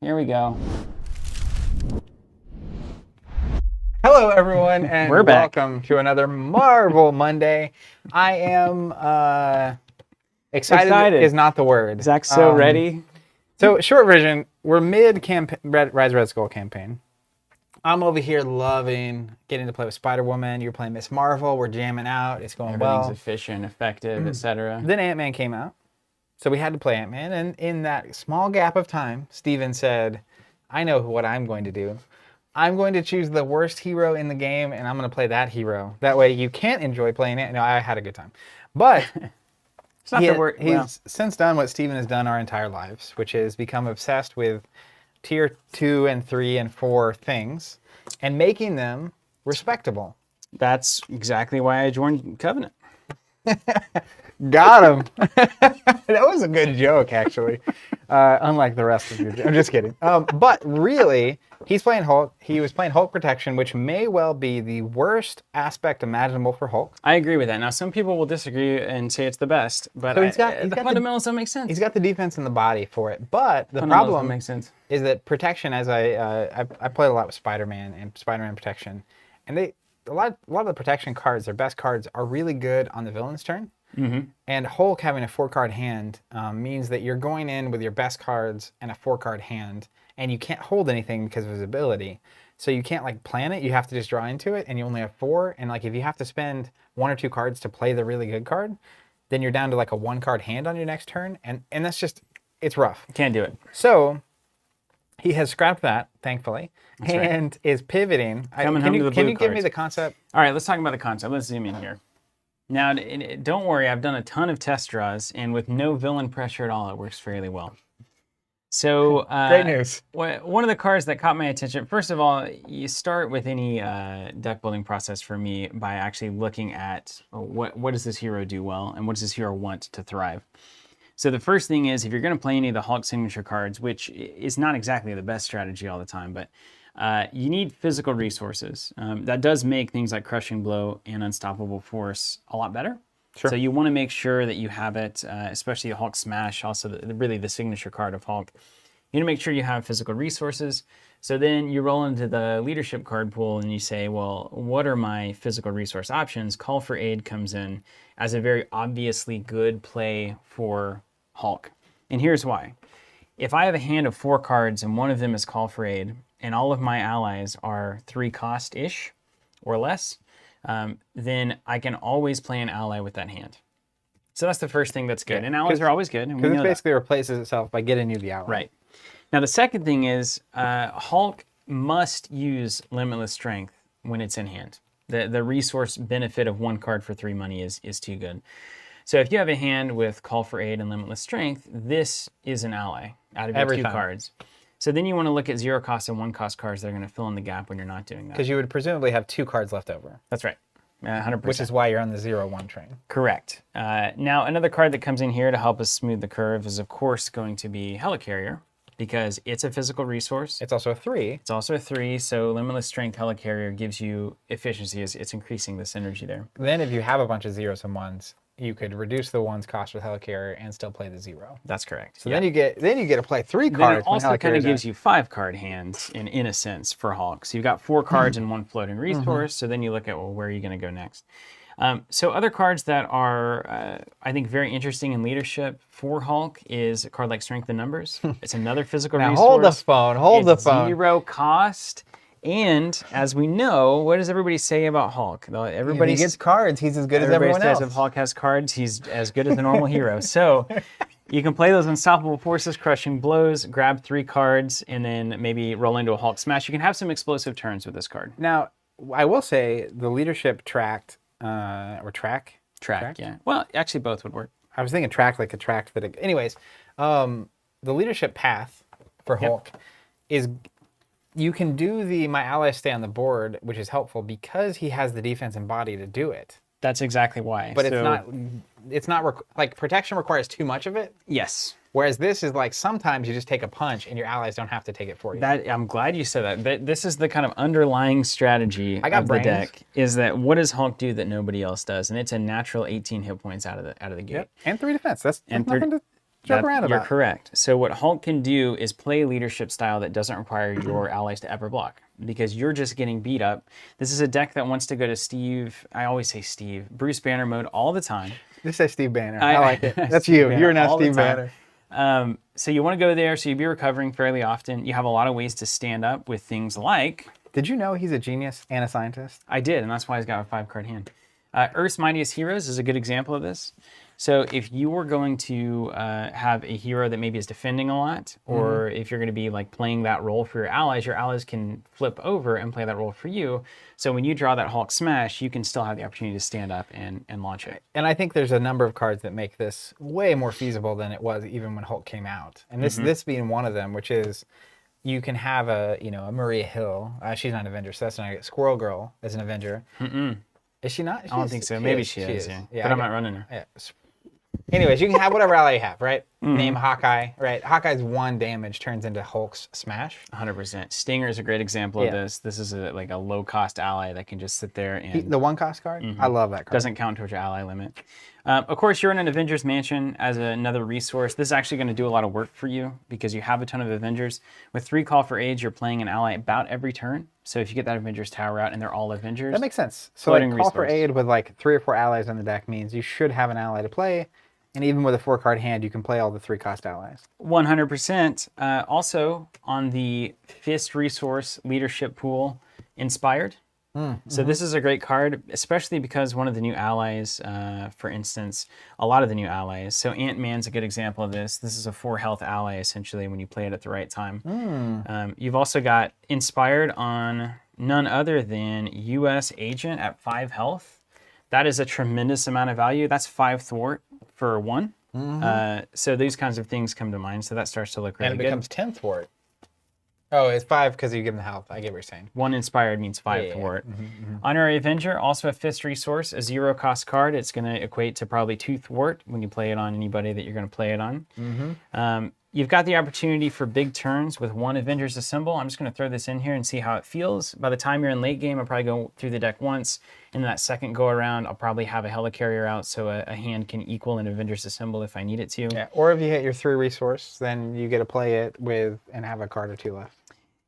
Here we go. Hello, everyone, and We're back. welcome to another Marvel Monday. I am excited is not the word. Zach's so ready. So, short version, we're mid-campaign, Rise Red Skull campaign. I'm over here loving getting to play with Spider-Woman. You're playing Miss Marvel. We're jamming out. It's going Everything's well. efficient, effective, etc. Then Ant-Man came out. So we had to play Ant-Man. And in that small gap of time, Steven said, I know what I'm going to do. I'm going to choose the worst hero in the game, and I'm going to play that hero. That way you can't enjoy playing it. No, I had a good time. But It's not the word. he's since done what Steven has done our entire lives, which is become obsessed with tier 2 and 3 and 4 things and making them respectable. That's exactly why I joined Covenant. Got him. That was a good joke, actually. Unlike the rest of your I'm just kidding. But really, he's playing Hulk. He was playing Hulk Protection, which may well be the worst aspect imaginable for Hulk. I agree with that. Now, some people will disagree and say it's the best, but So the fundamentals don't make sense. He's got the defense in the body for it. But the Fundamentals problem don't make sense. is that Protection, as I played a lot with Spider-Man and Spider-Man Protection, and a lot of the Protection cards, their best cards, are really good on the villain's turn. Mm-hmm. And Hulk having a 4-card hand means that you're going in with your best cards and a 4-card hand, and you can't hold anything because of his ability. So you can't like plan it. You have to just draw into it, and you only have 4. And like if you have to spend 1 or 2 cards to play the really good card, then you're down to like a 1-card hand on your next turn, and that's just it's rough. Can't do it. So he has scrapped that, thankfully, That's and is pivoting. Coming home to the blue Can you give me cards. the concept? All right, let's talk about the concept. Let's zoom in here. Now, don't worry, I've done a ton of test draws, and with no villain pressure at all, it works fairly well. So, Great news. One of the cards that caught my attention, first of all, you start with any deck building process for me by actually looking at what does this hero do well, and what does this hero want to thrive. So the first thing is, if you're going to play any of the Hulk signature cards, which is not exactly the best strategy all the time, but you need physical resources. That does make things like Crushing Blow and Unstoppable Force a lot better. Sure. So you want to make sure that you have it, especially Hulk Smash, also really the signature card of Hulk. You need to make sure you have physical resources. So then you roll into the leadership card pool and you say, well, what are my physical resource options? Call for Aid comes in as a very obviously good play for Hulk. And here's why. If I have a hand of 4 cards and one of them is Call for Aid, and all of my allies are 3 cost-ish or less, then I can always play an ally with that hand. So that's the first thing that's good. Yeah, and allies are always good. Because it basically replaces itself by getting you the ally. Right. Now the second thing is Hulk must use Limitless Strength when it's in hand. The resource benefit of 1 card for 3 money is too good. So if you have a hand with Call for Aid and Limitless Strength, this is an ally out of your 2 cards. So then you want to look at 0 cost and 1 cost cards that are going to fill in the gap when you're not doing that. Because you would presumably have 2 cards left over. That's right. 100%. Which is why you're on the 0-1 train. Correct. Now, another card that comes in here to help us smooth the curve is, of course, going to be Helicarrier, because it's a physical resource. It's also a 3. It's also a 3, so Limitless Strength Helicarrier gives you efficiency. It's increasing the synergy there. Then if you have a bunch of 0s and 1s, you could reduce the 1's cost with Helicarrier and still play the 0. That's correct. So then you get to play 3 Then cards. it also kind of gives you 5-card hands in a sense for Hulk. So you've got 4 cards and 1 floating resource. So then you look at, well, where are you going to go next? So other cards that are, I think, very interesting in leadership for Hulk is a card like Strength in Numbers. It's another physical now resource. hold the phone. Hold the phone. 0 cost. And as we know, what does everybody say about Hulk? Everybody gets cards. He's as good as everyone else. If Hulk has cards, he's as good as a normal hero. So you can play those Unstoppable Forces, Crushing Blows, grab 3 cards, and then maybe roll into a Hulk Smash. You can have some explosive turns with this card. Now, I will say the leadership track. Yeah. Well, actually, both would work. I was thinking track like a track that. Anyways, the leadership path for Hulk is you can do the my allies stay on the board, which is helpful because he has the defense and body to do it. That's exactly why. But it's not like Protection requires too much of it. Yes. Whereas this is like sometimes you just take a punch and your allies don't have to take it for you. I'm glad you said that. This is the kind of underlying strategy of the brains. deck, is that what does Hulk do that nobody else does? And it's a natural 18 hit points out of the gate. Yep. And 3 defense. That's nothing to joke around You're about. correct. So what Hulk can do is play a leadership style that doesn't require your allies to ever block because you're just getting beat up. This is a deck that wants to go to Steve. I always say Steve. Bruce Banner mode all the time. Just say Steve Banner. I like it. That's Steve you. Banner You're now all the Steve time. Banner. So you want to go there. So you'll be recovering fairly often. You have a lot of ways to stand up with things like. Did you know he's a genius and a scientist? I did, and that's why he's got a 5-card hand. Earth's Mightiest Heroes is a good example of this. So if you were going to have a hero that maybe is defending a lot, or if you're going to be like playing that role for your allies can flip over and play that role for you. So when you draw that Hulk smash, you can still have the opportunity to stand up and launch it. And I think there's a number of cards that make this way more feasible than it was even when Hulk came out. And this being one of them, which is you can have a Maria Hill. She's not an Avenger, so that's not Squirrel Girl as an Avenger. Is she not? I don't think so. Maybe she is. Yeah. But I'm not running her. Yeah. Anyways, you can have whatever ally you have, right? Name Hawkeye, right? Hawkeye's 1 damage turns into Hulk's smash. 100%. Stinger is a great example of this. This is like a low-cost ally that can just sit there and... The 1-cost card? I love that card. Doesn't count towards your ally limit. Of course, you're in an Avengers Mansion as another resource. This is actually going to do a lot of work for you because you have a ton of Avengers. With 3 Call for Aids, you're playing an ally about every turn. So if you get that Avengers Tower out and they're all Avengers... That makes sense. So like Call for Aid with like 3 or 4 allies on the deck means you should have an ally to play. And even with a 4-card hand, you can play all the 3-cost allies. 100%. Also, on the Fist resource leadership pool, Inspired. So this is a great card, especially because one of the new allies, for instance, a lot of the new allies. So Ant-Man's a good example of this. This is a 4-health ally, essentially, when you play it at the right time. You've also got Inspired on none other than U.S. Agent at 5 health. That is a tremendous amount of value. That's 5 thwart for 1. So these kinds of things come to mind. So that starts to look really good. And it becomes 10 thwart. Oh, it's 5 because you give them the health. I get what you're saying. 1 Inspired means 5 thwart. Honorary Avenger, also a Fist resource, a 0-cost card. It's going to equate to probably 2 thwart when you play it on anybody that you're going to play it on. You've got the opportunity for big turns with 1 Avengers Assemble. I'm just going to throw this in here and see how it feels. By the time you're in late game, I'll probably go through the deck once. And that second go around, I'll probably have a Helicarrier out so a hand can equal an Avengers Assemble if I need it to. Yeah, or if you hit your 3 resource, then you get to play it with and have a card or 2 left.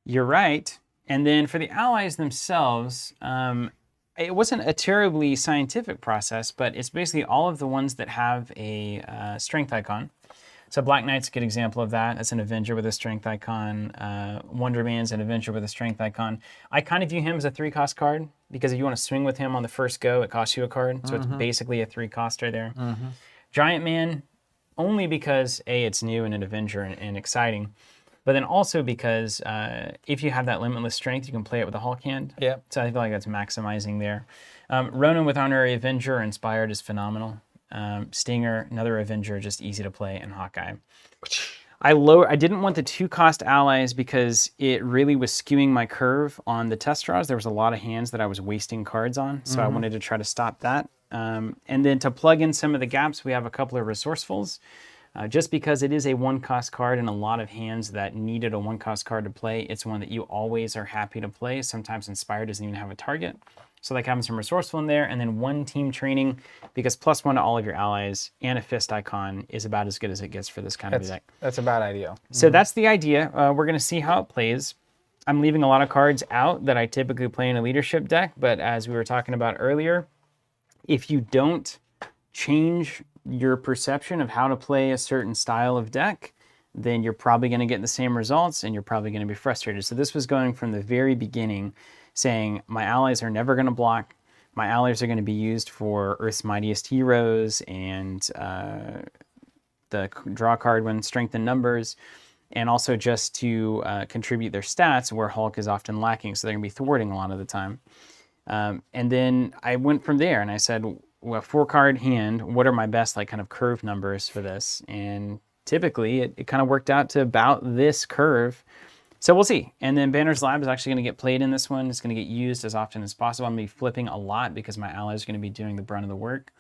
You're right. And then for the allies themselves, it wasn't a terribly scientific process, but it's basically all of the ones that have a strength icon. So Black Knight's a good example of that. That's an Avenger with a strength icon. Wonder Man's an Avenger with a strength icon. I kind of view him as a 3-cost card because if you want to swing with him on the first go, it costs you a card. So it's basically a 3-coster there. Giant Man, only because A, it's new and an Avenger and exciting. But then also because if you have that limitless strength, you can play it with a Hulk hand. Yeah. So I feel like that's maximizing there. Ronan with Honorary Avenger Inspired is phenomenal. Stinger, another Avenger, just easy to play, and Hawkeye. I didn't want the 2-cost allies because it really was skewing my curve on the test draws. There was a lot of hands that I was wasting cards on, so I wanted to try to stop that. And then to plug in some of the gaps, we have a couple of Resourcefuls. Just because it is a 1-cost card and a lot of hands that needed a 1-cost card to play, it's one that you always are happy to play. Sometimes Inspired doesn't even have a target. So like having some Resourceful in there, and then 1 team training, because +1 to all of your allies and a Fist icon is about as good as it gets for this kind of deck. That's about ideal. So that's the idea. We're going to see how it plays. I'm leaving a lot of cards out that I typically play in a leadership deck, but as we were talking about earlier, if you don't change your perception of how to play a certain style of deck, then you're probably going to get the same results and you're probably going to be frustrated. So this was going from the very beginning saying my allies are never going to block. My allies are going to be used for Earth's Mightiest Heroes and the draw card when strength in numbers, and also just to contribute their stats where Hulk is often lacking. So they're going to be thwarting a lot of the time. And then I went from there and I said, well, 4-card hand, what are my best like kind of curve numbers for this? And typically it kind of worked out to about this curve. So we'll see. And then Banner's Lab is actually going to get played in this one. It's going to get used as often as possible. I'm going to be flipping a lot because my allies are going to be doing the brunt of the work.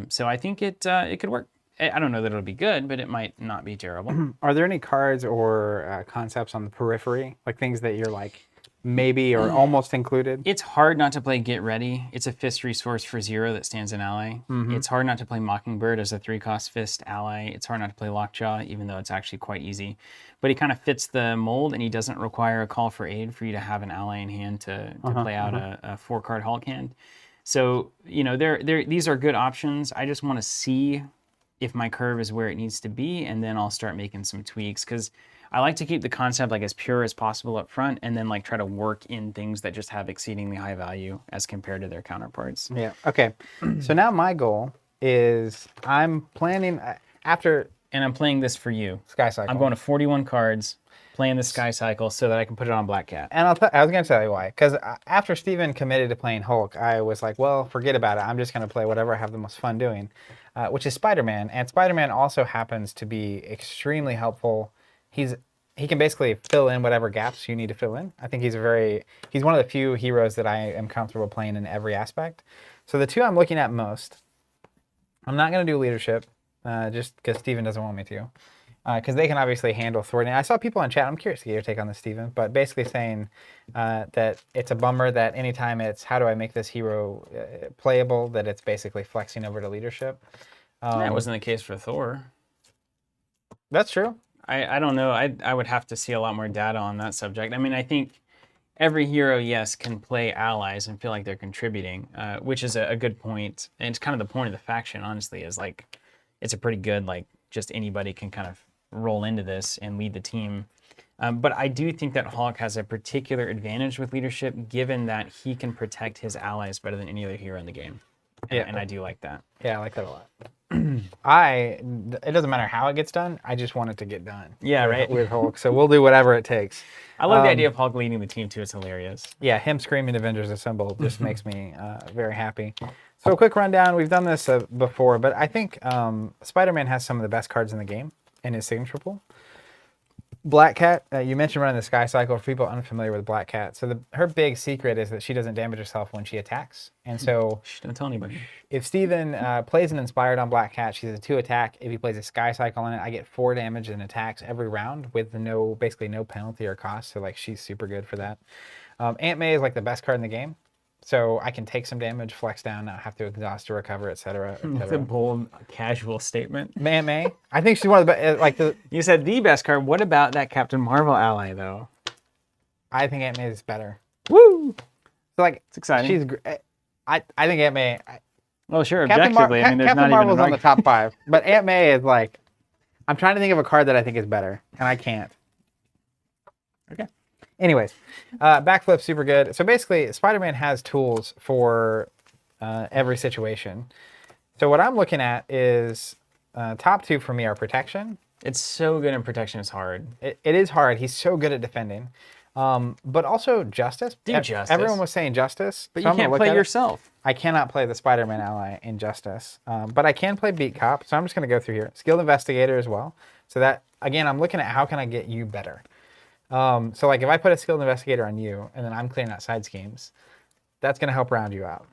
So I think it could work. I don't know that it'll be good, but it might not be terrible. Are there any cards or concepts on the periphery, like things that you're like, maybe or almost included. It's hard not to play Get Ready. It's a fist resource for 0 that stands an ally. It's hard not to play Mockingbird as a 3-cost fist ally. It's hard not to play Lockjaw, even though it's actually quite easy. But he kind of fits the mold, and he doesn't require a call for aid for you to have an ally in hand to play out a 4-card Hulk hand. So, you know, these are good options. I just want to see if my curve is where it needs to be, and then I'll start making some tweaks, because I like to keep the concept like as pure as possible up front, and then like try to work in things that just have exceedingly high value as compared to their counterparts. Yeah. Okay. So now my goal is I'm planning after And I'm playing this for you. Sky Cycle. I'm going to 41 cards, playing the Sky Cycle so that I can put it on Black Cat. And I was going to tell you why. Because after Steven committed to playing Hulk, I was like, well, forget about it. I'm just going to play whatever I have the most fun doing, which is Spider-Man. And Spider-Man also happens to be extremely helpful. He can basically fill in whatever gaps you need to fill in. I think he's one of the few heroes that I am comfortable playing in every aspect. So the two I'm looking at most, I'm not going to do leadership, just because Steven doesn't want me to. Because they can obviously handle thwarting. I saw people in chat, I'm curious to get your take on this, Steven, but basically saying that it's a bummer that anytime it's how do I make this hero playable, that it's basically flexing over to leadership. That wasn't the case for Thor. That's true. I don't know. I would have to see a lot more data on that subject. I mean, I think every hero, yes, can play allies and feel like they're contributing, which is a good point. And it's kind of the point of the faction, honestly, is like, it's a pretty good, like, just anybody can kind of roll into this and lead the team. But I do think that Hulk has a particular advantage with leadership, given that he can protect his allies better than any other hero in the game. And I do like that. Yeah, I like that a lot. It doesn't matter how it gets done. I just want it to get done. Yeah, right. With Hulk, so we'll do whatever it takes. I love the idea of Hulk leading the team too. It's hilarious. Yeah, him screaming "Avengers Assemble" just makes me very happy. So a quick rundown. We've done this before, but I think Spider-Man has some of the best cards in the game in his signature pool. Black Cat, you mentioned running the Sky Cycle. For people unfamiliar with Black Cat, so her big secret is that she doesn't damage herself when she attacks. And so, don't tell anybody. If Steven plays an Inspired on Black Cat, she's a 2 attack. If he plays a Sky Cycle on it, I get 4 damage and attacks every round with basically no penalty or cost. So like she's super good for that. Aunt May is like the best card in the game. So I can take some damage, flex down, not have to exhaust to recover, etc. That's a bold, casual statement. Aunt May, I think she's one of the best. Like you said, the best card. What about that Captain Marvel ally, though? I think Aunt May is better. Woo! So like, it's exciting. She's. I think Aunt May. Well, sure. Objectively, I mean, there's Captain not Marvel's even on the top 5, but Aunt May is like. I'm trying to think of a card that I think is better, and I can't. Okay. Anyways, backflip super good. So basically, Spider-Man has tools for every situation. So what I'm looking at is top 2 for me are protection. It's so good in protection. It's hard. It is hard. He's so good at defending. But also justice. Justice. Everyone was saying justice. But so you can't play yourself. I cannot play the Spider-Man ally in justice. But I can play beat cop. So I'm just going to go through here. Skilled investigator as well. So that, again, I'm looking at how can I get you better. So like if I put a skilled investigator on you and then I'm clearing out side schemes, that's going to help round you out.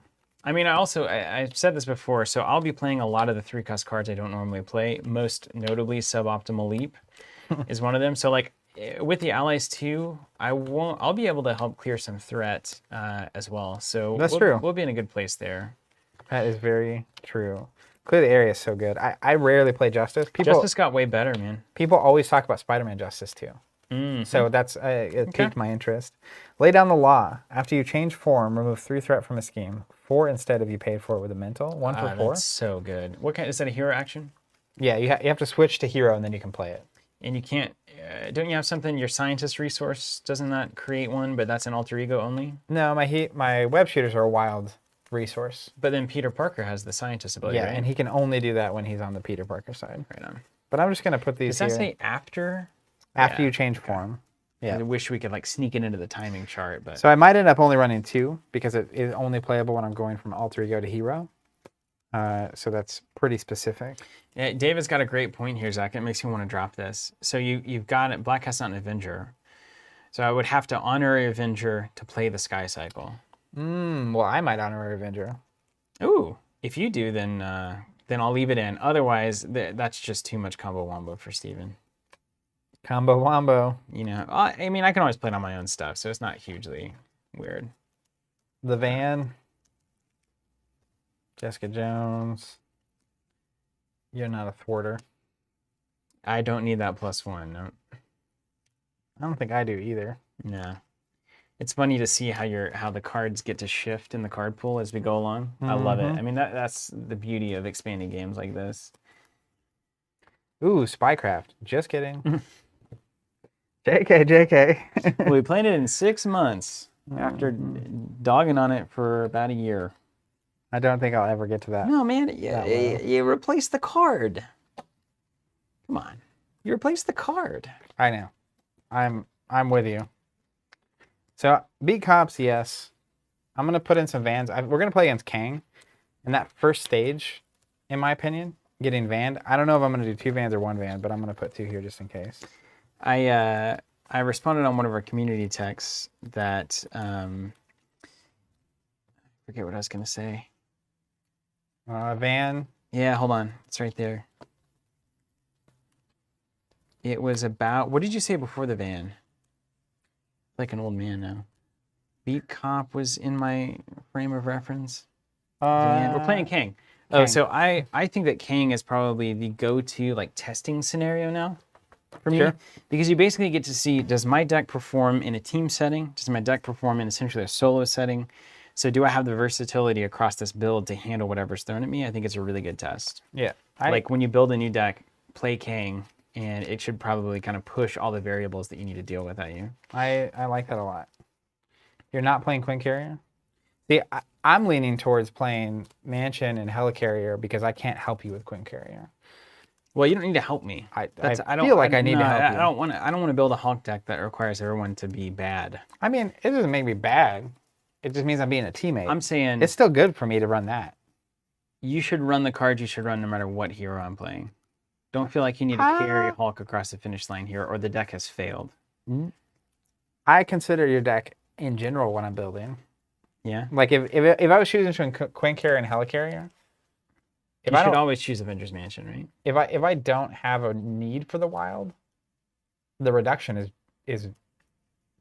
I mean, I've said this before, so I'll be playing a lot of the 3-cost cards I don't normally play, most notably Suboptimal Leap is one of them. So like with the allies too, I'll be able to help clear some threat as well. So that's true. We'll be in a good place there. That is very true. Clear the area is so good. I rarely play Justice. Justice got way better, man. People always talk about Spider-Man Justice too. Mm-hmm. So that's it piqued my interest. Lay down the law. After you change form, remove 3 threat from a scheme. 4 instead if you paid for it with a mental. 1 for 4. That's so good. What kind is that? A hero action? Yeah, you have to switch to hero and then you can play it. And you can't. Don't you have something? Your scientist resource doesn't that create one? But that's an alter ego only. No, my web shooters are a wild resource. But then Peter Parker has the scientist ability. Yeah, right? and he can only do that when he's on the Peter Parker side. Right on. But I'm just gonna put these. Does that say after? After you change form. Yeah. I wish we could like sneak it into the timing chart, but so I might end up only running 2 because it is only playable when I'm going from alter ego to hero. So that's pretty specific. Yeah, David's got a great point here, Zach. It makes me want to drop this. So you've got it. Black Cat's not an Avenger, so I would have to honorary Avenger to play the Sky Cycle. Well, I might honorary Avenger. Ooh, if you do, then I'll leave it in. Otherwise, that's just too much combo wombo for Steven. Combo wombo. You know, I mean, I can always play it on my own stuff, so it's not hugely weird. The van. Jessica Jones. You're not a thwarter. I don't need that +1. No. I don't think I do either. No. It's funny to see how the cards get to shift in the card pool as we go along. I love it. I mean, that's the beauty of expanding games like this. Ooh, Spycraft. Just kidding. JK. Well, we played it in 6 months after dogging on it for about a year. I don't think I'll ever get to that. No, man. You replace the card. Come on. You replace the card. I know. I'm with you. So beat cops, yes. I'm gonna put in some vans. We're gonna play against Kang, and that first stage, in my opinion, getting vanned. I don't know if I'm gonna do 2 vans or 1 van, but I'm gonna put 2 here just in case. I responded on one of our community texts that I forget what I was gonna say. Van. Yeah, hold on. It's right there. It was about, what did you say before the van? Like an old man now. Beat cop was in my frame of reference. We're playing Kang. Oh, so I think that Kang is probably the go-to like testing scenario now for me. Because you basically get to see, does my deck perform in a team setting? Does my deck perform in essentially a solo setting? So do I have the versatility across this build to handle whatever's thrown at me? I think it's a really good test. Yeah. Like when you build a new deck, play Kang, and it should probably kind of push all the variables that you need to deal with at you. I like that a lot. You're not playing Queen Carrier? See, I'm leaning towards playing Mansion and Helicarrier because I can't help you with Queen Carrier. Well, you don't need to help me. I feel like I need to help you. I don't want to build a Hulk deck that requires everyone to be bad. I mean, it doesn't make me bad. It just means I'm being a teammate. I'm saying it's still good for me to run that. You should run the cards you should run no matter what hero I'm playing. Don't feel like you need to carry Hulk across the finish line here, or the deck has failed. I consider your deck in general when I'm building. Yeah. Like if I was choosing between Queen Carrier and Helicarrier, you should always choose Avengers Mansion, right? If I don't have a need for the wild, the reduction is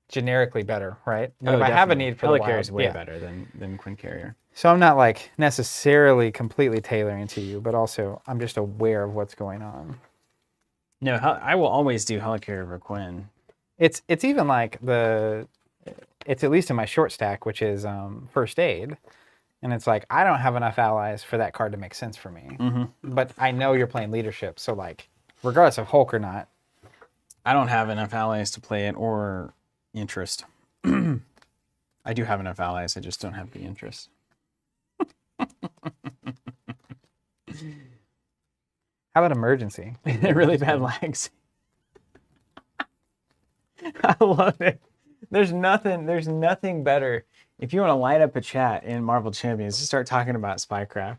generically better, right? But if I have a need for the wild, Helicarrier is way better than Queen Carrier. So I'm not like necessarily completely tailoring to you, but also I'm just aware of what's going on. No, I will always do Helicarrier over Quinn. It's even like it's at least in my short stack, which is First Aid, and it's like I don't have enough allies for that card to make sense for me. But I know you're playing leadership, so like regardless of Hulk or not, I don't have enough allies to play it or interest. I do have enough allies, I just don't have the interest. How about emergency? Really bad lags. I love it. There's nothing better. If you want to light up a chat in Marvel Champions, just start talking about Spycraft.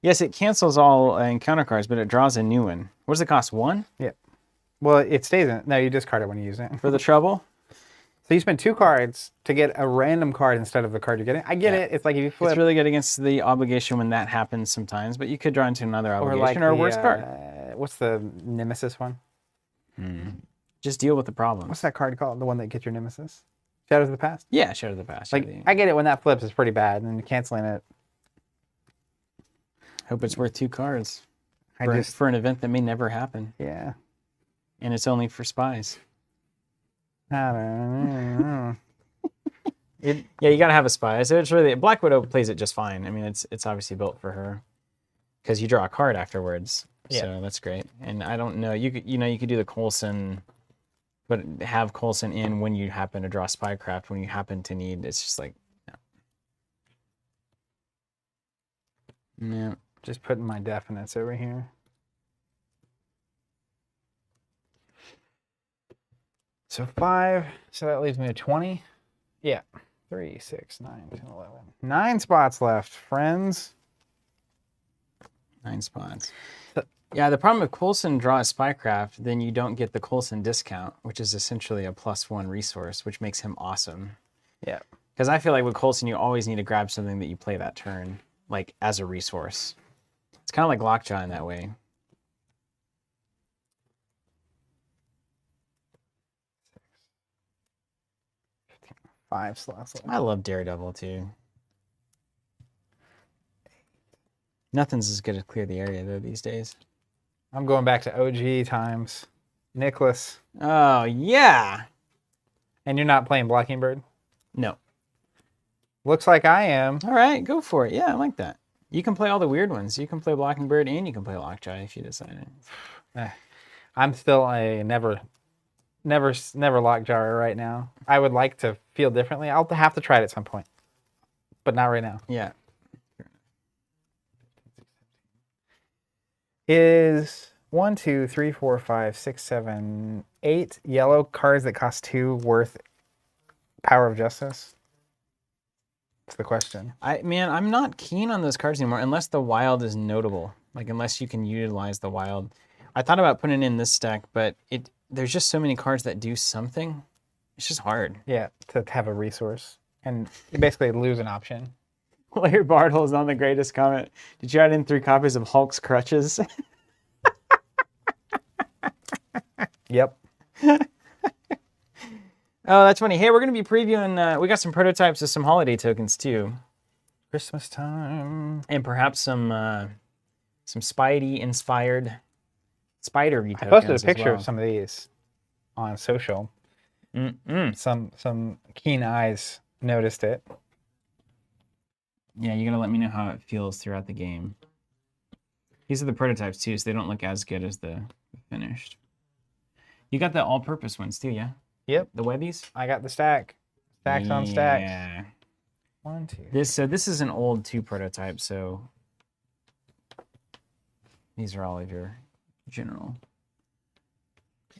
Yes, it cancels all encounter cards, but it draws a new one. What does it cost? 1? Yeah. Well, it stays in. No, you discard it when you use it. For the trouble? So you spend 2 cards to get a random card instead of the card you're getting. I get it. It's like if you flip. It's really good against the obligation when that happens sometimes, but you could draw into another obligation or a worse card. What's the Nemesis one? Just deal with the problem. What's that card called? The one that gets your Nemesis? Shadows of the Past? Yeah, Shadows of the Past. Like, I get it when that flips, it's pretty bad, and canceling it. Hope it's worth 2 cards for an event that may never happen. Yeah. And it's only for spies. I don't know. Yeah, you gotta have a spy. So it's really Black Widow plays it just fine. I mean, it's obviously built for her because you draw a card afterwards. Yeah. So that's great. And I don't know, you could do the Coulson, but have Coulson in when you happen to draw Spycraft when you happen to need. It's just like no. Just putting my definites over here. So 5, so that leaves me at 20. Yeah, 3, 6, 9, 10, 11. 9 spots left, friends. 9 spots. Yeah, the problem with Coulson draws Spycraft, then you don't get the Coulson discount, which is essentially a +1 resource, which makes him awesome. Yeah. Because I feel like with Coulson, you always need to grab something that you play that turn, like as a resource. It's kind of like Lockjaw in that way. 5 slots left. I love Daredevil too. Nothing's as good as Clear the Area though these days. I'm going back to OG times. Nicholas. Oh yeah. And you're not playing Blocking Bird? No. Looks like I am. All right, go for it. Yeah, I like that. You can play all the weird ones. You can play Blocking Bird and you can play Lockjaw if you decide. I'm still a never lockjaw right now. I would like to feel differently. I'll have to try it at some point, but not right now. Yeah. Is 1, 2, 3, 4, 5, 6, 7, 8 yellow cards that cost 2 worth Power of Justice? That's the question. Man, I'm not keen on those cards anymore unless the wild is notable. Like unless you can utilize the wild. I thought about putting it in this stack, but there's just so many cards that do something. It's just hard. Yeah, to have a resource. And you basically lose an option. Larry Bartle is on the greatest comment. Did you add in 3 copies of Hulk's Crutches? Yep. Oh, that's funny. Hey, we're going to be previewing, we got some prototypes of some holiday tokens too. Christmas time. And perhaps some Spidey-inspired spider-y tokens I posted a as picture well. of some of these on social. Some keen eyes noticed it. Yeah, you got to let me know how it feels throughout the game. These are the prototypes too, so they don't look as good as the finished. You got the all-purpose ones too, yeah? Yep. The webbies? I got the stack. Stacks on stacks. Yeah. 1, 2. This is an old 2 prototype, so these are all of your general.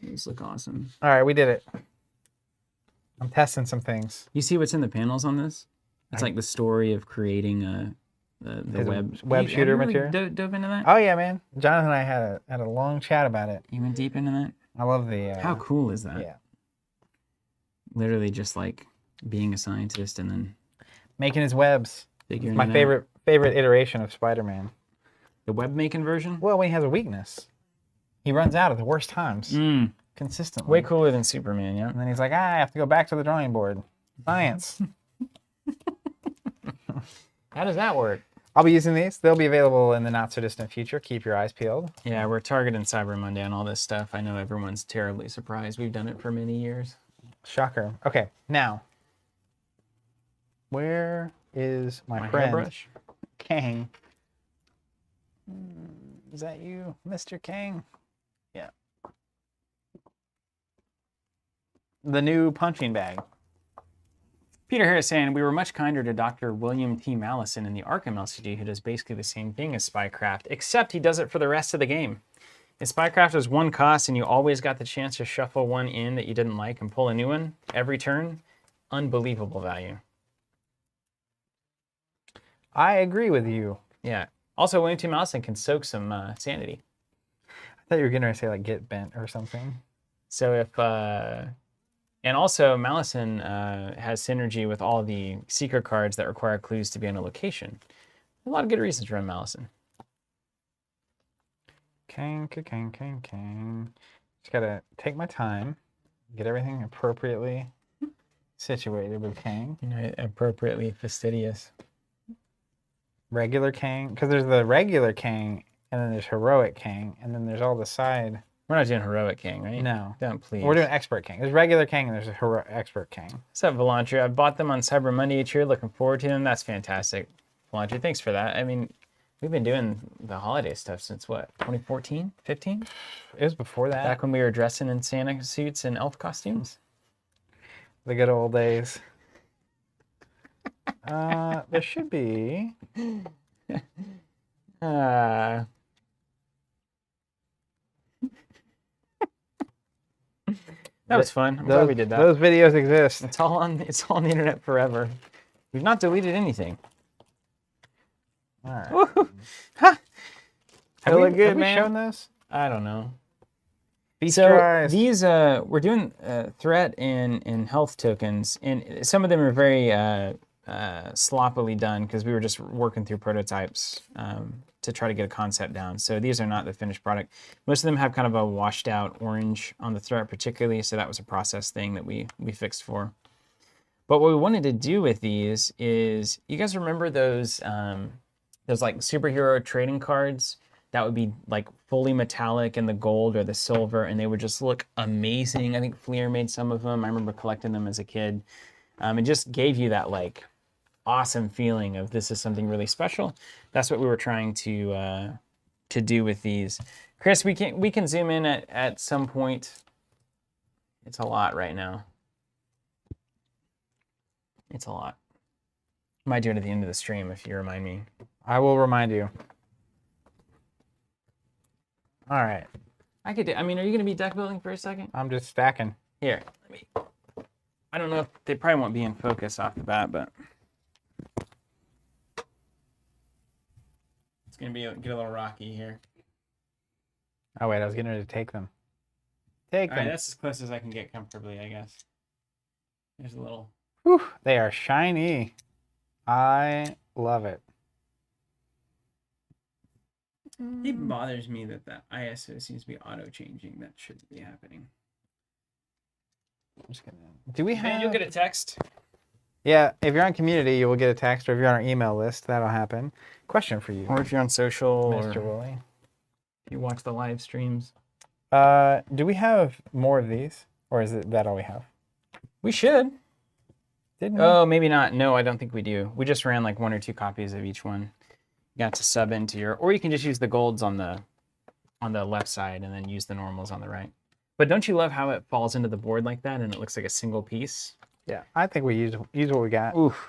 These look awesome. All right, we did it. I'm testing some things. You see what's in the panels on this? It's like the story of creating the web shooter have you material. Dove into that? Oh yeah, man. Jonathan and I had a long chat about it. You went deep into that? I love the. How cool is that? Yeah. Literally just like being a scientist and then Making his webs. figuring My it out. favorite iteration of Spider-Man. The web making version? Well, when he has a weakness, he runs out at the worst times consistently. Way cooler than Superman, yeah. And then he's like, I have to go back to the drawing board. Science. How does that work? I'll be using these. They'll be available in the not so distant future. Keep your eyes peeled. Yeah, we're targeting Cyber Monday and all this stuff. I know everyone's terribly surprised. We've done it for many years. Shocker. Okay, now, where is my friend hairbrush? Kang? Is that you, Mr. Kang? Yeah. The new punching bag. Peter Harris saying, we were much kinder to Dr. William T. Mallison in the Arkham LCG, who does basically the same thing as Spycraft, except he does it for the rest of the game. In Spycraft, was 1 cost, and you always got the chance to shuffle one in that you didn't like and pull a new one every turn. Unbelievable value. I agree with you. Yeah. Also, William T. Mallison can soak some sanity. I thought you were going to say, like, get bent or something. So if... and also, Mallison has synergy with all the secret cards that require clues to be on a location. A lot of good reasons to run Mallison. Kang. Just got to take my time, get everything appropriately situated with Kang. You know, appropriately fastidious. Regular Kang, because there's the regular Kang, and then there's heroic Kang, and then there's all the side. We're not doing heroic King, right? No. Don't, please. We're doing expert Kang. There's regular Kang, and there's a expert Kang. What's up, Volantre? I bought them on Cyber Monday each year. Looking forward to them. That's fantastic. Volantre, thanks for that. I mean, we've been doing the holiday stuff since what, 2014, 15? It was before that. Back when we were dressing in Santa suits and elf costumes. The good old days. There should be. That was fun. I'm glad we did that. Those videos exist. It's all on the internet forever. We've not deleted anything. All right. Woo-hoo. Ha! Have Look good, have man. we shown this? I don't know. Feast So your eyes. these we're doing threat and health tokens, and some of them are very sloppily done because we were just working through prototypes to try to get a concept down. So these are not the finished product. Most of them have kind of a washed out orange on the threat particularly, so that was a process thing that we fixed for. But what we wanted to do with these is, you guys remember those like superhero trading cards that would be like fully metallic in the gold or the silver, and they would just look amazing. I think Fleer made some of them. I remember collecting them as a kid. It just gave you that like awesome feeling of this is something really special. That's what we were trying to do with these. Chris, we can zoom in at some point. It's a lot right now. It's a lot. Might do it at the end of the stream if you remind me. I will remind you. All right. I could do, I mean, are you going to be deck building for a second? I'm just stacking. Here, let me. I don't know if they probably won't be in focus off the bat, but it's going to get a little rocky here. Oh, wait, I was getting ready to take them. Take All them. right, that's as close as I can get comfortably, I guess. There's a little. Whew, they are shiny. I love it. It bothers me that the ISO seems to be auto-changing. That shouldn't be happening. I'm just gonna... Do we have... Man, you'll get a text. Yeah, if you're on community, you will get a text, or if you're on our email list, that'll happen. Question for you, Or if you're on social, Mr. or Woolley. if you watch the live streams. Do we have more of these, or is that all we have? We should. Didn't we? Oh, maybe not. No, I don't think we do. We just ran like 1 or 2 copies of each one. You got to sub into your, or you can just use the golds on the left side and then use the normals on the right. But don't you love how it falls into the board like that and it looks like a single piece? Yeah, I think we use what we got. Oof.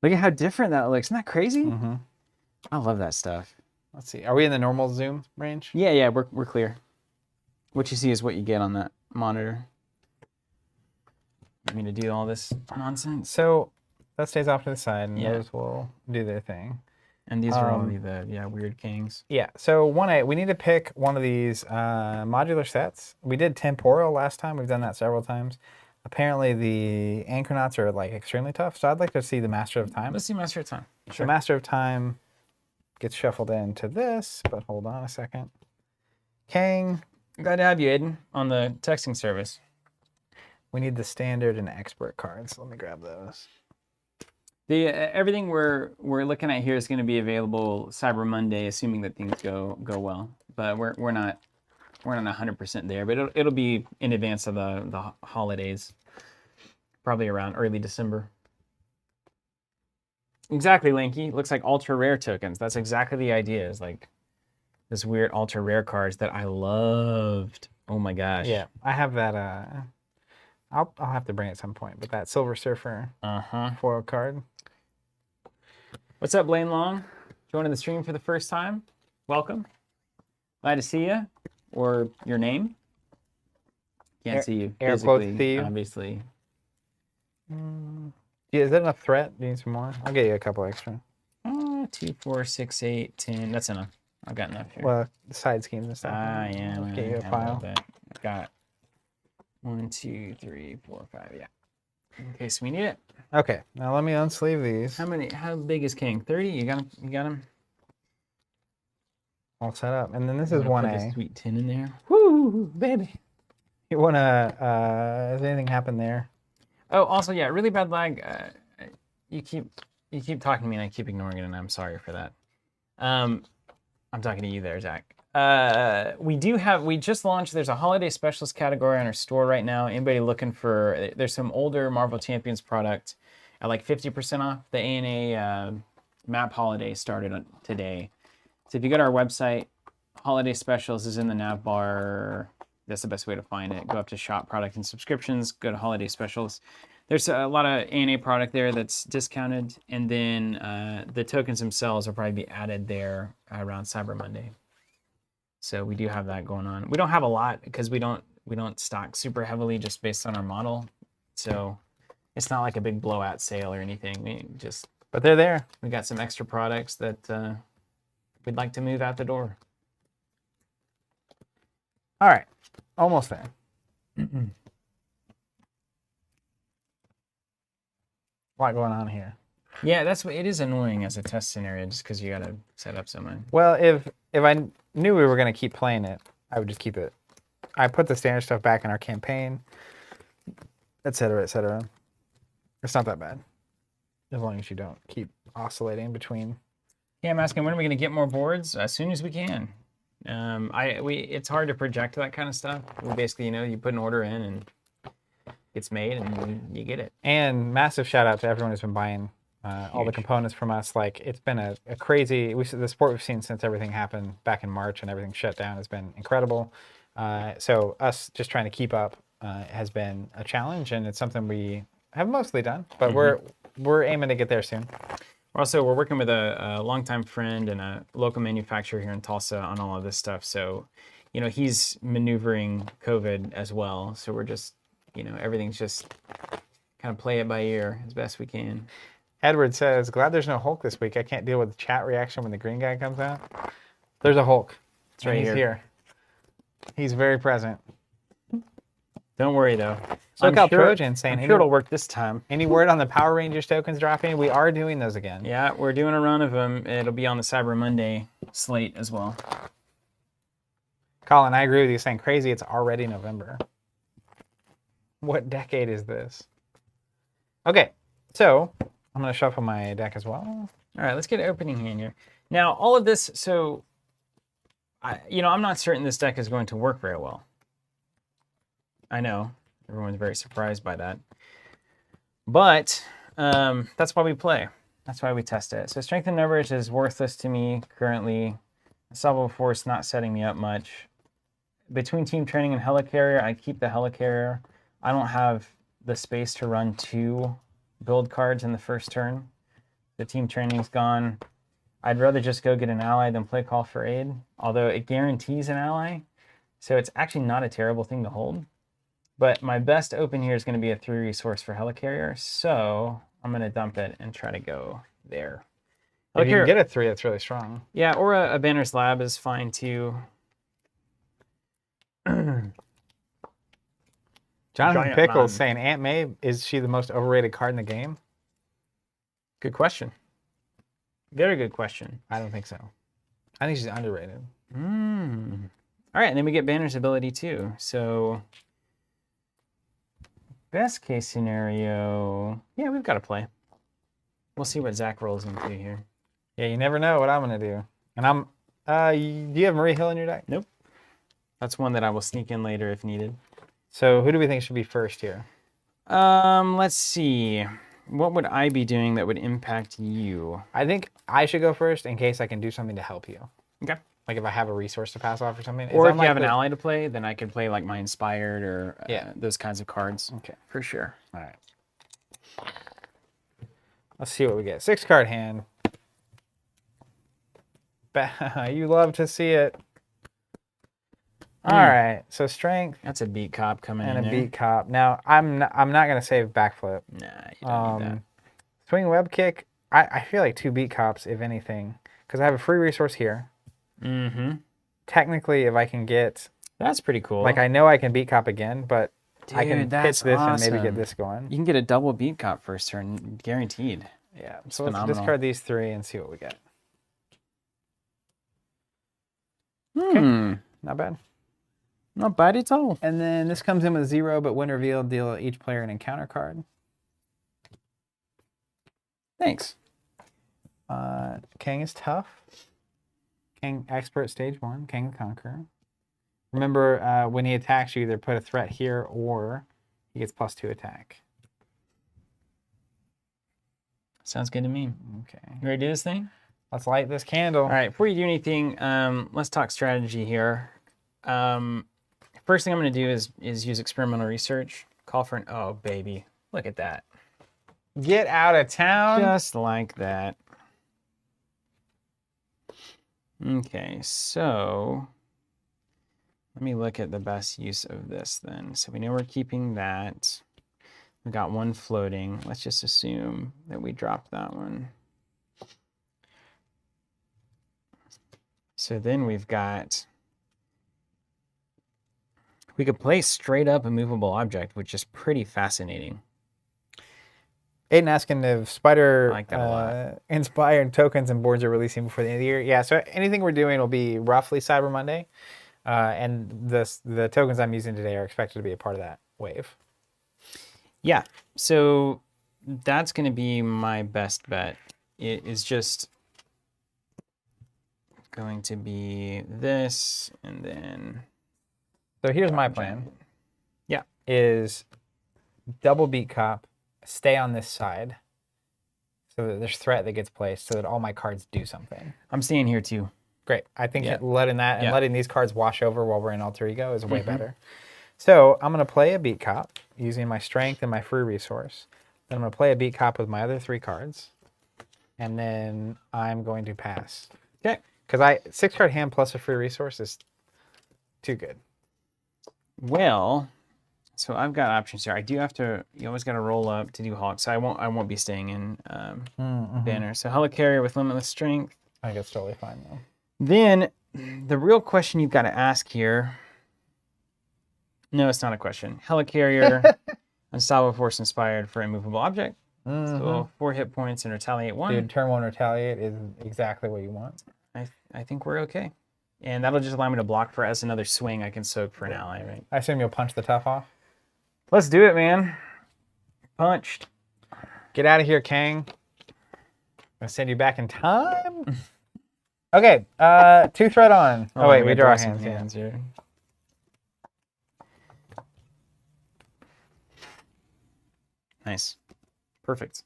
Look at how different that looks. Isn't that crazy? Mm-hmm. I love that stuff. Let's see. Are we in the normal zoom range? Yeah, we're clear. What you see is what you get on that monitor. I mean to do all this nonsense. So that stays off to the side, and Yeah. those will do their thing. And these are all the weird Kangs. Yeah, so 1A, we need to pick one of these modular sets. We did temporal last time. We've done that several times. Apparently the Anchornauts are like extremely tough, so I'd like to see the Master of Time. Let's see Master of Time. The Master of Time gets shuffled into this, but hold on a second. Kang. Glad to have you, Aiden, on the texting service. We need the standard and expert cards. Let me grab those. The everything we're looking at here is going to be available Cyber Monday, assuming that things go well. But we're not 100% there. But it'll be in advance of the holidays, probably around early December. Exactly, Lanky. Looks like ultra rare tokens. That's exactly the idea. Is like this weird ultra rare cards that I loved. Oh my gosh. Yeah, I have that. I'll have to bring it at some point. But that Silver Surfer foil card. What's up, Blaine Long? Joining the stream for the first time. Welcome. Glad to see you. Or your name. Can't see you. Air quotes physically, see you. Obviously. Yeah, is that enough threat? Do you need some more? I'll get you a couple extra. 2, 4, 6, 8, 10. That's enough. I've got enough here. Well, side schemes and stuff. Yeah. I'll get you a little pile. bit. Got 1, 2, 3, 4, 5. Yeah. In case we need it. Okay, now let me unsleeve these. How big is King? 30? You got him? All set up. And then this is Put a 1A. sweet 10 in there. Woo, baby. You want to, has anything happened there? Oh, also, yeah, really bad lag. You keep talking to me and I keep ignoring it, and I'm sorry for that. I'm talking to you there, Zach. We just launched, there's a holiday specialist category on our store right now. Anybody looking for, there's some older Marvel Champions product at like 50% off. The ANA map holiday started today. So if you go to our website, holiday specials is in the nav bar. That's the best way to find it. Go up to shop product and subscriptions, go to holiday specials. There's a lot of ANA product there that's discounted. And then the tokens themselves will probably be added there around Cyber Monday. So we do have that going on. We don't have a lot because we don't stock super heavily just based on our model. So it's not like a big blowout sale or anything. But they're there. We got some extra products that we'd like to move out the door. All right, almost there. A lot going on here. Yeah, it is annoying as a test scenario just because you got to set up so much. Well, if I knew we were going to keep playing it, I would just keep it. I put the standard stuff back in our campaign, et cetera, et cetera. It's not that bad. As long as you don't keep oscillating between. Yeah, I'm asking when are we going to get more boards? As soon as we can. It's hard to project that kind of stuff. We basically, you put an order in and it's made and you get it. And massive shout out to everyone who's been buying all the components from us. Like, it's been a crazy, the support we've seen since everything happened back in March and everything shut down has been incredible. So us just trying to keep up has been a challenge, and it's something we have mostly done, but we're aiming to get there soon. Also, we're working with a longtime friend and a local manufacturer here in Tulsa on all of this stuff. So, he's maneuvering COVID as well. So we're just, everything's just kind of play it by ear as best we can. Edward says, glad there's no Hulk this week. I can't deal with the chat reaction when the green guy comes out. There's a Hulk. It's right He's here. He's very present. Don't worry, though. SoCal Trojan saying, I'm sure it'll work this time. Any word on the Power Rangers tokens dropping? We are doing those again. Yeah, we're doing a run of them. It'll be on the Cyber Monday slate as well. Colin, I agree with you saying crazy. It's already November. What decade is this? Okay, so I'm going to shuffle my deck as well. All right, let's get an opening hand here. Now, all of this, so, I'm not certain this deck is going to work very well. I know. Everyone's very surprised by that. But that's why we play. That's why we test it. So strength and numbers is worthless to me currently. Unstoppable force not setting me up much. Between team training and helicarrier, I keep the helicarrier. I don't have the space to run 2 build cards in the first turn. The team training's gone. I'd rather just go get an ally than play call for aid, although it guarantees an ally. So it's actually not a terrible thing to hold. But my best open here is going to be a 3 resource for helicarrier, so I'm going to dump it and try to go there. If you can get a 3, that's really strong. Yeah, or a Banner's Lab is fine too. Jonathan Pickles saying, Aunt May, is she the most overrated card in the game? Good question. Very good question. I don't think so. I think she's underrated. All right, and then we get Banner's ability too. So best case scenario, yeah, we've got to play. We'll see what Zach rolls into here. Yeah, you never know what I'm going to do. And I'm, do you have Marie Hill in your deck? Nope. That's one that I will sneak in later if needed. So who do we think should be first here? Let's see. What would I be doing that would impact you? I think I should go first in case I can do something to help you. Okay. Like if I have a resource to pass off or something. Or if you have an ally to play, then I could play like my Inspired or yeah, those kinds of cards. Okay. For sure. All right. Let's see what we get. 6-card hand. You love to see it. All right, so strength. That's a beat cop coming in and a there. beat cop. Now I'm not gonna save backflip. Nah, you don't need that. Swing web kick. I feel like 2 beat cops if anything, because I have a free resource here. Technically, if I can get. That's pretty cool. Like I know I can beat cop again, but dude, I can pitch this and maybe get this going. You can get a double beat cop first turn, guaranteed. Yeah. It's so phenomenal. Let's discard these 3 and see what we get. Okay. Not bad. Not bad at all. And then this comes in with 0, but when revealed, deal each player an encounter card. Thanks. Kang is tough. Kang expert stage 1. Kang the Conqueror. Remember, when he attacks, you either put a threat here or he gets +2 attack. Sounds good to me. Okay. You ready to do this thing? Let's light this candle. All right. Before you do anything, let's talk strategy here. First thing I'm going to do is use experimental research. Call for an... Oh, baby. Look at that. Get out of town. Just like that. Okay, so let me look at the best use of this then. So we know we're keeping that. We got 1 floating. Let's just assume that we dropped that one. So then we've got... We could play straight up a movable object, which is pretty fascinating. Aiden asking if Spider I like that a lot. inspired tokens and boards are releasing before the end of the year. Yeah, so anything we're doing will be roughly Cyber Monday. And the tokens I'm using today are expected to be a part of that wave. Yeah, so that's going to be my best bet. It is just going to be this, and then... So here's my plan. Yeah. Is double beat cop, stay on this side, so that there's threat that gets placed, so that all my cards do something. I'm staying here too. Great. I think that letting that and Yeah. letting these cards wash over while we're in alter ego is way better. So I'm going to play a beat cop using my strength and my free resource. Then I'm going to play a beat cop with my other 3 cards. And then I'm going to pass. Okay. Because 6-card hand plus a free resource is too good. Well, so I've got options here. I do have to. You always got to roll up to do Hawk. So I won't be staying in Banner. So Helicarrier with limitless strength. I think it's totally fine though. Then the real question you've got to ask here. No, it's not a question. Helicarrier, unstoppable force inspired for immovable object. So 4 hit points and retaliate 1. Dude, turn 1 retaliate is exactly what you want. I think we're okay. And that'll just allow me to block for as another swing I can soak for an ally, right? I assume you'll punch the tough off. Let's do it, man. Punched. Get out of here, Kang. I'll send you back in time. Okay, 2 threat on. Oh wait, we draw our some hands here. Nice. Perfect.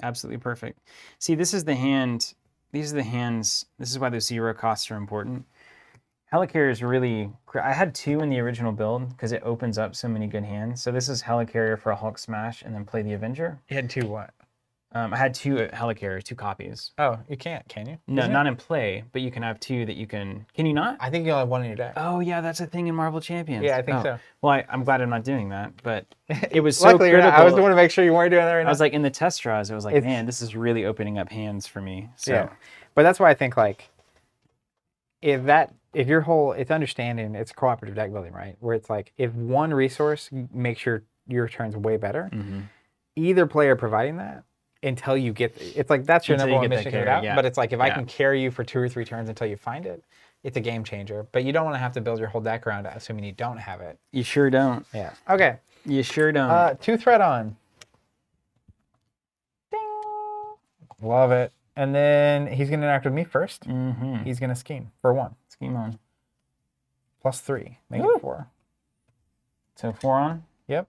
Absolutely perfect. See, this is the hand. These are the hands. This is why those 0 costs are important. Helicarrier is really... I had 2 in the original build because it opens up so many good hands. So this is Helicarrier for a Hulk Smash and then play the Avenger. You had 2 what? I had 2 Helicarriers, 2 copies. Oh, you can't, can you? No, not in play, but you can have 2 that you can... Can you not? I think you only have 1 in your deck. Oh, yeah, that's a thing in Marvel Champions. Yeah, I think so. Well, I'm glad I'm not doing that, but it was so Luckily, critical. I was want to make sure you weren't doing that right now. I was like, in the test draws, it was like, man, this is really opening up hands for me. So. Yeah, but that's why I think, like, if your whole, it's understanding, it's cooperative deck building, right? Where it's like, if one resource makes your turns way better, either player providing that, until you get, it's like that's your number one mission to get out. But it's like if I can carry you for 2 or 3 turns until you find it, it's a game changer. But you don't want to have to build your whole deck around it, assuming you don't have it. You sure don't. Yeah. Okay. You sure don't. 2 threat on. Ding. Love it. And then he's gonna interact with me first. He's gonna scheme for 1. Scheme on. +3. Make it 4. So 4 on. Yep.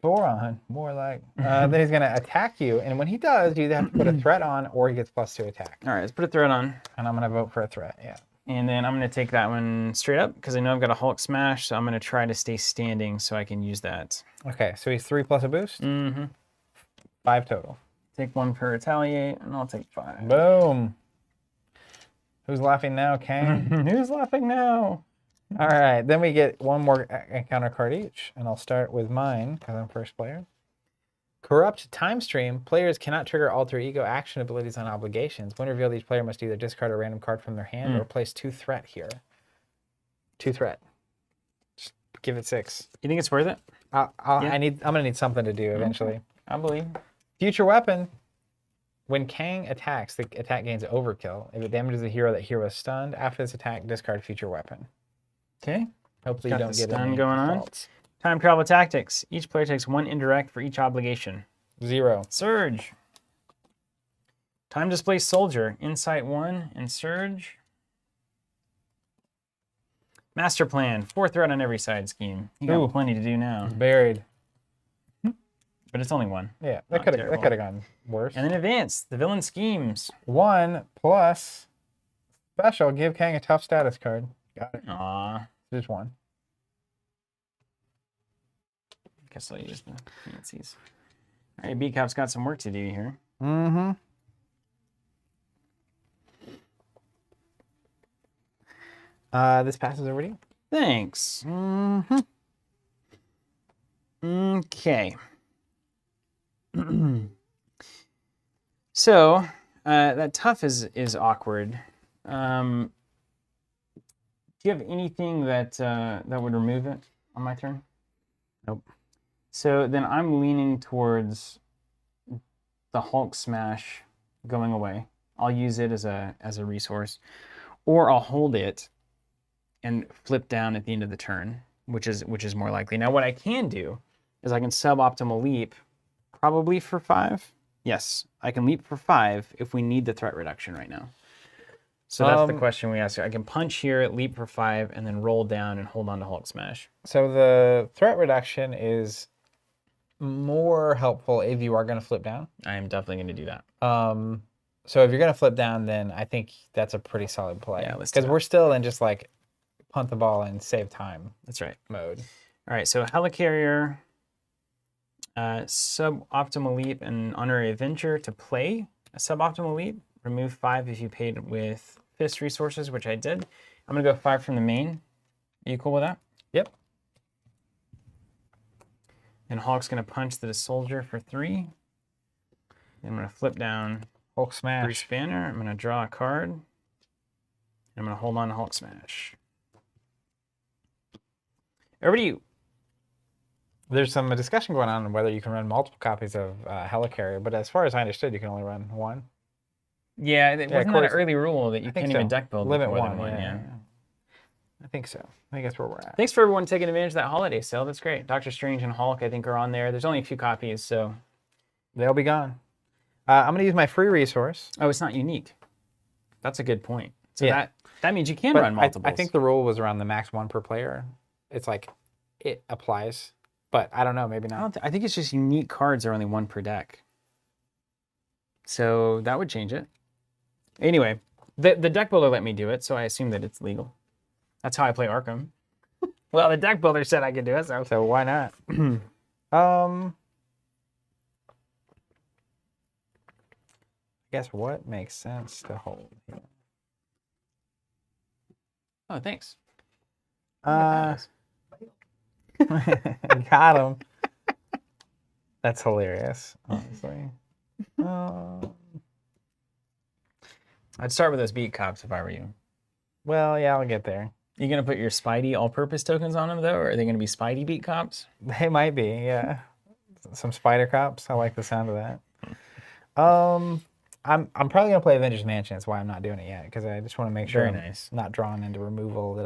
4 on, more like. Then he's going to attack you, and when he does, you either have to put a threat on or he gets +2 attack. All right, let's put a threat on. And I'm going to vote for a threat, yeah. And then I'm going to take that one straight up because I know I've got a Hulk Smash, so I'm going to try to stay standing so I can use that. Okay, so he's 3 plus a boost? 5 total. Take 1 for retaliate, and I'll take 5. Boom. Who's laughing now, Kang? Who's laughing now? All right, then we get 1 more encounter card each, and I'll start with mine because I'm first player. Corrupt Time Stream. Players cannot trigger alter ego action abilities on obligations. When revealed, each player must either discard a random card from their hand or place 2 threat here. 2 threat. Just give it 6. You think it's worth it? I'm gonna need something to do eventually. I believe. Future weapon. When Kang attacks, the attack gains overkill. If it damages a hero, that hero is stunned. After this attack, discard future weapon. Okay. Hopefully you don't get stun any going defaults. on. Time travel tactics. Each player takes 1 indirect for each obligation. 0. Surge. Time displaced soldier. Insight 1 and surge. Master plan. 4 threat on every side scheme. You got plenty to do now. Buried. But it's only 1. Yeah, that could have gone worse. And then advance. The villain schemes. 1 plus special. Give Kang a tough status card. Got it. Aw. Just 1. Guess I'll use the fancies. All right, B-Cop's got some work to do here. This passes over to you. Thanks. Okay. So, that tough is awkward. Do you have anything that that would remove it on my turn? Nope. So then I'm leaning towards the Hulk Smash going away. I'll use it as a resource, or I'll hold it and flip down at the end of the turn, which is more likely. Now, what I can do is I can suboptimal leap probably for 5. Yes, I can leap for 5 if we need the threat reduction right now. So that's the question we ask. I can punch here, leap for 5, and then roll down and hold on to Hulk Smash. So the threat reduction is more helpful if you are going to flip down. I am definitely going to do that. So if you're going to flip down, then I think that's a pretty solid play. Yeah, let's do because that. we're still in just like punt the ball and save time That's right. mode. All right, so Helicarrier, suboptimal leap, and honorary adventure to play a suboptimal leap. Remove 5 if you paid with fist resources, which I did. I'm going to go 5 from the main. Are you cool with that? Yep. And Hulk's going to punch the soldier for 3. I'm going to flip down Hulk Smash. Bruce Banner. I'm going to draw a card. I'm going to hold on to Hulk Smash. Everybody, There's some discussion going on whether you can run multiple copies of Helicarrier, but as far as I understood, you can only run one. yeah, wasn't that an early rule that you can't even deck build limit before one? the Yeah. I think so. I think that's where we're at. Thanks for everyone taking advantage of that holiday sale. That's great. Doctor Strange and Hulk, I think, are on there. There's only a few copies, so. They'll be gone. I'm going to use my free resource. Oh, it's not unique. That's a good point. So Yeah. that means you can But run multiples. I think the rule was around the max 1 per player. It's like it applies, but I don't know. Maybe not. I think it's just unique cards are only 1 per deck. So that would change it. Anyway, the deck builder let me do it, so I assume that it's legal. That's how I play Arkham. Well, the deck builder said I could do it, So why not? I guess what makes sense to hold here? Oh, thanks. Got him. That's hilarious, honestly. I'd start with those beat cops if I were you. Well, yeah, I'll get there. You gonna put your Spidey all-purpose tokens on them though, or are they gonna be Spidey beat cops? They might be, yeah. Some spider cops. I like the sound of that. I'm probably gonna play Avengers Mansion. That's why I'm not doing it yet, because I just want to make sure Very I'm nice. not drawn into removal.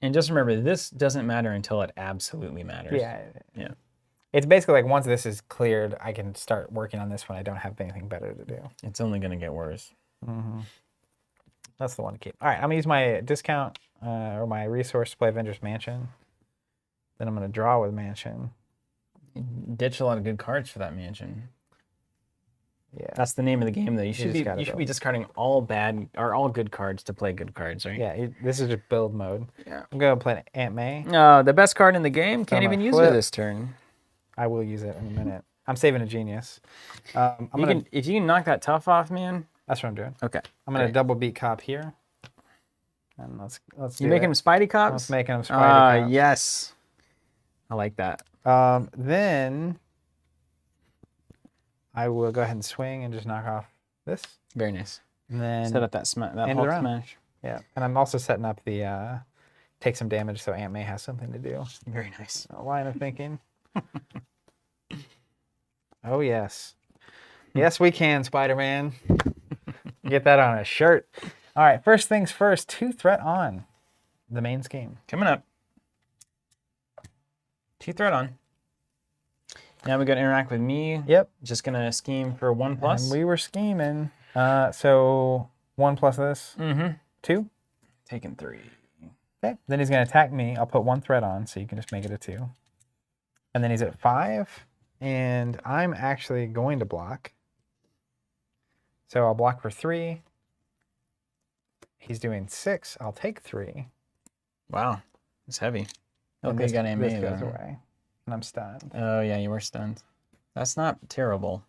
And just remember, this doesn't matter until it absolutely matters. Yeah. Yeah. It's basically like once this is cleared, I can start working on this when I don't have anything better to do. It's only gonna get worse. That's the one to keep. All right, I'm gonna use my discount or my resource to play Avengers Mansion. Then I'm gonna draw with Mansion. Ditch a lot of good cards for that mansion. Yeah. That's the name of the game, though. You should just gotta be build. discarding all bad or all good cards to play good cards, right? Yeah. This is just build mode. Yeah. I'm gonna play Aunt May. The best card in the game can't I'm even gonna use flip. it this turn. I will use it in a minute. I'm saving a genius. If you can knock that tough off, man. That's what I'm doing. Okay. I'm gonna great. double beat cop here. And let's You making them Spidey cops? Let's make them Spidey cops. Yes. I like that. Then I will go ahead and swing and just knock off this. Very nice. And then Set up that end of the Hulk round. smash. Yeah, and I'm also setting up the take some damage so Aunt May has something to do. Very nice. A line of thinking. Oh yes, yes we can, Spider-Man. Get that on a shirt. All right, first things first. 2 threat on the main scheme. Coming up. 2 threat on. Now we got to interact with me. Yep. Just gonna scheme for 1+. And we were scheming. So 1 plus this. Mm-hmm. 2. Taking 3. Okay. Then he's gonna attack me. I'll put 1 threat on, so you can just make it a 2. And then he's at 5, and I'm actually going to block. So I'll block for 3. He's doing 6. I'll take 3. Wow, it's heavy. Oh, And you got this AMA goes though. away, and I'm stunned. Oh yeah, you were stunned. That's not terrible.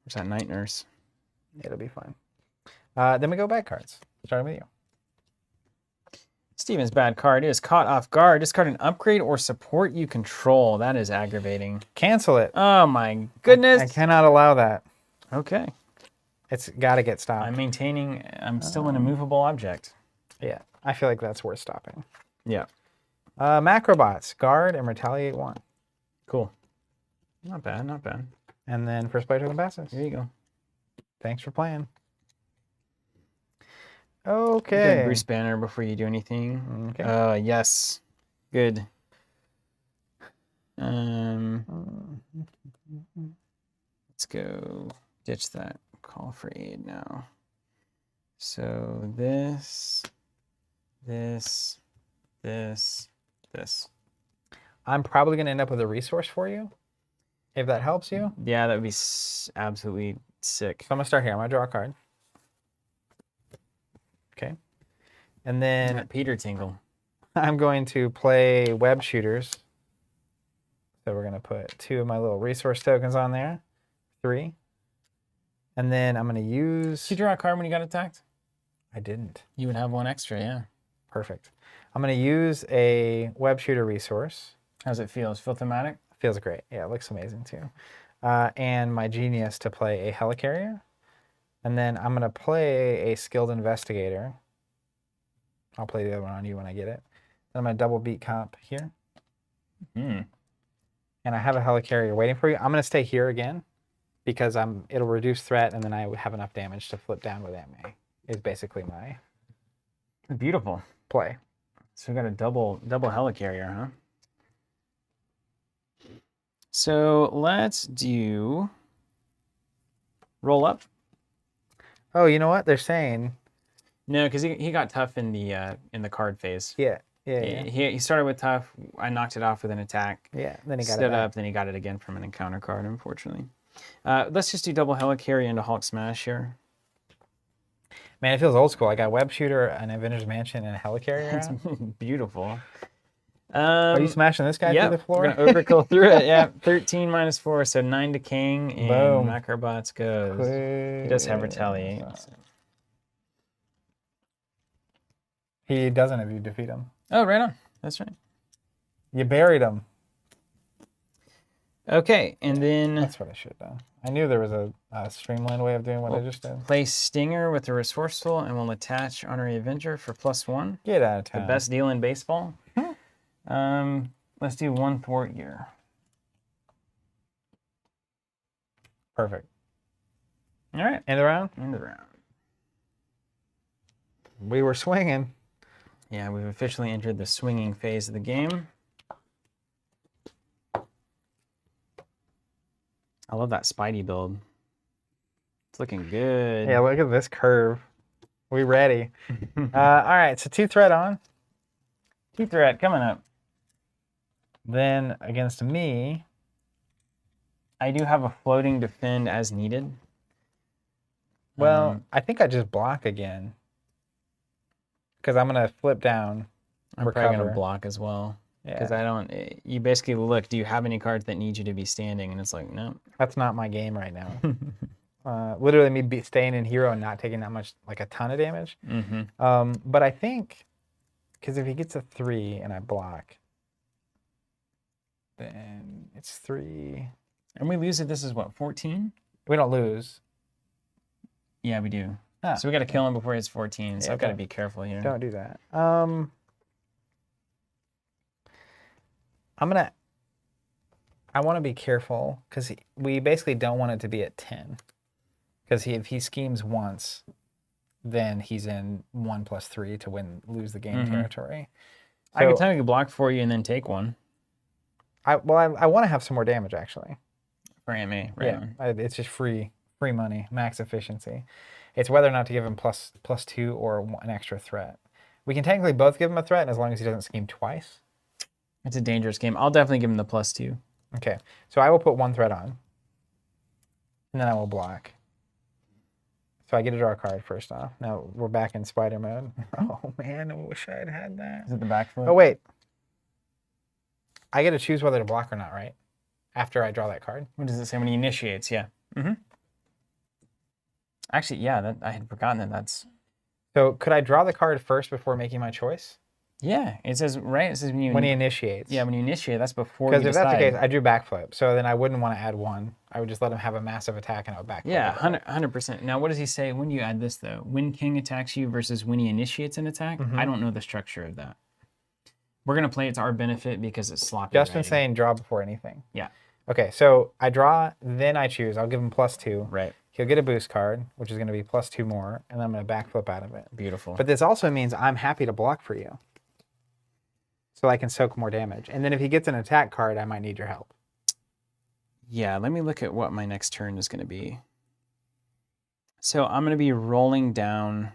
Where's that night nurse? It'll be fine. Then we go back cards. Starting with you. Steven's bad card is caught off guard. Discard an upgrade or support you control. That is aggravating. Cancel it. Oh my goodness. I cannot allow that. Okay. It's got to get stopped. I'm maintaining. I'm still an immovable object. Yeah, I feel like that's worth stopping. Yeah. Macrobots, guard and retaliate 1. Cool. Not bad. Not bad. And then first player token passes. There you go. Thanks for playing. Good Okay. Bruce Banner before you do anything. Okay. Yes. Good. Let's go ditch that call for aid now. So this. I'm probably going to end up with a resource for you, if that helps you. Yeah, that would be absolutely sick. So I'm going to start here. I'm going to draw a card. Okay. And then That Peter tingle. I'm going to play web shooters. So we're going to put 2 of my little resource tokens on there. 3. And then I'm going to use... Did you draw a card when you got attacked? I didn't. You would have 1 extra, yeah. Perfect. I'm going to use a web shooter resource. How's it feel? Does it feel thematic? Feels great. Yeah, it looks amazing too. And my genius to play a helicarrier. And then I'm going to play a skilled investigator. I'll play the other one on you when I get it. Then I'm going to double beat comp here. And I have a helicarrier waiting for you. I'm going to stay here again because it'll reduce threat and then I have enough damage to flip down with MA. Is basically my Beautiful. play. So we got a double helicarrier, huh? So let's do roll up. Oh, you know what they're saying? No, because he got tough in the card phase. Yeah. He started with tough. I knocked it off with an attack. Yeah. Then he got Stood it back. up. Then he got it again from an encounter card, unfortunately. Let's just do double helicarrier into Hulk Smash here. Man, it feels old school. I got web shooter, an Avengers Mansion, and a helicarrier. It's beautiful. Are you smashing this guy through the floor? We're gonna overkill through it. Yeah, 13 minus 4, so 9 to Kang, and Boom. Macrobots goes. He does have retaliate. So. He doesn't if you defeat him. Oh, right on. That's right. You buried him. Okay, and then That's what I should have done. I knew there was a streamlined way of doing what I just did. play Stinger with a Resourceful, and we'll attach Honorary Avenger for +1. Get out of town. The best deal in baseball. Let's do 1 thwart here. Perfect. All right. End of the round? End of the round. We were swinging. Yeah, we've officially entered the swinging phase of the game. I love that Spidey build. It's looking good. Yeah, look at this curve. We ready. All right, so 2 threat on. 2 threat coming up. Then against me, I do have a floating defend as needed. well, I think I just block again. Because I'm going to flip down. I'm probably going recover. to block as well. Because Yeah. you basically look, do you have any cards that need you to be standing? And it's like, no. That's not my game right now. Literally me staying in hero and not taking that much, like a ton of damage. But I think, because if he gets a 3 and I block, then it's 3. And we lose it. This is what, 14? We don't lose. Yeah, we do. Ah, So we got to kill him before he's 14. So Yeah, I've got to don't- be careful here. Don't do that. I want to be careful because we basically don't want it to be at 10. Because if he schemes once, then he's in 1+3 to lose the game territory. I can So technically block for you and then take one I want to have some more damage actually. for AMA. Right Yeah, on. it's just free money, max efficiency. It's whether or not to give him +2 or an extra threat. We can technically both give him a threat as long as he doesn't scheme twice. It's a dangerous game. I'll definitely give him the +2. Okay, so I will put 1 threat on, and then I will block. So I get to draw a card first off. Now we're back in spider mode. Oh man, I wish I had had that. Is it the back foot? Oh wait, I get to choose whether to block or not, right? After I draw that card. What does it say when he initiates? Yeah. Actually, yeah, I had forgotten that that's... So could I draw the card first before making my choice? Yeah, it says, right? It says when you... When he initiates. Yeah, when you initiate, that's before you Because if decide. that's the case, I drew backflip. So then I wouldn't want to add 1. I would just let him have a massive attack and I would backflip. Yeah, it. 100%. Now, what does he say when you add this, though? When King attacks you versus when he initiates an attack? I don't know the structure of that. We're going to play it to our benefit because it's sloppy. Justin's saying draw before anything. Yeah. Okay, so I draw, then I choose. I'll give him +2. Right. He'll get a boost card, which is going to be +2 more, and then I'm going to backflip out of it. Beautiful. But this also means I'm happy to block for you. So I can soak more damage. And then if he gets an attack card, I might need your help. Yeah, let me look at what my next turn is going to be. So I'm going to be rolling down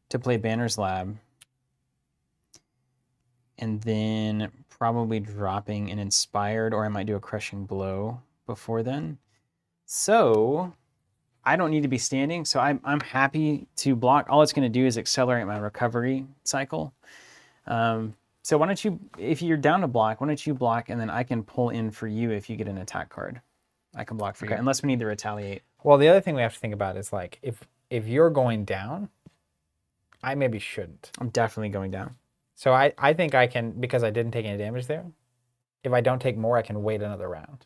to play Banner's Lab. And then probably dropping an Inspired, or I might do a Crushing Blow before then. So I don't need to be standing, so I'm happy to block. All it's going to do is accelerate my recovery cycle. So why don't you, if you're down to block, why don't you block, and then I can pull in for you if you get an attack card. I can block for you, unless we need to retaliate. Well, the other thing we have to think about is like if you're going down, I maybe shouldn't. I'm definitely going down. So I think I can, because I didn't take any damage there. If I don't take more, I can wait another round.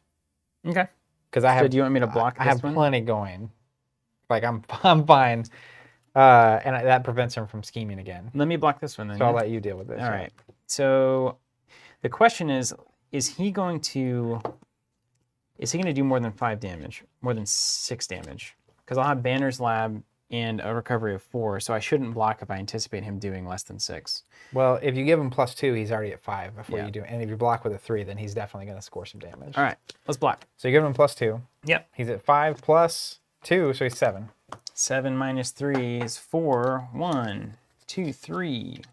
Okay. Because I have. So do you want me to block I this have one? plenty going. Like I'm fine, and that prevents him from scheming again. Let me block this one then. So I'll let you deal with this. All right. So the question is he going to do more than 5 damage, more than 6 damage? Because I'll have Banner's Lab and a recovery of 4, so I shouldn't block if I anticipate him doing less than 6. Well, if you give him +2, he's already at 5 before Yeah. you do it. And if you block with a 3, then he's definitely going to score some damage. All right, let's block. So you give him +2. Yep. He's at 5 + 2, so he's 7. 7 minus 3 is 4. 1, 2, 3,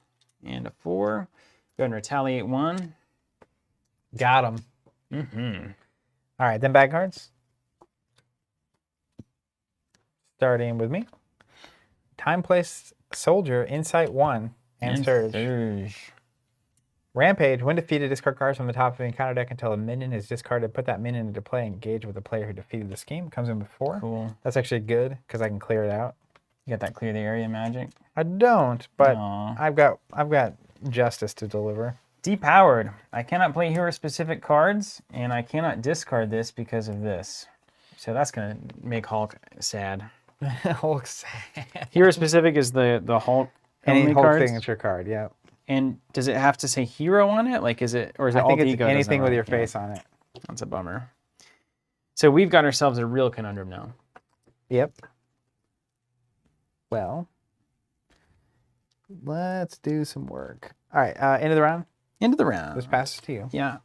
and a 4. Go ahead and retaliate 1. Got him. Mm-hmm. All right, then bad cards. Starting with me. Time Placed Soldier, Insight 1, and Surge. Rampage. When defeated, discard cards from the top of the encounter deck until a minion is discarded. Put that minion into play and engage with the player who defeated the scheme. Comes in with 4. Cool. That's actually good because I can clear it out. You got that clear the area magic? I don't, but Aw. I've got justice to deliver. Depowered. I cannot play hero-specific cards, and I cannot discard this because of this. So that's going to make Hulk sad. Hulk sad. Hero-specific is the Hulk Any only Hulk cards? signature card, yeah. And does it have to say hero on it? Like, is it, or is it I think alt it's ego? anything with doesn't your work? Yeah. face on it. That's a bummer. So we've got ourselves a real conundrum now. Yep. Well, let's do some work. All right, end of the round. End of the round. This passes to you. Yeah.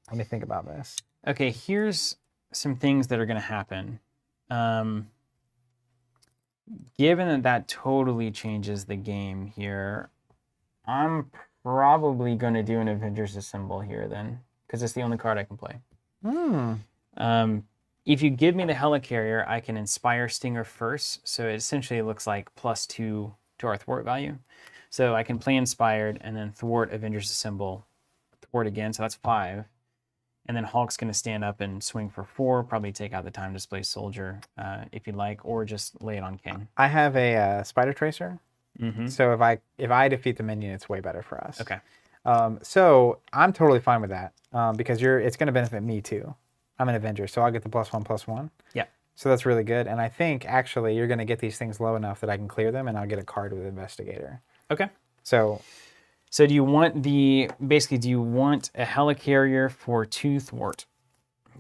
Let me think about this. Okay, here's some things that are going to happen. Given that totally changes the game here, I'm probably going to do an Avengers Assemble here then, because it's the only card I can play. If you give me the Helicarrier, I can Inspire Stinger first, so it essentially looks like +2 to our thwart value. So I can play Inspired and then thwart Avengers Assemble, thwart again, so that's 5. And then Hulk's going to stand up and swing for 4, probably take out the Time Displaced Soldier if you'd like, or just lay it on King. I have a Spider Tracer, Mm-hmm. so if I defeat the minion, it's way better for us. Okay. So I'm totally fine with that because it's going to benefit me too. I'm an Avenger, so I'll get the +1/+1. Yeah. So that's really good, and I think actually you're going to get these things low enough that I can clear them, and I'll get a card with Investigator. Okay. So do you want do you want a Helicarrier for 2 thwart?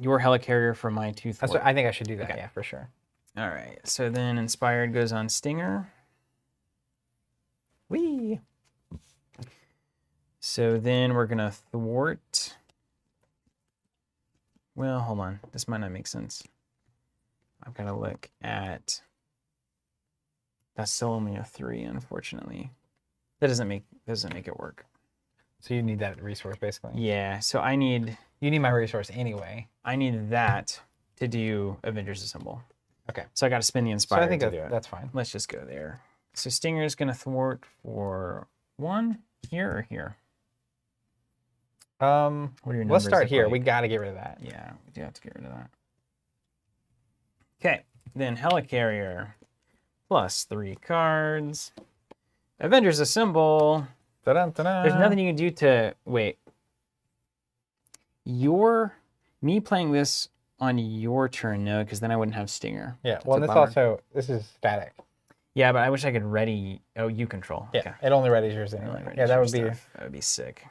Your Helicarrier for my 2 thwart. I think I should do that. Okay. Yeah, for sure. All right. So then Inspired goes on Stinger. Whee! So then we're gonna thwart. Well, hold on. This might not make sense. I've got to look at. That's still only a 3, unfortunately. That doesn't make it work. So you need that resource basically. Yeah. So I need my resource anyway. that to do Avengers Assemble. Okay. So I got to spend the So Inspired I think to do it. that's fine. Let's just go there. So Stinger is gonna thwart for 1 here or here. What are your Let's numbers start look here. like? We got to get rid of that. Yeah, we do have to get rid of that. Okay, then Helicarrier +3 cards. Avengers Assemble. Da-dun-da-dun. There's nothing you can do to wait. Me playing this on your turn, no, because then I wouldn't have Stinger. Yeah. That's Well, a this bummer. this is static. Yeah, but I wish I could ready. Oh, you control. Yeah. Okay. It only readies yours Only anyway. readies Yeah, that your would be. stuff. That would be sick.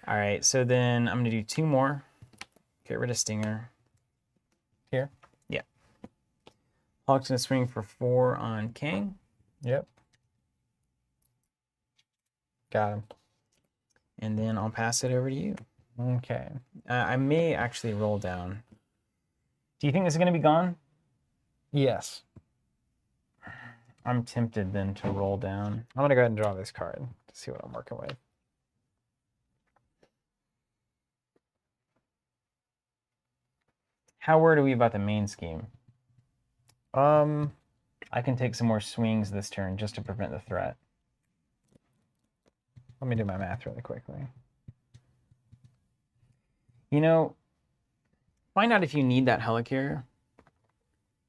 All right, so then I'm gonna do 2 more. Get rid of Stinger. Here? Yeah. Hulk's gonna swing for 4 on Kang. Yep. Got him. And then I'll pass it over to you. Okay. I may actually roll down. Do you think this is going to be gone? Yes. I'm tempted then to roll down. I'm going to go ahead and draw this card to see what I'm working with. How worried are we about the main scheme? Um, I can take some more swings this turn just to prevent the threat. Let me do my math really quickly. You know, find out if you need that helicarrier.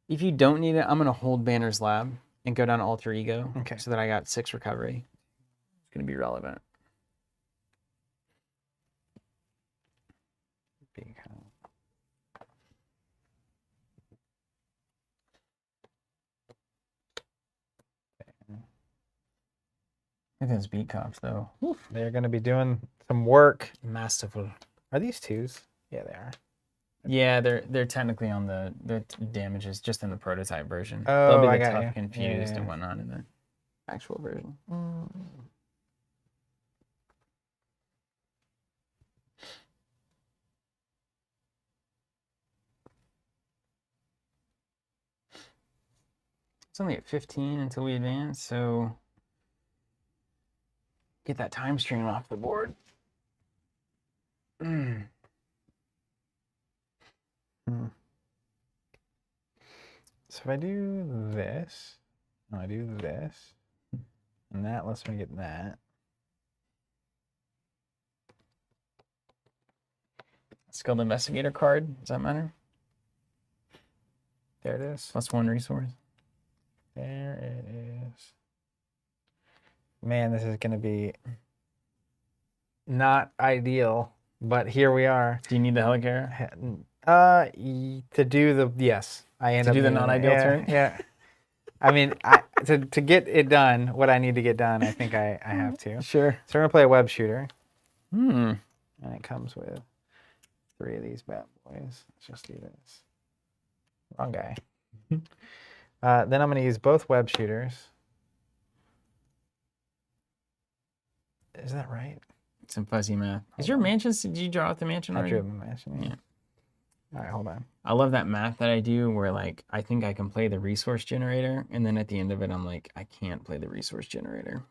If you don't need it, I'm going to hold Banner's Lab and go down to Alter Ego so that I got 6 recovery. It's going to be relevant. Look at those beat cops, though. Oof, they're going to be doing some work. Masterful. Are these 2s? Yeah, they are. Yeah, they're technically on the damages just in the prototype version. Oh, They'll be I the got tough you. confused Yeah. and whatnot in the actual version. It's only at 15 until we advance, so get that time stream off the board. So if I do this, and I do this, and that lets me get that. Skilled Investigator card, does that matter? There it is. +1 resource. There it is. Man, this is going to be not ideal, but here we are. Do you need the helicarrier? To do the, yes. I end To up do the needing it. non-ideal turn? Yeah. I mean, to get it done, what I need to get done, I think I have to. Sure. So we're going to play a web shooter. And And it comes with 3 of these bad boys. Let's just do this. Wrong guy. Then I'm going to use both web shooters. Is that right? some fuzzy math. Is your mansion, did you draw out the mansion I already? drew my mansion. Yeah. All right, hold on. I love that math that I do where like I think I can play the resource generator and then at the end of it I'm like I can't play the resource generator.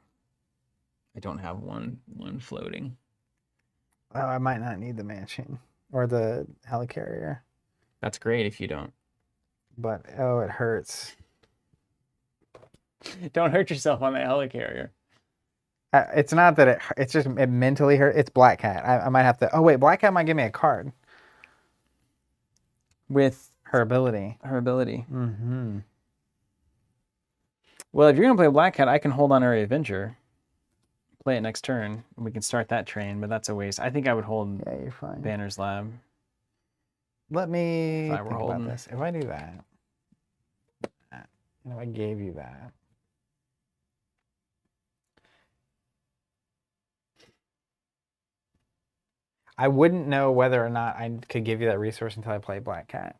I don't have one floating. Oh, I might not need the mansion or the helicarrier, That's great if you don't. but oh, it hurts. Don't hurt yourself on the helicarrier. It's not that it's just it mentally hurt. It's Black Cat. I might have to. Oh wait, Black Cat might give me a card With her ability. Mm-hmm. Well, if you're gonna play Black Cat, I can hold on Area Adventure, play it next turn, and we can start that train. But that's a waste. I think I would hold Yeah, you're fine. Banner's Lab. Let me If I were think holding. about this. If I do that, and if I gave you that, I wouldn't know whether or not I could give you that resource until I play Black Cat.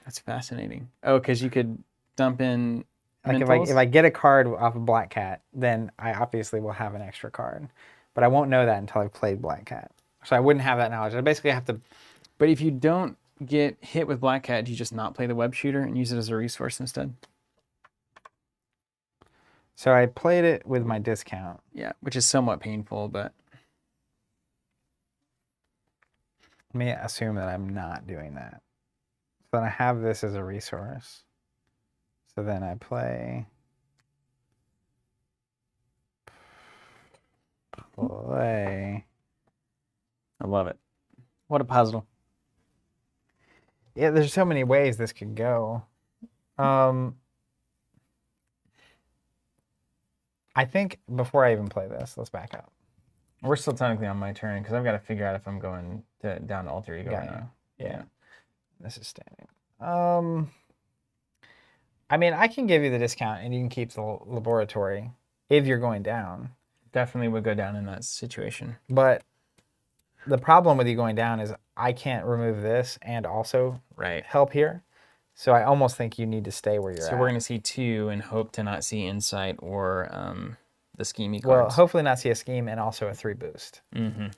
That's fascinating. Oh, because you could dump in Like mentals? if I get a card off of Black Cat, then I obviously will have an extra card, but I won't know that until I've played Black Cat. So I wouldn't have that knowledge. I basically have to. But if you don't get hit with Black Cat, do you just not play the web shooter and use it as a resource instead? So I played it with my discount. Yeah, which is somewhat painful, but Let me assume that I'm not doing that. So then I have this as a resource. So then I play. I love it. What a puzzle. Yeah, there's so many ways this could go. I think before I even play this, let's back up. We're still technically on my turn because I've got to figure out if I'm going down to Alter Ego Got right you. now. Yeah. This is standing. I mean, I can give you the discount and you can keep the laboratory if you're going down. Definitely would go down in that situation. But the problem with you going down is I can't remove this and also Right. help here. So I almost think you need to stay where you're at. So we're going to see 2 and hope to not see Insight or the schemey Well, cards. hopefully not see a scheme and also a 3 boost Mm-hmm.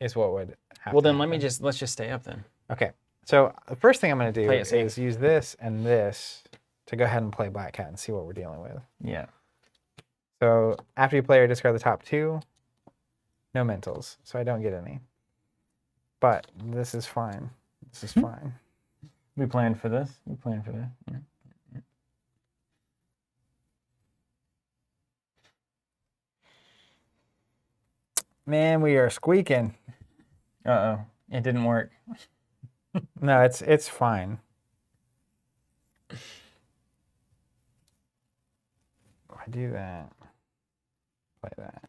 is what would have Well, to then happen. let's just stay up then. Okay. So the first thing I'm going to Play do it safe. is use this and this to go ahead and play Black Cat and see what we're dealing with. Yeah. So after you play or discard the top 2, no mentals, so I don't get any. But this is fine. This is fine. We planned for this. We planned for that. Yeah. Man, we are squeaking. Uh-oh. It didn't work. No, it's fine. If I do that, play that.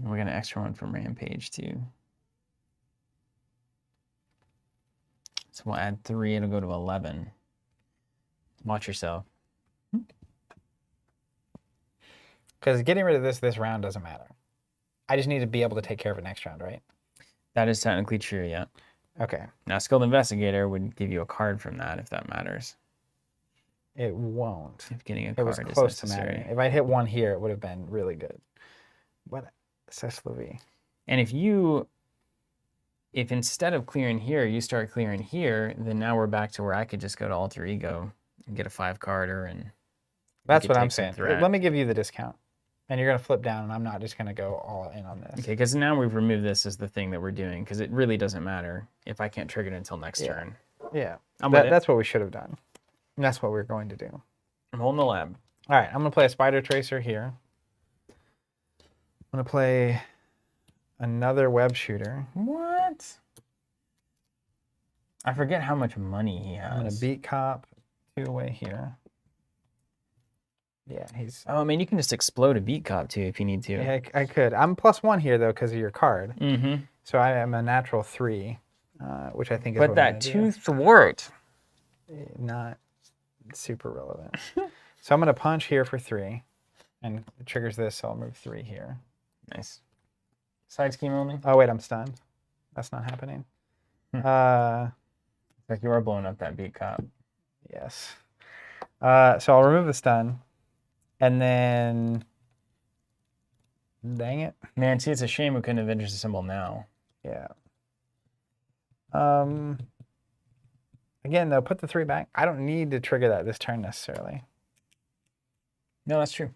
We're going to extra one from Rampage, too. So we'll add 3. It'll go to 11. Watch yourself. Because getting rid of this round doesn't matter. I just need to be able to take care of it next round, right? That is technically true, yeah. Okay. Now, Skilled Investigator would give you a card from that, if that matters. It won't. If getting a It card was is close to necessary. mattering. If I hit 1 here, it would have been really good. What? Cecily. And if instead of clearing here, you start clearing here, then now we're back to where I could just go to Alter Ego and get a 5-carder and That's could what I'm take some saying. threat. Let me give you the discount. And you're going to flip down, and I'm not just going to go all in on this. Okay, because now we've removed this as the thing that we're doing, because it really doesn't matter if I can't trigger it until next turn. Yeah. I'm with it. That's what we should have done. And that's what we're going to do. I'm holding the lab. All right, I'm going to play a Spider Tracer here. I'm going to play another Web Shooter. What? I forget how much money he has. I'm going to beat Cop 2 away here. Yeah, he's... Oh, I mean, you can just explode a beat cop, too, if you need to. Yeah, I could. I'm +1 here, though, because of your card. Mm-hmm. So I am a natural 3, which I think is But what that I'm gonna 2 thwart. do. Not super relevant. So I'm going to punch here for 3. And it triggers this, so I'll move 3 here. Nice. Side scheme only? Oh, wait, I'm stunned. That's not happening. Like you are blowing up that beat cop. Yes. So I'll remove the stun. And then... Dang it. Man, see, it's a shame we couldn't avenge the symbol now. Yeah. Again, though, put the 3 back. I don't need to trigger that this turn necessarily. No, that's true.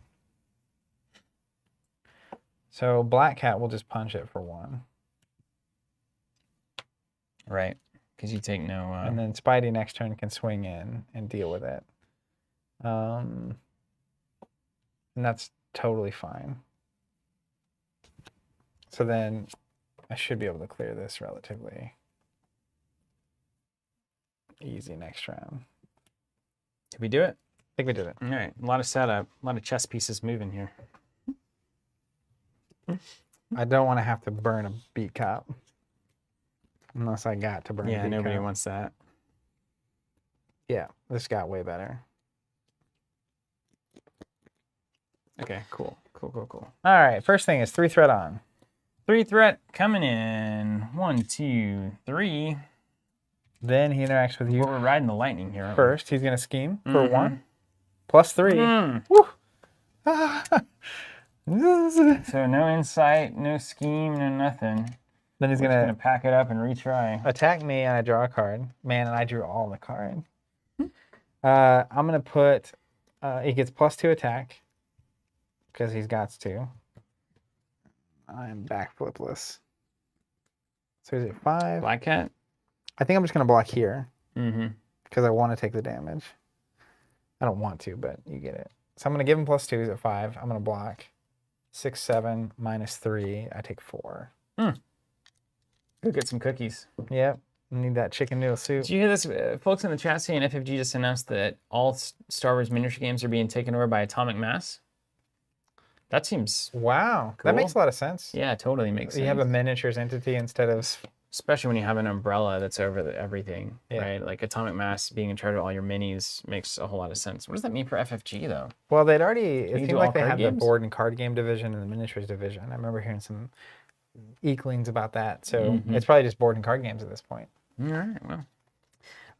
So Black Cat will just punch it for 1. Right. Because you take no... And then Spidey next turn can swing in and deal with it. And that's totally fine. So then I should be able to clear this relatively easy next round. Did we do it? I think we did it. All right. A lot of setup. A lot of chess pieces moving here. I don't want to have to burn a beat cop. Unless I got to burn a Yeah, beat nobody cop. wants that. Yeah, this got way better. Okay, cool. Cool. All right, first thing is 3 threat on. 3 threat coming in. 1, 2, 3. Then he interacts with you We're riding the lightning here. aren't we? first. He's going to scheme for Mhm. 1. +3. Mm. Woo! So no insight, no scheme, no nothing. Then he's We're just going gonna to pack it up and retry. attack me, and I draw a card. Man, and I drew all the card. I'm going to put... he gets +2 attack. Because he's got to. I'm backflipless. So he's at 5. Black Cat? I think I'm just going to block here. Mm-hmm. Because I want to take the damage. I don't want to, but you get it. So I'm going to give him +2. He's at 5. I'm going to block 6, 7, -3. I take 4. Go get some cookies. Yep. Need that chicken noodle soup. Did you hear this? Folks in the chat saying FFG just announced that all Star Wars miniature games are being taken over by Atomic Mass. That seems... Wow. Cool. That makes a lot of sense. Yeah, it totally makes sense. You have a miniatures entity instead of... Especially when you have an umbrella that's over everything, Yeah. right? Like Atomic Mass being in charge of all your minis makes a whole lot of sense. What does that mean for FFG, though? Well, they'd already... It you seemed do like all they card had the games? board and card game division and the miniatures division. I remember hearing some eklings about that. So it's probably just board and card games at this point. All right,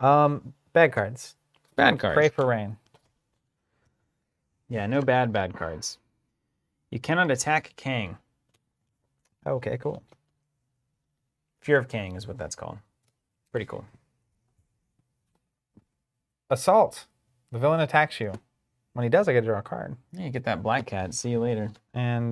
well. Bad cards. Bad cards. Pray for rain. Yeah, no bad cards. You cannot attack Kang. Okay, cool. Fear of Kang is what that's called. Pretty cool. Assault. The villain attacks you. When he does, I get to draw a card. Yeah, you get that black cat. See you later. And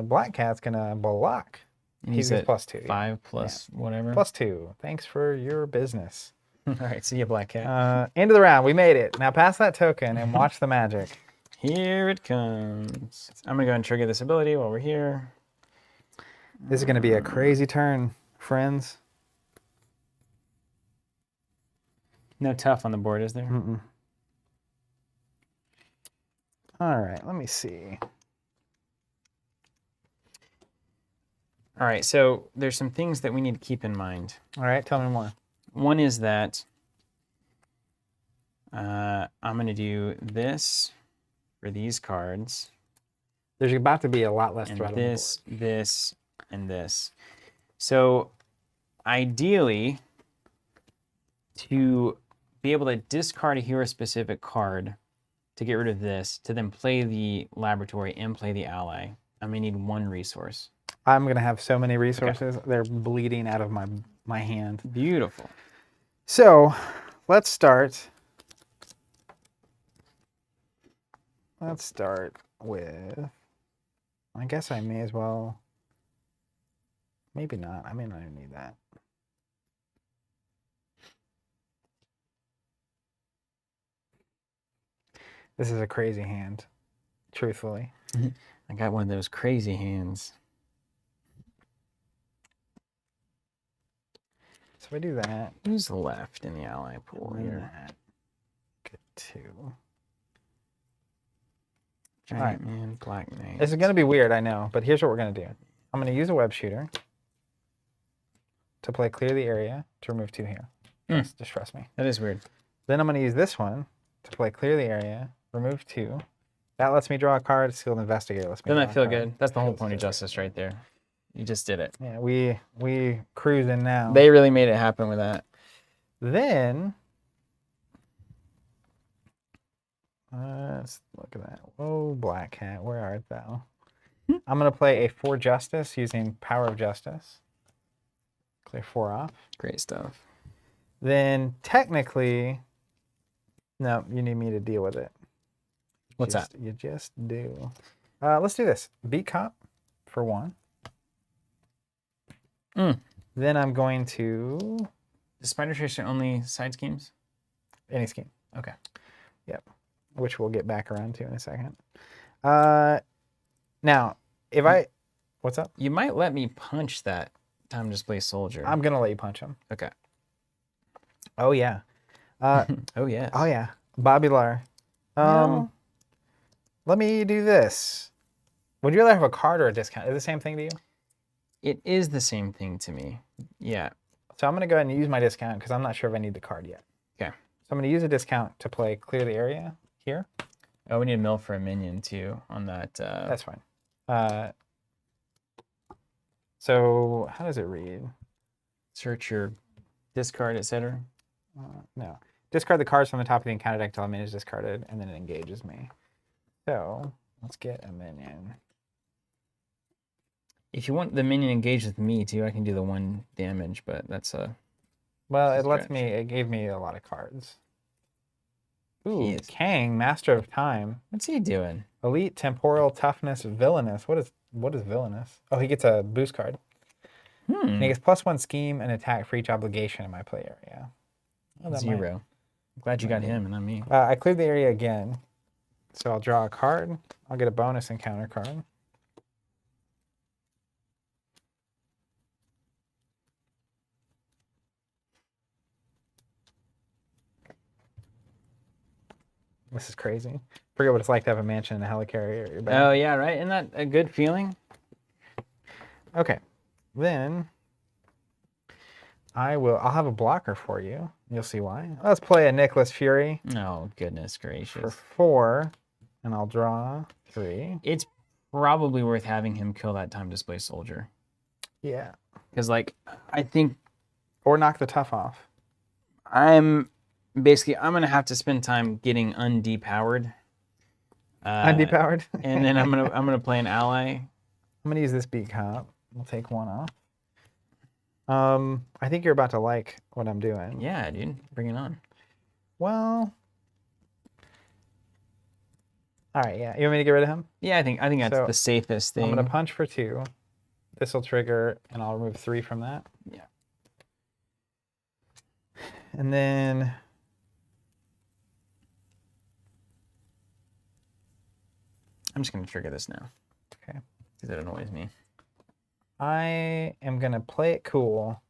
Black Cat's gonna block. And He's at +2. 5 plus whatever. +2. Thanks for your business. All right, see you, black cat. End of the round. We made it. Now pass that token and watch the magic. Here it comes. I'm gonna go and trigger this ability while we're here. This is gonna be a crazy turn, friends. No tough on the board, is there? Mm-mm. All right, let me see. All right, so there's some things that we need to keep in mind. All right, tell me more. One is that I'm going to do this for these cards. There's about to be a lot less And threat this, this, and this. So ideally, to be able to discard a hero-specific card to get rid of this, to then play the laboratory and play the ally, I'm going to need one resource. I'm going to have so many resources. Okay. They're bleeding out of my hand. Beautiful. So let's start. Let's start with, I guess I may as well, maybe not. I may not even need that. This is a crazy hand, truthfully. I got one of those crazy hands. So if I do that. Who's left in the ally pool here? Get 2. Giant Man, Black Knight. This is going to be weird, I know, but here's what we're going to do. I'm going to use a web shooter to play clear the area to remove 2 here. Just trust me. That is weird. Then I'm going to use this one to play clear the area, remove 2. That lets me draw a card. Sealed Investigator lets me Doesn't draw that feel a card. good? That's the whole point of Justice right there. You just did it. Yeah, we cruising now. They really made it happen with that. Then let's look at that. Whoa, Black Cat, where art thou? I'm going to play a 4 Justice using Power of Justice. Clear 4 off. Great stuff. Then technically, no, you need me to deal with it. What's that? You just do. Let's do this. Beat Cop for 1. Then I'm going to... Is Spider Tracer only side schemes? Any scheme. Okay. Yep. Which we'll get back around to in a second. Now, if I... What's up? You might let me punch that Time Display Soldier. I'm going to let you punch him. Okay. Oh, yeah. Oh, yeah. Oh, yeah. Bobby Lar. No. Let me do this. Would you rather have a card or a discount? Is it the same thing to you? It is the same thing to me. Yeah. So I'm going to go ahead and use my discount because I'm not sure if I need the card yet. Okay. So I'm going to use a discount to play clear the area here. Oh, we need a mill for a minion, too, on that. That's fine. So how does it read? Search your discard, etc. No. Discard the cards from the top of the encounter deck until a minion is discarded, and then it engages me. So let's get a minion. If you want the minion engaged with me, too, I can do the 1 damage, but that's a... Well, That's a it lets stretch. me, it gave me a lot of cards. Ooh, Yes. Kang, Master of Time. What's he doing? Elite, Temporal, Toughness, Villainous. What is Villainous? Oh, he gets a boost card. And he gets +1 scheme and attack for each obligation in my play area. Oh, that 0. might- I'm glad you got him and not me. I cleared the area again. So I'll draw a card. I'll get a bonus encounter card. This is crazy. Forget what it's like to have a mansion and a helicarrier at your back. Oh, yeah, right? Isn't that a good feeling? Okay. Then I'll have a blocker for you. You'll see why. Let's play a Nicholas Fury Oh, goodness for gracious. 4, and I'll draw 3. It's probably worth having him kill that Time Display Soldier. Yeah. Because, like, I think Or knock the tough off. I'm going to have to spend time getting undepowered. Undepowered. And then I'm gonna play an ally. I'm gonna use this beat cop. We'll take one off. I think you're about to like what I'm doing. Yeah, dude. Bring it on. Well, all right, yeah. You want me to get rid of him? Yeah, I think that's So, the safest thing. I'm going to punch for 2. This will trigger, and I'll remove 3 from that. Yeah. And then I'm just going to trigger this now. Okay. Because it annoys me. I am going to play it cool,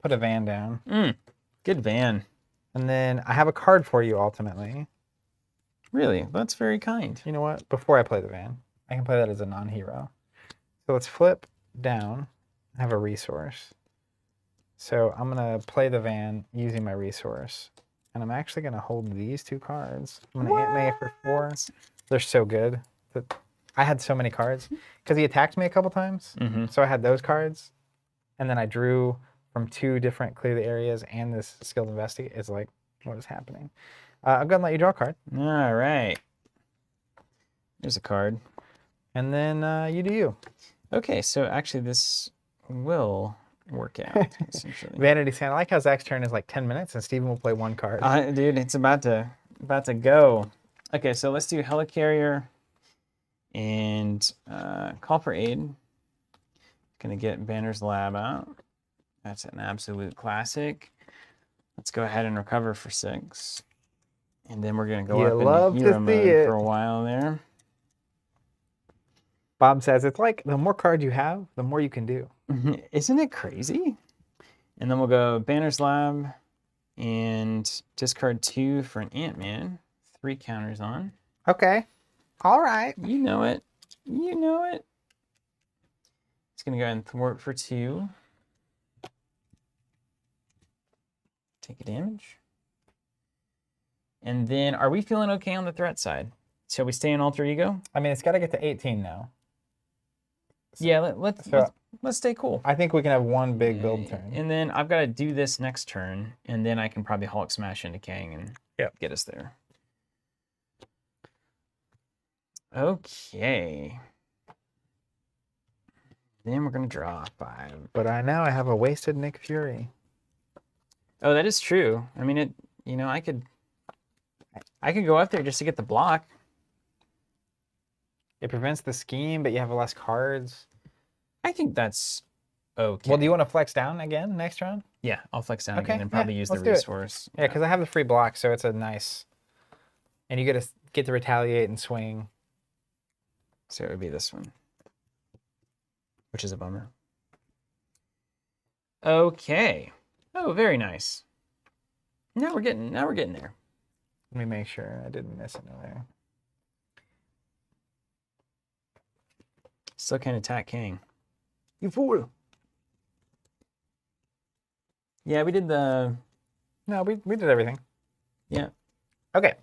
put a van down. Good van. And then I have a card for you ultimately. Really? That's very kind. You know what? Before I play the van, I can play that as a non-hero. So let's flip down. I have a resource. So I'm going to play the van using my resource. And I'm actually going to hold these 2 cards. I'm going to Ant May for 4. They're so good. I had so many cards because he attacked me a couple times. So I had those cards. And then I drew from 2 different clear the areas and this skilled investigate. It's like, what is happening? I'm going to let you draw a card. All right. There's a card. And then you do you. Okay, so actually this will work out, essentially. Vanity Sand. I like how Zach's turn is like 10 minutes and Steven will play 1 card. Dude, it's about to go. Okay, so let's do Helicarrier and Call for Aid. Gonna get Banner's Lab out. That's an absolute classic. Let's go ahead and recover for 6. And then we're gonna go up into hero mode for a while there. Bob says it's like the more cards you have, the more you can do. Isn't it crazy? And then we'll go Banner's Lab and discard 2 for an Ant-Man. 3 counters on. Okay. All right. You know it. You know it. It's going to go ahead and thwart for 2. Take a damage. And then, are we feeling okay on the threat side? Shall we stay in Alter Ego? I mean, it's got to get to 18 now. Yeah, let's stay cool. I think we can have 1 big build turn. And then I've got to do this next turn, and then I can probably Hulk smash into Kang and get us there. Okay. Then we're going to draw 5. But I have a wasted Nick Fury. Oh, that is true. I mean, I could go up there just to get the block. It prevents the scheme, but you have less cards. I think that's okay. Well, do you want to flex down again next round? Yeah, I'll flex down again and probably use the resource. Yeah, because I have the free block, so it's a nice... And you get to retaliate and swing. So it would be this one, which is a bummer. Okay. Oh, very nice. Now we're getting there. Let me make sure I didn't miss another. Still can't attack Kang. You fool. Yeah, we did the... No, we did everything. Yeah. Okay.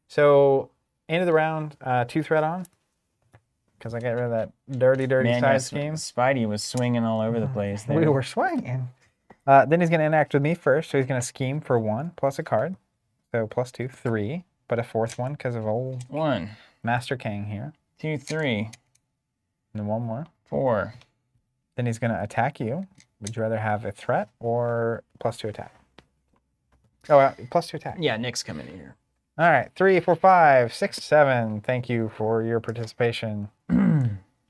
So, end of the round, 2 threat on. Because I got rid of that dirty side scheme. Spidey was swinging all over the place there. We were swinging. Then he's going to interact with me first. So he's going to scheme for 1 plus a card. So plus 2, 3. But a 4th one because of old 1. Master Kang here. 2, 3. And then 1 more. 4. Then he's going to attack you. Would you rather have a threat or plus 2 attack? Oh, plus 2 attack. Yeah, Nick's coming in here. All right, 3, 4, 5, 6, 7. Thank you for your participation.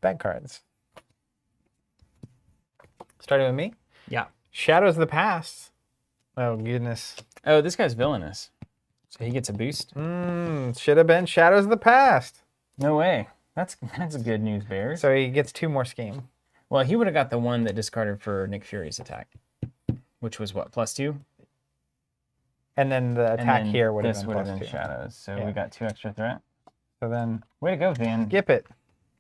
Bad cards. Starting with me? Yeah. Shadows of the Past. Oh, goodness. Oh, this guy's villainous. So he gets a boost? Should have been Shadows of the Past. No way. That's good news, Bears. So he gets 2 more scheme. Well, he would have got the one that discarded for Nick Fury's attack, which was what, plus 2? And then the attack here would have this been would have plus been 2. Shadows. So we got 2 extra threat. So then, way to go, Van. skip it.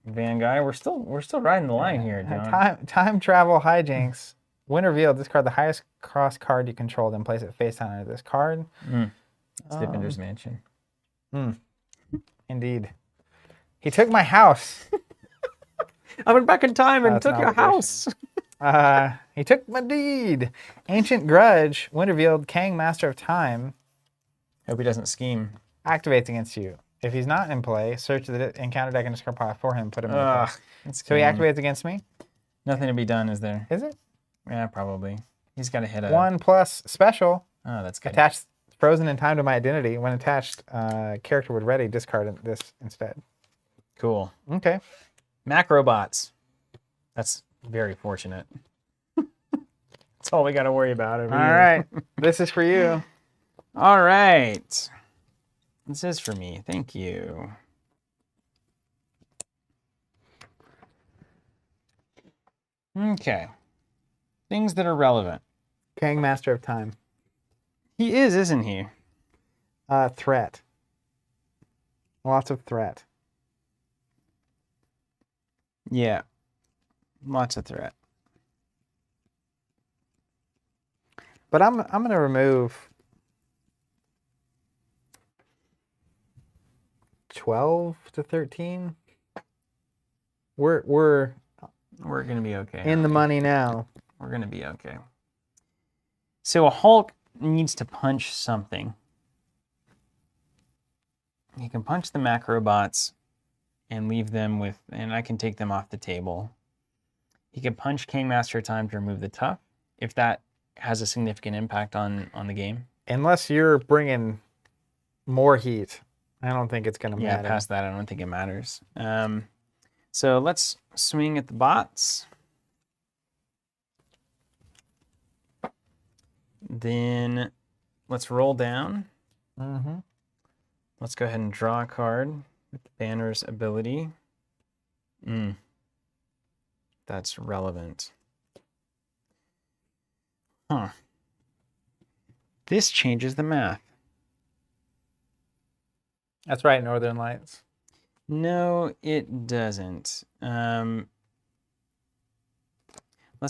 Van guy, we're still riding the line here, John. Time travel hijinks. When revealed, discard the highest cost card you control, then place it face down under this card. Stipender's Mansion. Indeed. He took my house. I went back in time and took your house. He took my deed. Ancient Grudge. When revealed, Kang, Master of Time. Hope he doesn't scheme. Activates against you. If he's not in play, search the encounter deck and discard pile for him. Put him in play. So he activates against me. Nothing to be done, is there? Is it? Yeah, probably. He's got to hit a... 1+ special. Oh, that's good. Attached frozen in time to my identity. When attached, character would ready, discard this instead. Cool. Okay. Macrobots. That's very fortunate. That's all we got to worry about over All here. right. This is for you. All right. This is for me. Thank you. Okay. Things that are relevant. Kang, Master of Time. He is, isn't he? Threat. Lots of threat. Yeah. Lots of threat. But I'm going to remove 12 to 13. We're We're going to be okay. in the money now. We're going to be okay. So a Hulk needs to punch something. He can punch the Macrobots and leave them with, and I can take them off the table. He can punch King Master of Time to remove the tough, if that has a significant impact on the game. Unless you're bringing more heat, I don't think it's going to matter. Yeah, past that, I don't think it matters. So let's swing at the bots. Then let's roll down. Mm-hmm. Let's go ahead and draw a card with the Banner's ability. That's relevant. Huh. This changes the math. That's right, Northern Lights. No, it doesn't. Let's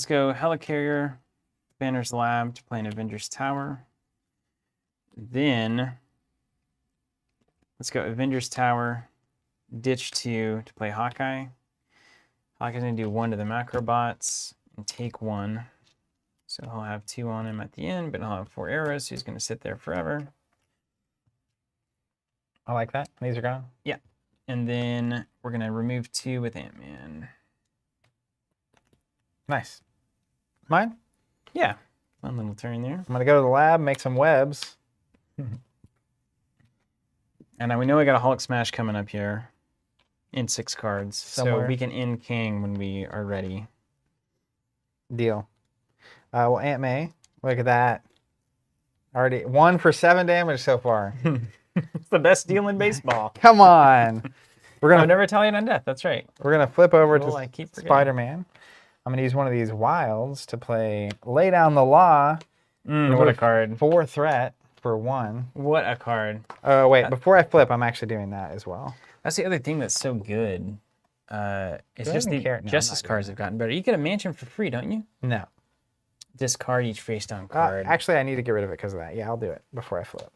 go Helicarrier, Banner's Lab to play an Avengers Tower. Then let's go Avengers Tower, ditch 2 to play Hawkeye. Hawkeye's going to do 1 to the Macrobots and take 1. So he'll have 2 on him at the end, but he'll have 4 arrows, so he's going to sit there forever. I like that. These are gone. Yeah. And then we're going to remove 2 with Ant-Man. Nice. Mine? Yeah. Fun little turn there. I'm going to go to the lab, make some webs. And now we know we got a Hulk smash coming up here in 6 cards. Somewhere. So we can end Kang when we are ready. Deal. Well, Aunt May, look at that. Already 1 for 7 damage so far. It's the best deal in baseball. Come on. We're Oh, gonna never Italian on death. That's right. we're gonna flip over Rule to I keep forgetting. Spider-Man. I'm gonna use one of these wilds to play Lay Down the Law. What a card. 4 threat for 1. What a card. Oh wait, before I flip, I'm actually doing that as well. That's the other thing that's so good. It's Do I just even the care? No, I'm Justice not cards have gotten better. You get a mansion for free, don't you? No. Discard each face down card. Actually, I need to get rid of it because of that. Yeah, I'll do it before I flip.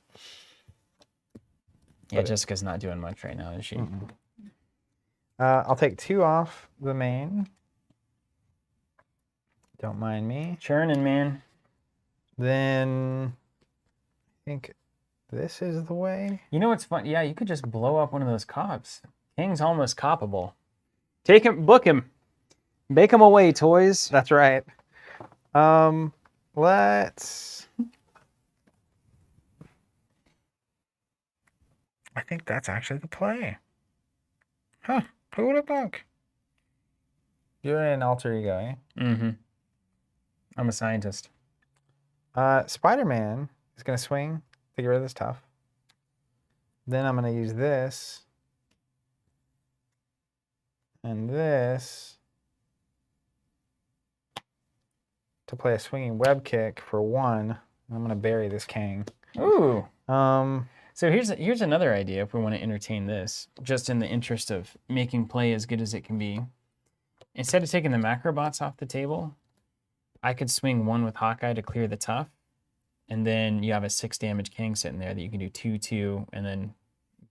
Yeah, Jessica's not doing much right now, is she? I'll take 2 off the main. Don't mind me. Churning, man. Then I think this is the way. You know what's fun? Yeah, you could just blow up one of those cops. Kang's almost coppable. Take him, book him. Make him away, toys. That's right. Let's. I think that's actually the play. Huh? Who would have thunk? You're an alter ego, eh? Mm-hmm. I'm a scientist. Spider-Man is gonna swing to get rid of this tough. Then I'm gonna use this and this to play a swinging web kick for 1. I'm gonna bury this Kang. Ooh. Um, So here's another idea if we want to entertain this, just in the interest of making play as good as it can be. Instead of taking the Macrobots off the table, I could swing 1 with Hawkeye to clear the tough, and then you have a 6 damage Kang sitting there that you can do 2/2 and then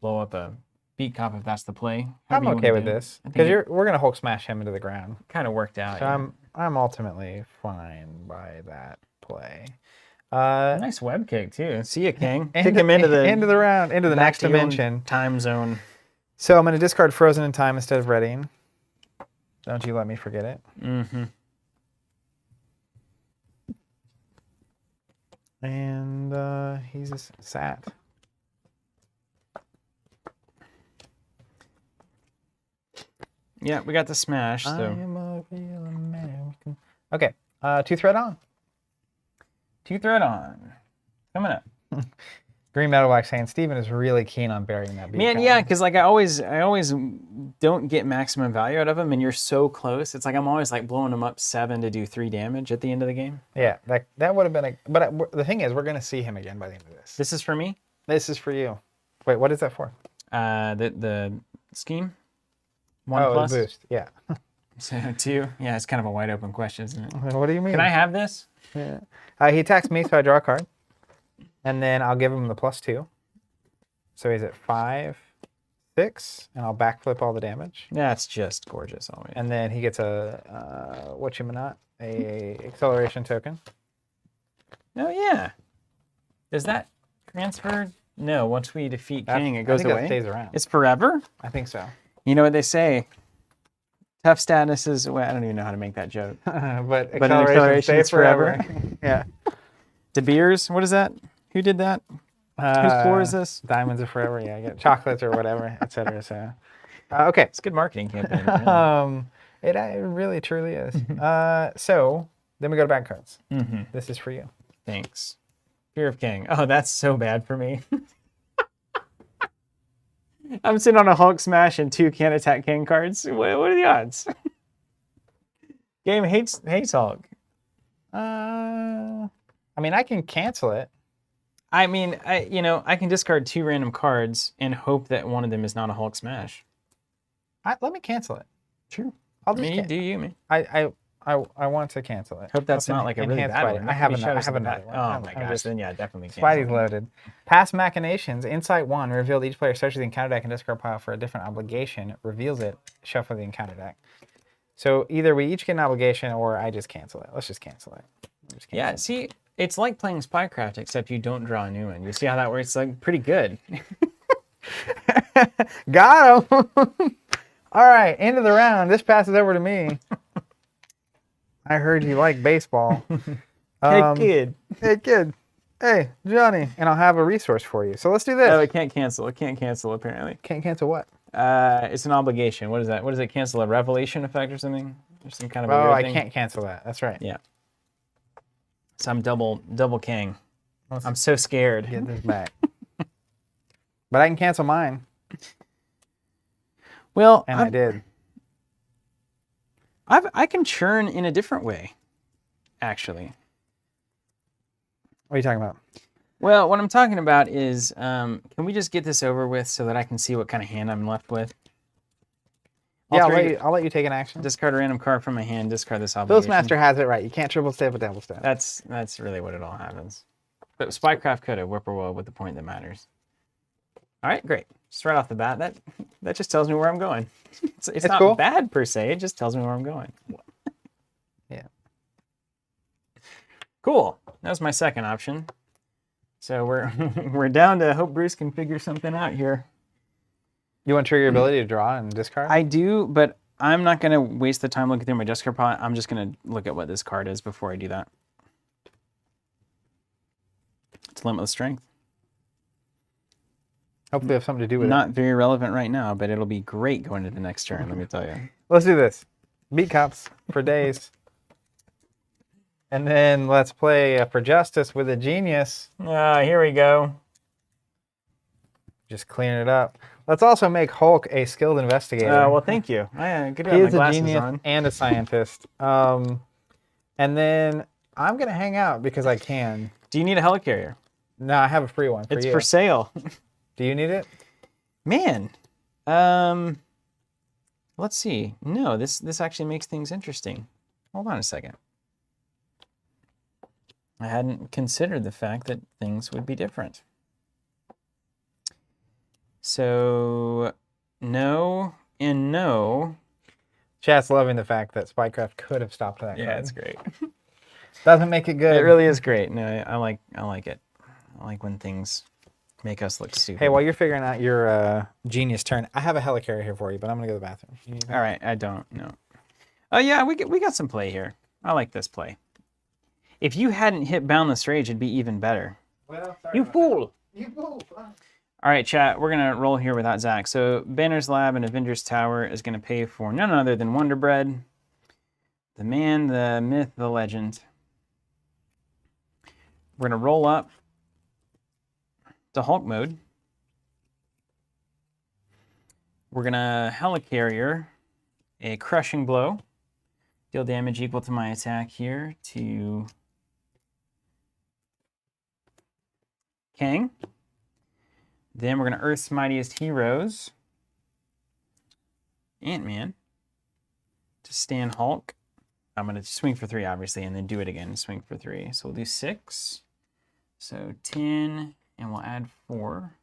blow up a beat cop if that's the play. I'm okay with this because we're gonna Hulk smash him into the ground. Kind of worked out. So Yeah. I'm ultimately fine by that play. Nice web kick too. See ya, Kang. Kick him into the round, into the back next to your own dimension. time zone. So I'm gonna discard Frozen in Time instead of readying. Don't you let me forget it. Mm-hmm. And he's just sat. Yeah, we got the smash. I So am a real American. Okay, 2-threat on. 2-threat on. Coming up. Green Metal Wax saying Steven is really keen on burying that beat. Man, count. yeah, because like I always don't get maximum value out of them, and you're so close. It's like I'm always like blowing them up 7 to do 3 damage at the end of the game. Yeah, that would have been a. But the thing is, we're gonna see him again by the end of this. This is for me. This is for you. Wait, what is that for? The scheme. 1 oh, plus. the boost. Yeah. So 2. Yeah, it's kind of a wide open question, isn't it? What do you mean? Can I have this? Yeah. He attacks me, so I draw a card, and then I'll give him the +2. So he's at 5, 6, and I'll backflip all the damage. That's just gorgeous always. And then he gets a a acceleration token. Oh yeah. Does that transfer? No. Once we defeat Kang, it I goes think away. that stays around. It's forever. I think so. You know what they say? Tough status is. Well, I don't even know how to make that joke. but But an acceleration stays is forever. Yeah. De Beers. What is that? Who did that? Whose floor is this? Diamonds are forever. Yeah, I get chocolates or whatever, etc. So, okay. It's a good marketing campaign. Yeah. It really truly is. So then we go to bad cards. Mm-hmm. This is for you. Thanks. Fear of Kang. Oh, that's so bad for me. I'm sitting on a Hulk smash and 2 can't attack Kang cards. What are the odds? Game hates Hulk. I mean, I can cancel it. I mean, I can discard 2 random cards and hope that one of them is not a Hulk smash. Let me cancel it. True. I'll I just mean, you do you, man. I want to cancel it. Hope that's What's not like a really enhanced bad Spidey? one. I have Maybe another. I show have us another the one. Oh I'm my just- gosh, then yeah, definitely. Spidey's loaded. Past Machinations. Insight 1 revealed each player searches the encounter deck and discard pile for a different obligation. Reveals it. Shuffle the encounter deck. So either we each get an obligation or I just cancel it. Let's just cancel it. Yeah, see, it's like playing Spycraft, except you don't draw a new one. You see how that works? It's like pretty good. Got him. All right, end of the round. This passes over to me. I heard you like baseball. Hey, kid. Hey, kid. Hey, Johnny. And I'll have a resource for you. So let's do this. Oh, it can't cancel. It can't cancel, apparently. Can't cancel what? It's an obligation. What is that? What does it cancel? A revelation effect or something? Or some kind of a Oh, weird I thing? can't cancel that. That's right. Yeah. So I'm double Kang. Let's I'm so scared. get this back. But I can cancel mine. Well, And I did. I can churn in a different way, actually. What are you talking about? Well, what I'm talking about is, can we just get this over with so that I can see what kind of hand I'm left with? Yeah, I'll let you take an action. Discard a random card from my hand. Discard this obligation. Master has it right. You can't triple step with double step. That's really what it all happens. But Spycraft could have Whippoorwill with the point that matters. All right, great. Just right off the bat, that just tells me where I'm going. It's not cool. bad per se. It just tells me where I'm going. Yeah. Cool. That was my second option. So we're we're down to hope Bruce can figure something out here. You want to trigger your ability to draw and discard? I do, but I'm not going to waste the time looking through my discard pile. I'm just going to look at what this card is before I do that. It's Limitless Strength. Hopefully, have something to do with Not very relevant right now, but it'll be great going to the next turn, let me tell you. it. Let's do this. Beat cops for days. And then let's play for justice with a genius. Here we go. Just cleaning it up. Let's also make Hulk a skilled investigator. Well, thank you. Good to He have my is a glasses genius on. and a scientist. And then I'm going to hang out because I can. Do you need a helicarrier? No, I have a free one for It's you. for sale. Do you need it? Man. Let's see. No, this actually makes things interesting. Hold on a second. I hadn't considered the fact that things would be different. So, no and no. Chat's loving the fact that Spycraft could have stopped that Yeah, card. it's great. Doesn't make it good. It really is great. No, I like it. I like when things make us look stupid. Hey, while you're figuring out your genius turn, I have a helicarrier here for you, but I'm going to go to the bathroom. All right, I don't know. Oh yeah, we got some play here. I like this play. If you hadn't hit Boundless Rage, it'd be even better. Well, sorry You about fool! that. You fool. All right, chat, we're going to roll here without Zach. So Banner's Lab and Avengers Tower is going to pay for none other than Wonder Bread, the man, the myth, the legend. We're going to roll up to Hulk mode. We're going to Helicarrier a Crushing Blow. Deal damage equal to my attack here to Kang. Then we're going to Earth's Mightiest Heroes, Ant-Man, to stand Hulk. I'm going to swing for 3, obviously, and then do it again, swing for 3. So we'll do 6. So 10, and we'll add 4.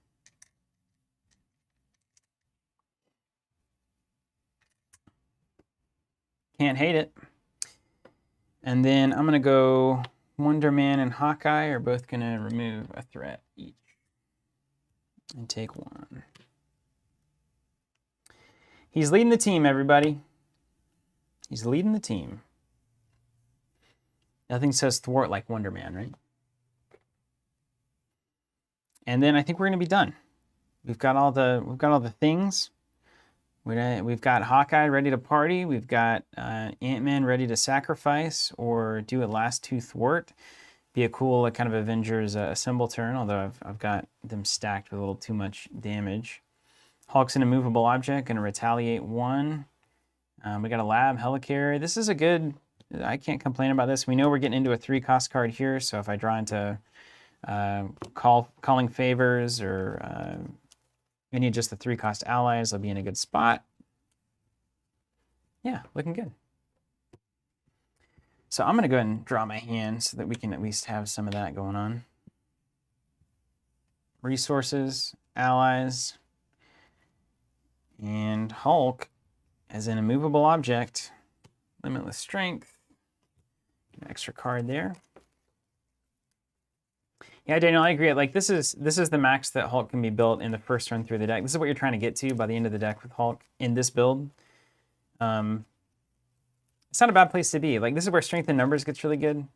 Can't hate it. And then I'm going to go Wonder Man and Hawkeye are both going to remove a threat each. And take 1. He's leading the team, everybody. He's leading the team. Nothing says thwart like Wonder Man, right? And then I think we're going to be done. We've got all the things. We've got Hawkeye ready to party. We've got Ant-Man ready to sacrifice or do a last 2 thwart. Be a cool kind of Avengers assemble turn, although I've got them stacked with a little too much damage. Hulk's an immovable object, going to retaliate 1. We got a lab, Helicarrier. This is a good, I can't complain about this. We know we're getting into a 3-cost card here, so if I draw into calling favors or any of just the 3-cost allies, I'll be in a good spot. Yeah, looking good. So I'm going to go ahead and draw my hand so that we can at least have some of that going on. Resources, allies, and Hulk as an immovable object, limitless strength, an extra card there. Yeah, Daniel, I agree. Like this is the max that Hulk can be built in the first run through the deck. This is what you're trying to get to by the end of the deck with Hulk in this build. It's not a bad place to be. Like this is where strength in numbers gets really good.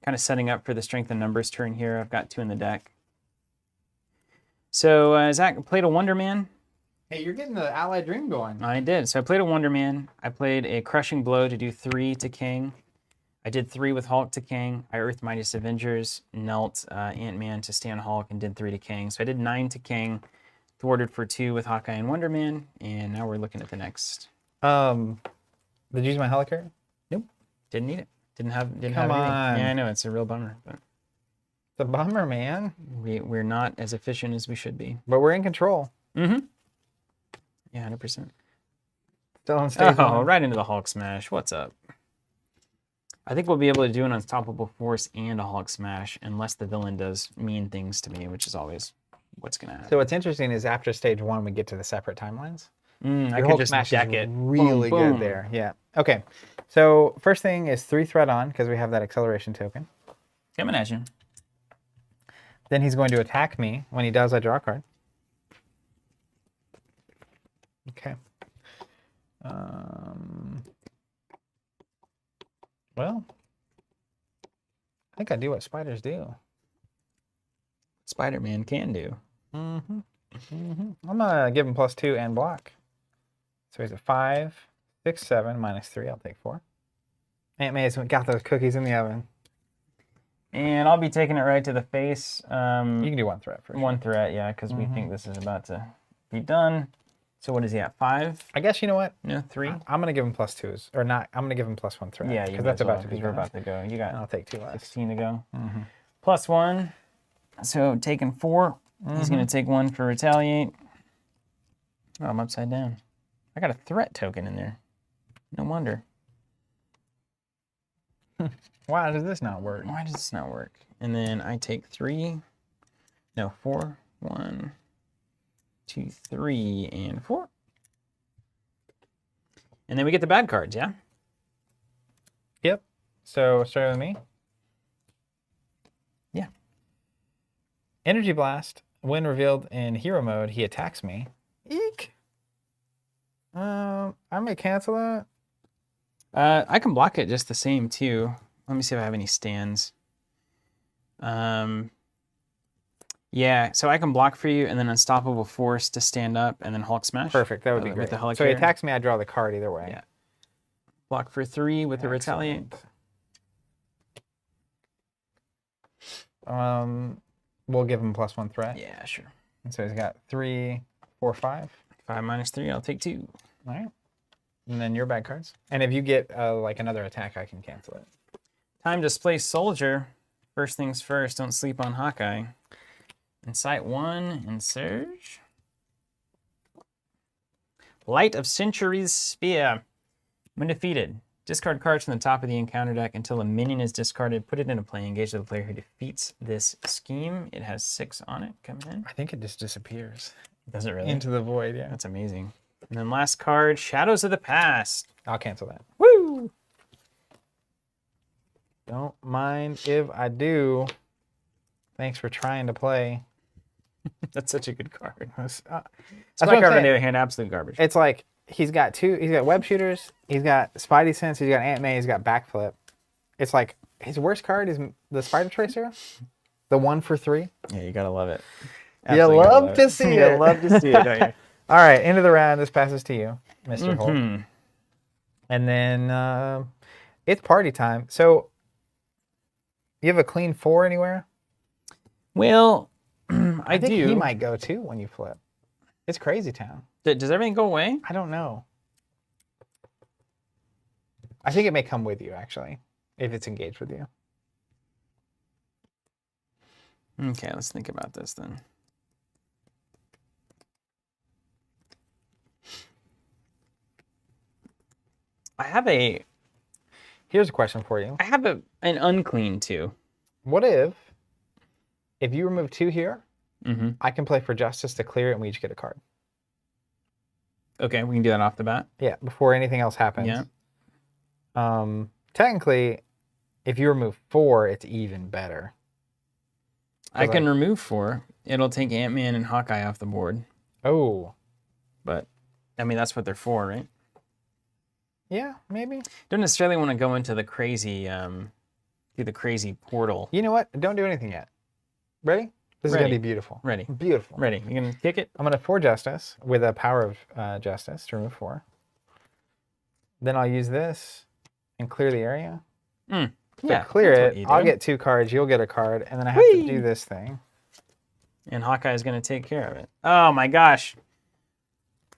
Kind of setting up for the strength in numbers turn here. I've got 2 in the deck. So Zach played a Wonder Man. Hey, you're getting the Ally Dream going. I did. So I played a Wonder Man. I played a Crushing Blow to do 3 to Kang. I did 3 with Hulk to Kang. I Earth Mightiest Avengers, knelt Ant-Man to stand Hulk, and did 3 to Kang. So I did 9 to Kang, thwarted for 2 with Hawkeye and Wonder Man, and now we're looking at the next. Did you use my Helicarrier? Nope, didn't need it. Didn't have Come anything. on. Yeah, I know it's a real bummer, but It's a bummer, man. we're not as efficient as we should be. But we're in control. Mm-hmm. Yeah, 100%. Still on stage. Oh, right into the Hulk smash. What's up? I think we'll be able to do an Unstoppable Force and a Hulk smash unless the villain does mean things to me, which is always what's going to happen. So what's interesting is after stage 1, we get to the separate timelines. I Your could Hulk just smash deck is it. really Boom, boom. good there. Yeah. Okay. So first thing is 3 threat on because we have that acceleration token. Coming at you. Then he's going to attack me. When he does, I draw a card. Okay. Well, I think I do what spiders do. Spider-Man can do. I'm gonna give him +2 and block. So he's a 5, 6, 7, -3. I'll take 4. Aunt May's got those cookies in the oven. And I'll be taking it right to the face. You can do 1 threat first. 1 threat, yeah, because we think this is about to be done. So what is he at? 5? I guess you know what? No, 3? I'm gonna give him +2s, or not. I'm gonna give him +1 threat. Yeah, because that's about to be we're done. about to go. You got And I'll take 2 less. 16 to go. +1. So taking 4. He's going to take 1 for retaliate. Oh, I'm upside down. I got a threat token in there. No wonder. Why does this not work? Why does this not work? And then I take 3. No, 4. 1, 2, 3, and 4. And then we get the bad cards, yeah? Yep. So start with me. Yeah. Energy Blast. When revealed in hero mode, he attacks me. Eek. I may cancel that. I can block it just the same too. Let me see if I have any stands. Yeah, so I can block for you and then Unstoppable Force to stand up and then Hulk Smash. Perfect. That would be With great. the So he helicarrier. attacks me, I draw the card either way. Yeah. Block for 3 with the Retaliate. We'll give him +1 threat. Yeah, sure. And so he's got 3, 4, 5. 5 minus 3, I'll take 2. All right. And then your bad cards. And if you get like another attack, I can cancel it. Time to display Soldier. First things first, don't sleep on Hawkeye. Incite 1 and Surge. Light of Centuries Spear. When defeated, discard cards from the top of the encounter deck until a minion is discarded. Put it into play. Engage the player who defeats this scheme. It has 6 on it coming in. I think it just disappears. Does it really? Into the void, yeah. That's amazing. And then last card, Shadows of the Past. I'll cancel that. Woo! Don't mind if I do. Thanks for trying to play. That's such a good card. That's Spike what card I'm on the saying. other hand, absolute garbage. It's like he's got web shooters, he's got Spidey Sense, he's got Ant-Man, he's got Backflip. It's like his worst card is the Spider Tracer, the 1 for 3. Yeah, you gotta love it. You Absolutely gotta love love to it. see You it. love to see it, don't you? All right, end of the round. This passes to you, Mr. Hulk. Mhm. And then it's party time. So you have a clean 4 anywhere? Well, I think do. he might go too when you flip. It's crazy town. Does everything go away? I don't know. I think it may come with you, actually, if it's engaged with you. Okay, let's think about this then. Here's a question for you. I have an unclean 2. What if you remove 2 here, Mm-hmm. I can play for Justice to clear it and we each get a card. Okay, we can do that off the bat. Yeah, before anything else happens. Yeah. Technically, if you remove 4, it's even better. I can remove 4. It'll take Ant-Man and Hawkeye off the board. Oh. But, I mean, that's what they're for, right? Yeah, maybe. Don't necessarily want to go into the crazy, through the crazy portal. You know what? Don't do anything yet. Ready? This is going to be beautiful. Ready. Beautiful. Ready. You gonna kick it? I'm going to 4 Justice with a power of Justice to remove 4. Then I'll use this and clear the area. Yeah. To clear that's what it, you I'll do. get 2 cards, you'll get a card, and then I have to do this thing. And Hawkeye's gonna take care of it. Oh my gosh.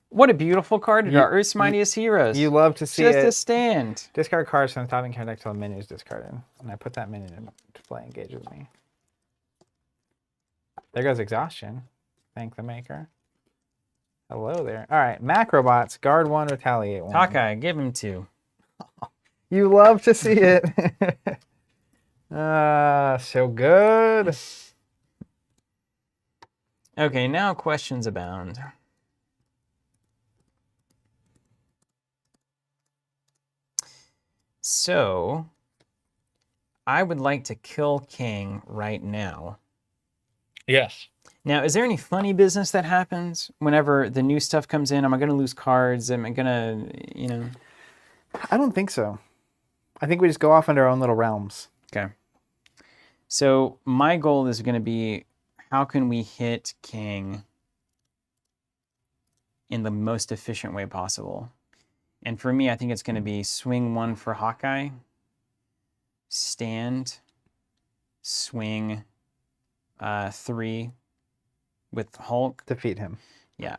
What a beautiful card. Our Earth's Mightiest Heroes. You love to see Just it. a stand. Discard cards from the top of the card deck till a minion is discarded. And I put that minion into play, engage with me. There goes Exhaustion. Thank the maker. Hello there. All right, Macrobots, guard 1, retaliate 1. Hawkeye, give him 2. You love to see it. So good. Okay, now questions abound. So, I would like to kill Kang right now. Yes. Now, is there any funny business that happens whenever the new stuff comes in? Am I going to lose cards? Am I going to, you know? I don't think so. I think we just go off into our own little realms. Okay. So my goal is going to be, how can we hit Kang in the most efficient way possible? And for me, I think it's going to be swing 1 for Hawkeye, stand, swing 3 with Hulk. Defeat him. Yeah.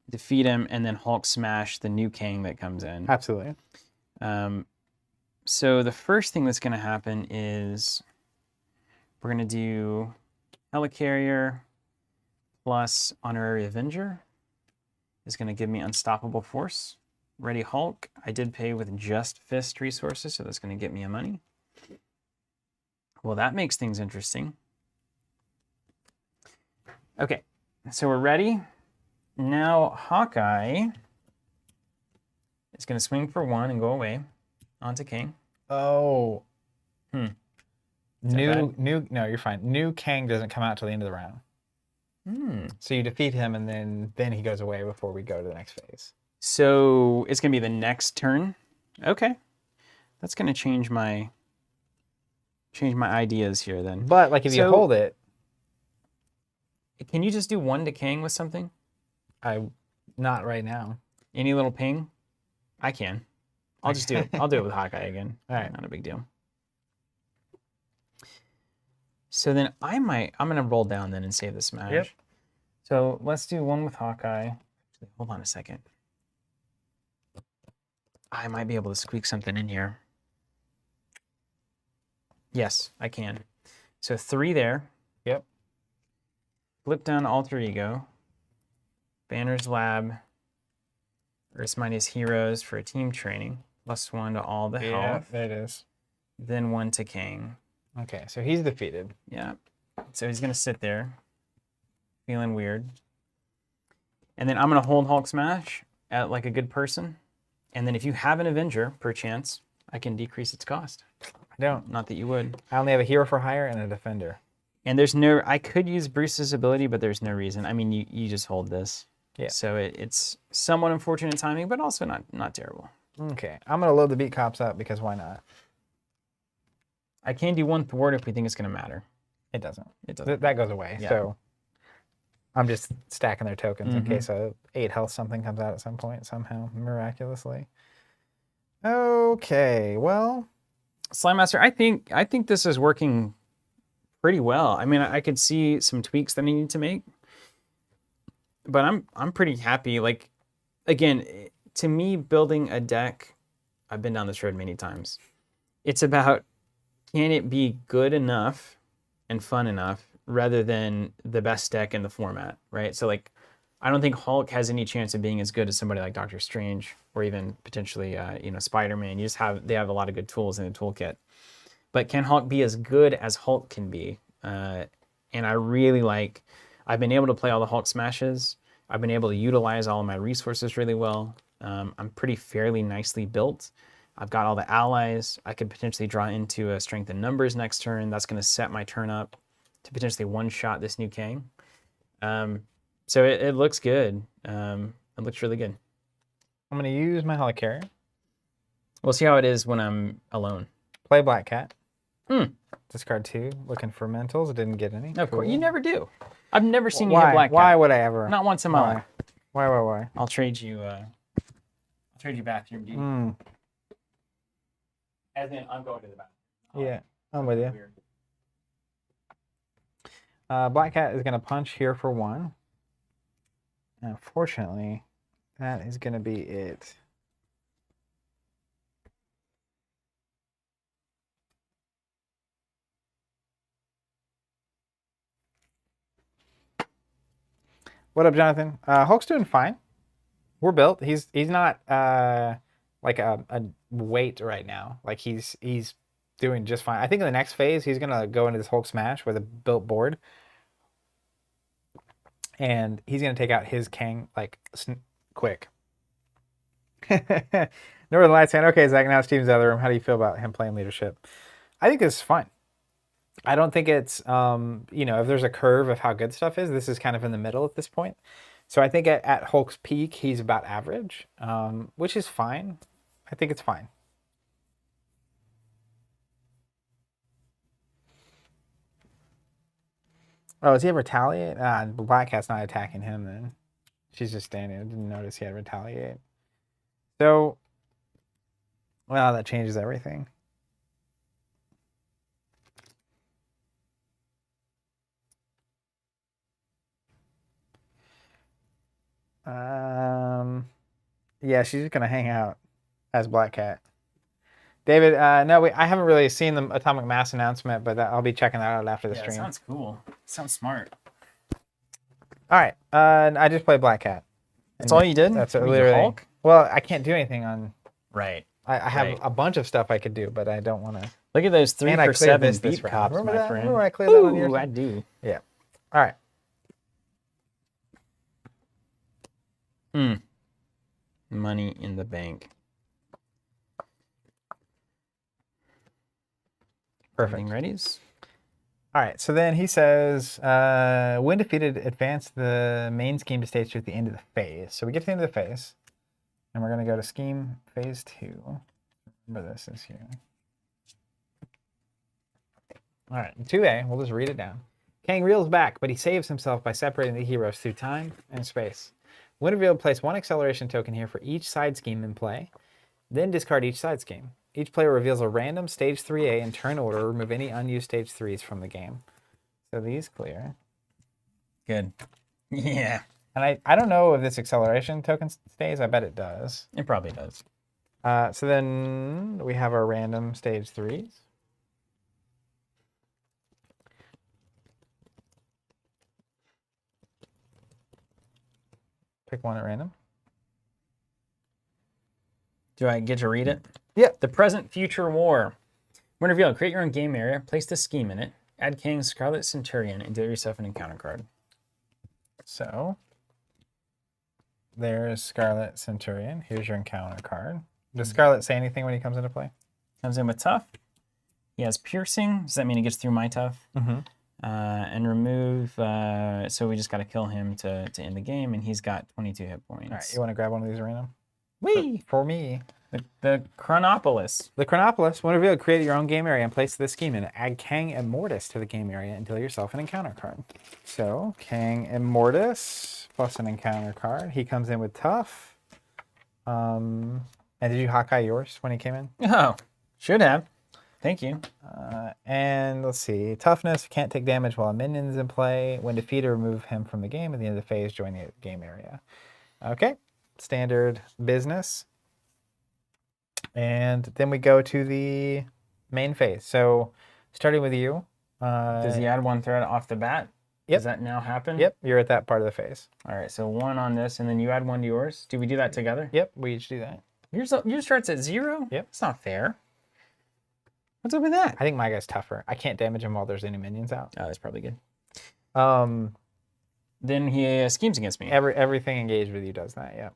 Defeat him, and then Hulk smash the new Kang that comes in. Absolutely. So the first thing that's going to happen is we're going to do Helicarrier plus Honorary Avenger is going to give me Unstoppable Force. Ready Hulk. I did pay with just Fist resources, so that's going to get me a money. Well, that makes things interesting. Okay, so we're ready. Now Hawkeye is going to swing for 1 and go away onto Kang. Oh. Hmm. No, you're fine. New Kang doesn't come out till the end of the round. So you defeat him, and then he goes away before we go to the next phase. So it's going to be the next turn. Okay. That's going to change my ideas here then. But like if you hold it, can you just do 1 to Kang with something? Not right now. Any little ping? I can. I'll just do it. I'll do it with Hawkeye again. All right. Not a big deal. So then I'm going to roll down then and save the smash. Yep. So let's do 1 with Hawkeye. Actually, hold on a second. I might be able to squeak something in here. Yes, I can. So 3 there. Yep. Flip down Alter Ego. Banner's Lab. Earth's Mightiest Heroes for a team training. +1 to all the Yeah, health. there it is. Then 1 to Kang. Okay, so he's defeated. Yeah. So he's going to sit there, feeling weird. And then I'm going to hold Hulk Smash at like a good person. And then if you have an Avenger, perchance, I can decrease its cost. I don't. Not that you would. I only have a hero for hire and a defender. And there's no, I could use Bruce's ability, but there's no reason. I mean, you just hold this. Yeah. So it's somewhat unfortunate timing, but also not terrible. Okay, I'm going to load the beat cops up because why not? I can do 1 thwart if we think it's going to matter. It doesn't. It doesn't. That goes away. Yeah. So I'm just stacking their tokens in case a 8 health something comes out at some point somehow, miraculously. Okay, well. Slime Master, I think this is working pretty well. I mean, I could see some tweaks that I need to make, but I'm pretty happy. Like, again, to me, building a deck, I've been down this road many times. It's about, can it be good enough and fun enough rather than the best deck in the format, right? So like, I don't think Hulk has any chance of being as good as somebody like Doctor Strange or even potentially, Spider-Man. They have a lot of good tools in the toolkit. But can Hulk be as good as Hulk can be? And I really I've been able to play all the Hulk smashes. I've been able to utilize all of my resources really well. I'm pretty fairly nicely built. I've got all the allies. I could potentially draw into a strength in numbers next turn. That's going to set my turn up to potentially one-shot this new Kang. So it looks good. It looks really good. I'm going to use my helicarrier. We'll see how it is when I'm alone. Play Black Cat. Discard 2. Looking for mentals. Didn't get any. Of course, you never do. I've never seen you Why? hit Black Cat. Why would I ever? Not once in my life. Why? I'll trade you. I'll trade you bathroom duty. As in, I'm going to the bathroom. Yeah, I'm with you. Black Cat is going to punch here for 1. Unfortunately, that is going to be it. What up, Jonathan? Hulk's doing fine. We're built. He's not like a weight right now. Like he's doing just fine. I think in the next phase he's gonna go into this Hulk smash with a built board, and he's gonna take out his Kang like quick. Northern Lights saying, "Okay, Zach, now Steven's out of the room. How do you feel about him playing leadership?" I think this is fine. I don't think it's if there's a curve of how good stuff is, this is kind of in the middle at this point. So I think at Hulk's peak, he's about average, which is fine. I think it's fine. Oh, does he have retaliate? Black Cat's not attacking him then. She's just standing. I didn't notice he had retaliate. So, well, that changes everything. Yeah, she's just gonna hang out as Black Cat. David, no, I haven't really seen the Atomic Mass announcement, but I'll be checking that out after the stream. Sounds cool. Sounds smart. All right, I just played Black Cat. That's all you did? That's You literally. Hulk? Well, I can't do anything on. Right. I have Right. a bunch of stuff I could do, but I don't want to. Look at those 3 And I for cleared 7 this beat round. cops, Remember my that? friend. Remember I cleared that on your Ooh, side? I do. Yeah. All right. Money in the bank. Perfect. Readies? All right, so then he says, when defeated, advance the main scheme to stage 2 at the end of the phase. So we get to the end of the phase, and we're going to go to scheme phase 2. Remember this is here. All right, 2A, we'll just read it down. Kang reels back, but he saves himself by separating the heroes through time and space. When revealed, place 1 acceleration token here for each side scheme in play, then discard each side scheme. Each player reveals a random stage 3A in turn order, remove any unused stage 3s from the game. So these clear. Good. Yeah. And I don't know if this acceleration token stays. I bet it does. It probably does. So then we have our random stage 3s. Pick one at random. Do I get to read it? Yeah. The present future war. When revealed, create your own game area, place the scheme in it, add Kang's Scarlet Centurion, and deal yourself an encounter card. So there's Scarlet Centurion. Here's your encounter card. Does Scarlet say anything when he comes into play? Comes in with tough. He has piercing. Does that mean he gets through my tough? Mm-hmm. And remove. So we just got to kill him to end the game, and he's got 22 hit points. All right, you want to grab one of these at random? Whee! For me. The Chronopolis. The Chronopolis. When revealed, create your own game area and place the scheme in it. Add Kang and Mortis to the game area and deal yourself an encounter card. So Kang and Mortis plus an encounter card. He comes in with tough. And did you Hawkeye yours when he came in? Oh, should have. Thank you. And let's see. Toughness. Can't take damage while a minion is in play. When defeated, remove him from the game. At the end of the phase, join the game area. Okay. Standard business. And then we go to the main phase. So starting with you. Does he add 1 threat off the bat? Yep. Does that now happen? Yep. You're at that part of the phase. All right, so 1 on this, and then you add 1 to yours. Do we do that together? Yep. We each do that. Yours starts at 0? Yep. It's not fair. What's up with that? I think my guy's tougher. I can't damage him while there's any minions out. Oh, that's probably good. Then he schemes against me. Everything engaged with you does that. Yeah.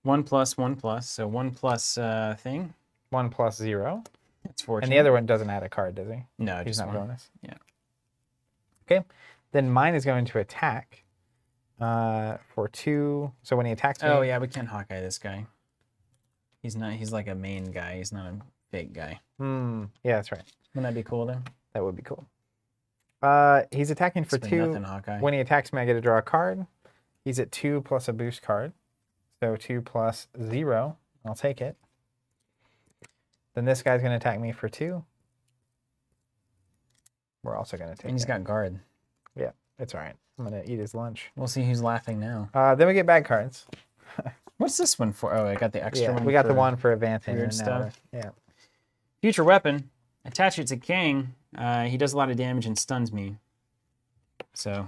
1 plus, 1 plus. So 1 plus thing. 1 plus 0. That's fortunate. And the other one doesn't add a card, does he? No, He's just not 1. bonus. Yeah. Okay. Then mine is going to attack for 2. So when he attacks me. Oh yeah, we can't Hawkeye this guy. He's not. He's like a main guy. He's not a big guy. Yeah, that's right. Wouldn't that be cool then? That would be cool. He's attacking for Spend 2. nothing, Hawkeye. When he attacks me, I get to draw a card. He's at 2 plus a boost card. So 2 plus 0. I'll take it. Then this guy's going to attack me for 2. We're also going to take it. And he's got guard. Yeah, it's all right. I'm going to eat his lunch. We'll see who's laughing now. Then we get bad cards. What's this one for? Oh, I got the extra one. We got for the one for advancing. weird and now stuff. yeah. Future weapon. Attach it to Kang. He does a lot of damage and stuns me. So,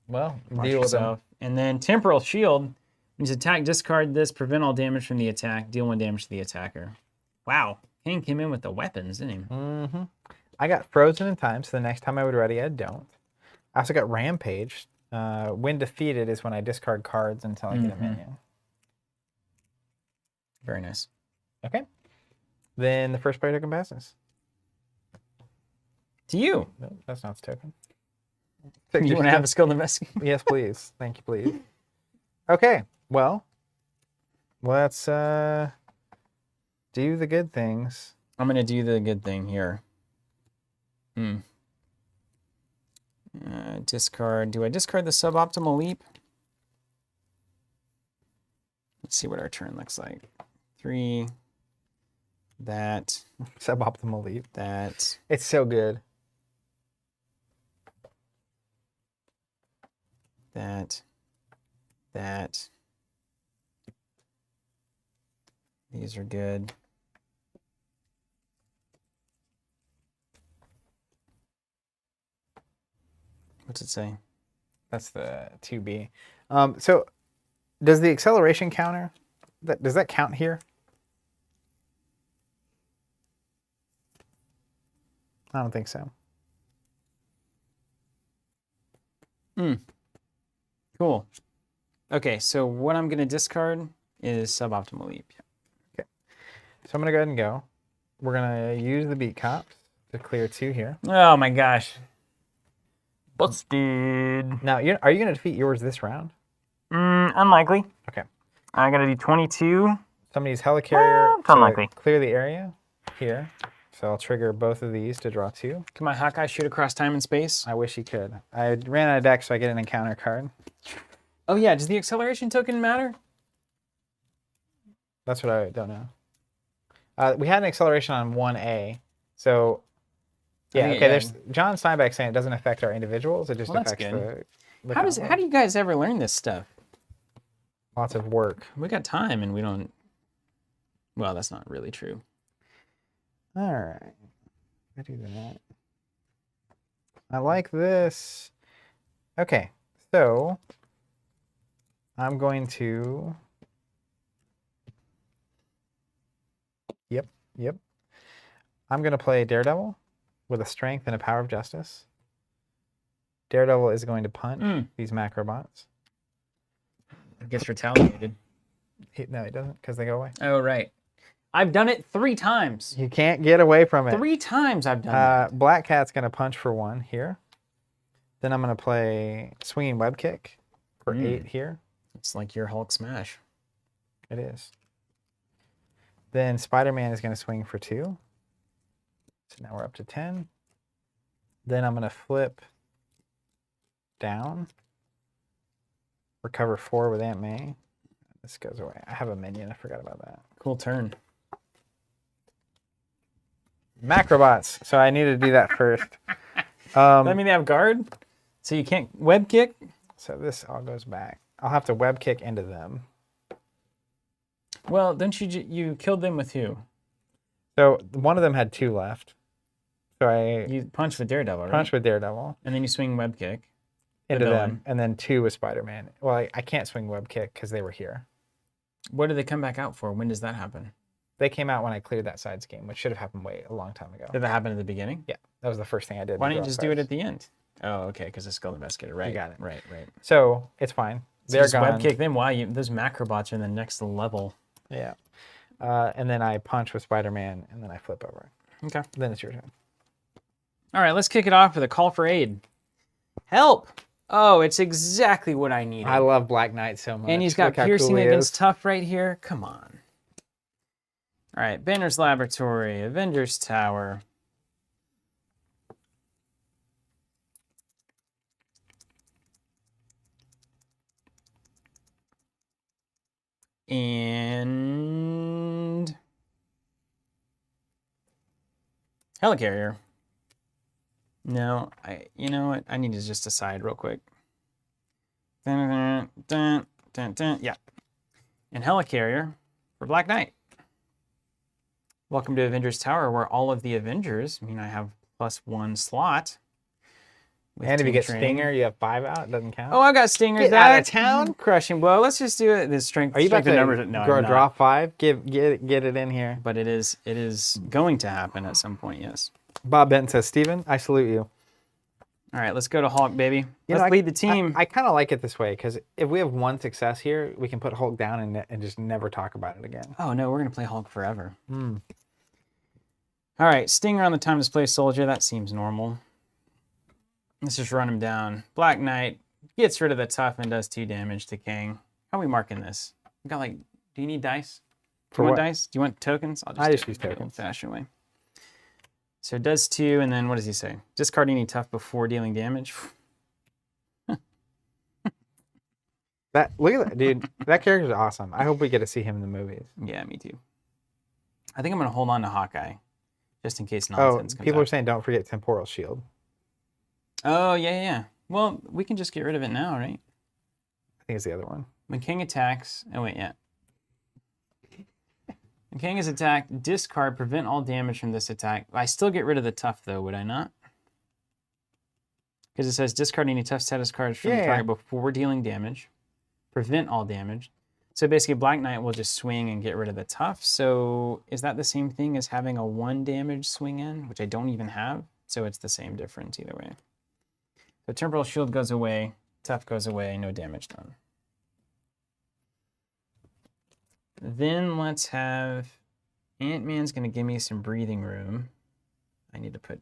Well, watch deal with him. yourself. And then temporal shield. Means attack, discard this, prevent all damage from the attack, deal 1 damage to the attacker. Wow. Kang came in with the weapons, didn't he? Mm-hmm. I got frozen in time, so the next time I would ready, I don't. I also got rampage. When defeated is when I discard cards until I get a minion. Very nice. Okay. Then the first player token passes. To you. No, that's not the token. You want to have a skilled investigate? Yes, please. Thank you, please. Okay. Well, let's do the good things. I'm going to do the good thing here. Discard. Do I discard the suboptimal leap? Let's see what our turn looks like. 3. That. Suboptimal leap. That. It's so good. That. That. These are good. What's it say? That's the 2B. So does the acceleration counter, does that count here? I don't think so. Cool. Okay, so what I'm going to discard is suboptimal leap. Okay. So I'm going to go ahead and go. We're going to use the beat cops to clear 2 here. Oh my gosh. Busted. Now, are you going to defeat yours this round? Unlikely. Okay. I got to do 22. Somebody's helicarrier Unlikely. to clear the area here. So I'll trigger both of these to draw 2. Can my Hawkeye shoot across time and space? I wish he could. I ran out of deck, so I get an encounter card. Oh yeah, does the acceleration token matter? That's what I don't know. We had an acceleration on 1A. So, yeah, think- okay, yeah. there's John Steinbeck saying it doesn't affect our individuals. It just Well, that's affects good. the How combo. do you guys ever learn this stuff? Lots of work. We got time and we don't. Well, that's not really true. All right. I do that. I like this. Okay, so I'm going to. Yep. I'm going to play Daredevil with a strength and a power of justice. Daredevil is going to punch these macrobots. Gets retaliated. No, he doesn't, because they go away. Oh, right. I've done it 3 times. You can't get away from it. 3 times I've done that. Black Cat's going to punch for 1 here. Then I'm going to play Swinging Web Kick for 8 here. It's like your Hulk smash. It is. Then Spider-Man is going to swing for 2. So now we're up to 10. Then I'm going to flip down. Recover 4 with Aunt May. This goes away. I have a minion. I forgot about that. Cool turn. Macrobots. So I need to do that first. Does that mean they have guard? So you can't web kick? So this all goes back. I'll have to web kick into them. Well, don't you killed them with who? So one of them had 2 left. So You punch with Daredevil, right? punch with Daredevil And then you swing web kick. into the them, villain. and then 2 with Spider-Man. Well, I can't swing web kick because they were here. What do they come back out for? When does that happen? They came out when I cleared that side scheme, which should have happened a long time ago. Did that happen at the beginning? Yeah, that was the first thing I did. Why to don't you draw just do it cards. at the end? Oh, okay, because it's Skull Investigator. Right. You got it. Right. So it's fine. So They're just gone. web kick them. Wow, those macrobots are in the next level. Yeah. And then I punch with Spider-Man, and then I flip over. Okay. Then it's your turn. All right, let's kick it off with a call for aid. Help! Oh, it's exactly what I needed. I love Black Knight so much. And he's got Look how piercing cool he against is. tough right here. Come on. All right, Banner's Laboratory, Avengers Tower. And Helicarrier. No, you know what? I need to just decide real quick. Dun, dun, dun, dun. Yeah. And Helicarrier for Black Knight. Welcome to Avengers Tower, where all of the Avengers, I have +1 slot. with And if you team get training. Stinger, you have 5 out. It doesn't count. Oh, I got Stingers. Get out of That's town. Crushing blow. Let's just do it. The strength. Are you about strength of to numbers? No, I'm not. draw 5? Get it in here. But it is going to happen at some point. Yes. Bob Benton says, Steven, I salute you. All right, let's go to Hulk, baby. You know, Let's lead the team. I kind of like it this way because if we have 1 success here, we can put Hulk down and just never talk about it again. Oh no, we're gonna play Hulk forever. All right, Stinger on the time display soldier. That seems normal. Let's just run him down. Black Knight gets rid of the tough and does 2 damage to Kang. How are we marking this? We got do you need dice? Do For you want what? dice? Do you want tokens? I just do it use the tokens. old-fashioned way. So it does 2, and then what does he say? Discard any tough before dealing damage. Look at that, dude. That character's awesome. I hope we get to see him in the movies. Yeah, me too. I think I'm gonna hold on to Hawkeye, just in case Oh, nonsense comes people are out. saying don't forget Temporal Shield. Oh yeah. Well, we can just get rid of it now, right? I think it's the other one. When King attacks, oh wait, yeah. When King is attacked, discard, prevent all damage from this attack. I still get rid of the tough though, would I not? Because it says discard any tough status cards from the Yeah. target before dealing damage. Prevent all damage. So basically Black Knight will just swing and get rid of the tough. So is that the same thing as having a 1 damage swing in, which I don't even have? So it's the same difference either way. So Temporal Shield goes away, tough goes away, no damage done. Then let's have Ant-Man's going to give me some breathing room. I need to put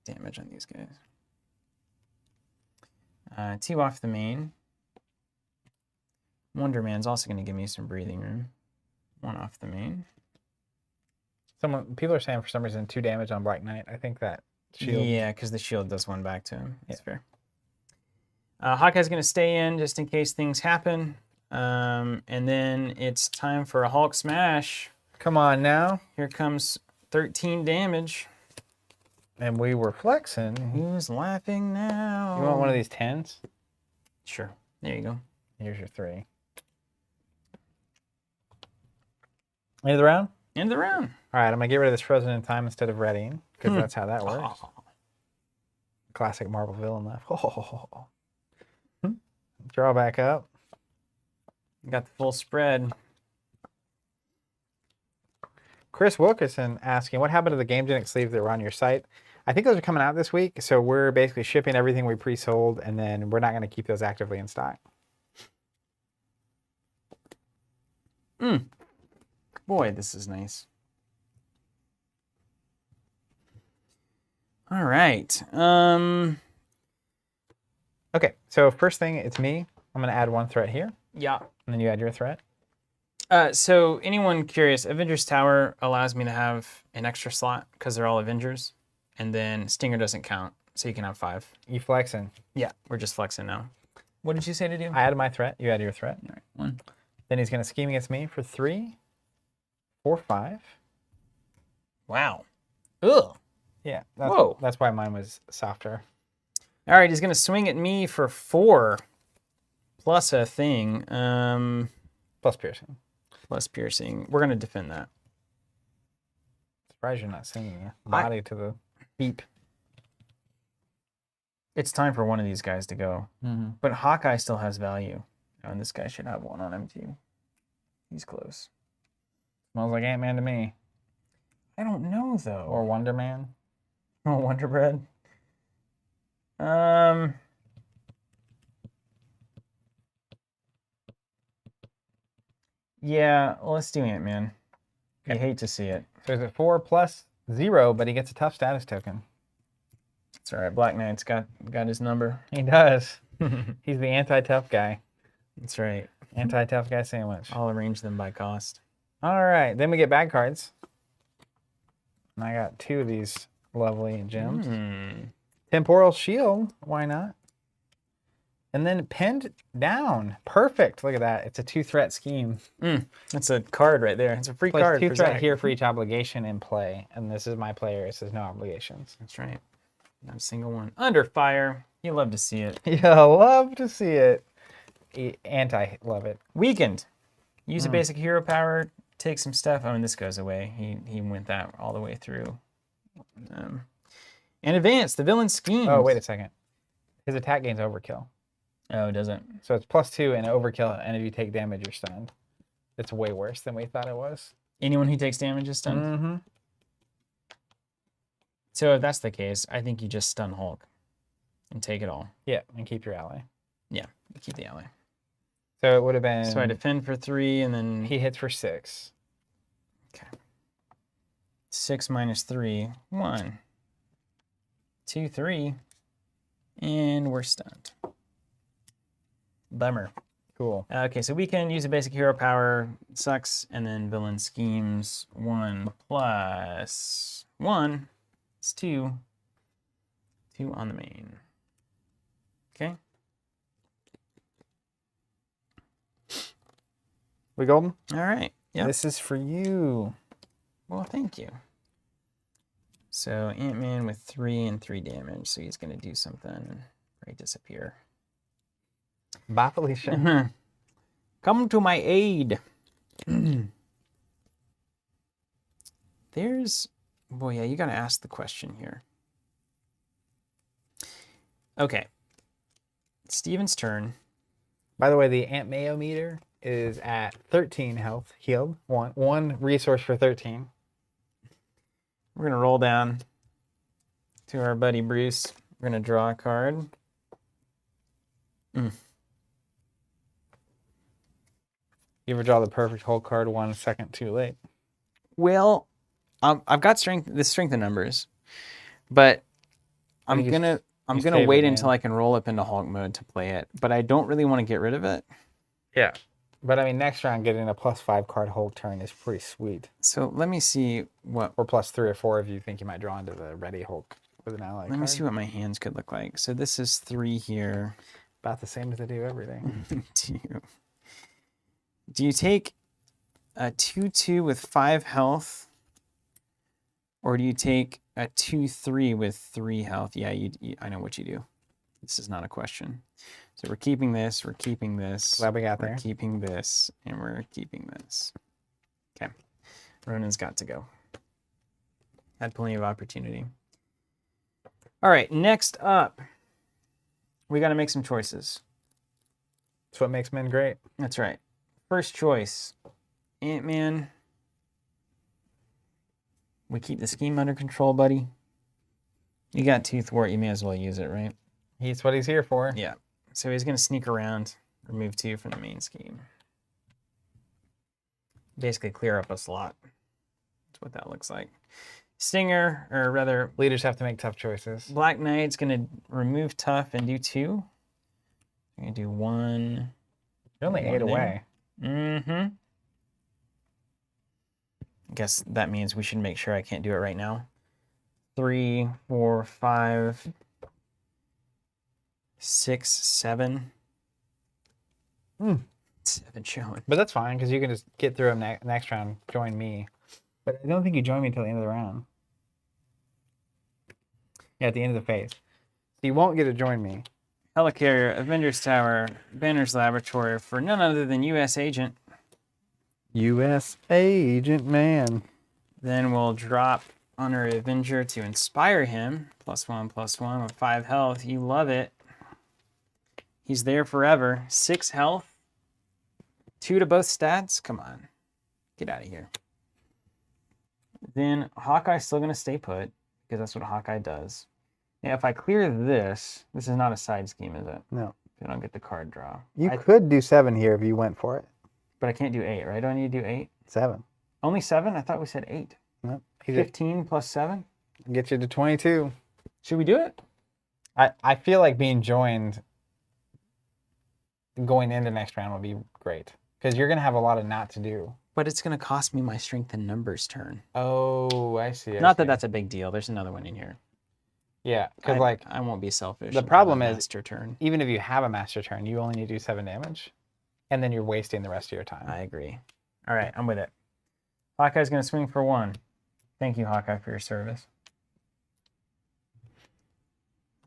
damage on these guys. 2 off the main. Wonder Man's also going to give me some breathing room. 1 off the main. People are saying for some reason 2 damage on Black Knight. I think that shield. Yeah, because the shield does 1 back to him. That's fair. Hawkeye's going to stay in just in case things happen. And then it's time for a Hulk smash. Come on now. Here comes 13 damage. And we were flexing. Who's laughing now? You want one of these 10s? Sure. There you go. Here's your 3. End of the round? End of the round. All right, I'm going to get rid of this frozen in time instead of readying, because that's how that works. Classic Marvel villain laugh. Draw back up. Got the full spread. Chris Wilkerson asking, what happened to the GameGenic sleeves that were on your site? I think those are coming out this week, so we're basically shipping everything we pre-sold, and then we're not going to keep those actively in stock. Boy, this is nice. All right. Okay, so first thing, it's me. I'm going to add 1 threat here, Yeah. and then you add your threat. So anyone curious, Avengers Tower allows me to have an extra slot because they're all Avengers, and then Stinger doesn't count, so you can have 5. You flexing. Yeah, we're just flexing now. What did you say to do? I added my threat. You add your threat. All right, 1. Then he's going to scheme against me for 3, 4, 5. Wow. Ugh. Yeah. Whoa. That's why mine was softer. All right, he's gonna swing at me for 4 plus a thing. Plus piercing. Plus piercing. We're gonna defend that. Surprised you're not singing your body to the beep. It's time for one of these guys to go. But Hawkeye still has value. Oh, and this guy should have 1 on him too. He's close. Smells like Ant-Man to me. I don't know though. Or Wonder Man. Oh, Wonder Bread. Yeah, well, let's do Ant-Man. You hate to see it. So there's a 4 plus 0, but he gets a tough status token. It's all right. Black Knight's got his number. He does. He's the anti-tough guy. That's right. Anti-tough guy sandwich. I'll arrange them by cost. All right. Then we get bad cards. And I got 2 of these lovely gems. Temporal Shield. Why not? And then pinned down. Perfect. Look at that. It's a 2-threat scheme. That's a card right there. It's a free Place card. 2 for threat Zach. here for each obligation in play. And this is my player. It says no obligations. That's right. Not a single one. Under fire. You love to see it. Yeah, love to see it. Anti-love it. Weakened. Use a basic hero power. Take some stuff. Oh, and this goes away. He went that all the way through. And advance. The villain scheme. Oh, wait a second. His attack gains overkill. Oh, does it? So it's +2 and overkill, and if you take damage, you're stunned. It's way worse than we thought it was. Anyone who takes damage is stunned? Mm-hmm. So if that's the case, I think you just stun Hulk and take it all. Yeah, and keep your ally. Yeah, keep the ally. So it would have been... So I defend for 3 and then... He hits for 6. Okay. 6 minus 3. 1. 2, 3. And we're stunned. Bummer. Cool. Okay, so we can use a basic hero power. Sucks. And then villain schemes. 1 plus 1. It's 2. 2 on the main. Okay. We golden? All right. Yep. This is for you. Well, thank you. So Ant-Man with 3 and 3 damage. So he's going to do something. Right, disappear. Bye, Felicia. Come to my aid. There's... Boy, yeah, you got to ask the question here. Okay. Steven's turn. By the way, the Ant Mayo meter is at 13 health healed. One resource for 13. We're going to roll down to our buddy Bruce. We're going to draw a card. You ever draw the perfect whole card 1 second too late? Well, I've got the strength of numbers, but I'm gonna wait until I can roll up into Hulk mode to play it. But I don't really want to get rid of it. Yeah. But I mean, next round getting a +5 card whole turn is pretty sweet. So let me see what. Or +3 or 4 if you think you might draw into the ready Hulk with an ally Let card. me see what my hands could look like. So this is 3 here. About the same as they do everything. Do you take a 2/2 with 5 health, or do you take a 2/3 with 3 health? Yeah, I know what you do. This is not a question. So we're keeping this. We're keeping this. Glad we got We're there. keeping this, and we're keeping this. Okay, Ronan's got to go. Had plenty of opportunity. All right, next up, we got to make some choices. That's what makes men great. That's right. First choice, Ant-Man. We keep the scheme under control, buddy. You got 2 thwart, you may as well use it, right? He's what he's here for. Yeah. So he's going to sneak around, remove 2 from the main scheme. Basically clear up a slot. That's what that looks like. Stinger, or rather, Leaders have to make tough choices. Black Knight's going to remove tough and do 2. I'm going to do 1. You're only 8 there. away. Mm-hmm. I guess that means we should make sure I can't do it right now. 3, 4, 5, 6, 7. 7 showing. But that's fine, because you can just get through him next round, join me. But I don't think you join me until the end of the round. Yeah, at the end of the phase. So you won't get to join me. Helicarrier, Avengers Tower, Banner's Laboratory for none other than U.S. Agent. U.S. Agent Man. Then we'll drop Honorary Avenger to inspire him. +1/+1 with 5 health. You love it. He's there forever. 6 health. 2 to both stats. Come on. Get out of here. Then Hawkeye's still going to stay put, because that's what Hawkeye does. Now, if I clear this is not a side scheme, is it? No. I don't get the card draw. You could do 7 here if you went for it. But I can't do 8, right? Do I need to do 8? 7. Only 7? I thought we said 8. No. 15 plus 7? Get you to 22. Should we do it? I feel like being joined going into next round would be great. Because you're going to have a lot of not to do. But it's going to cost me my strength and numbers turn. Oh, I see. Not that that's a big deal. There's another one in here. Yeah, because I won't be selfish. the and problem have a is- master turn. even if you have a master turn, you only need to do 7 damage. And then you're wasting the rest of your time. I agree. All right, I'm with it. Hawkeye's going to swing for 1. Thank you, Hawkeye, for your service.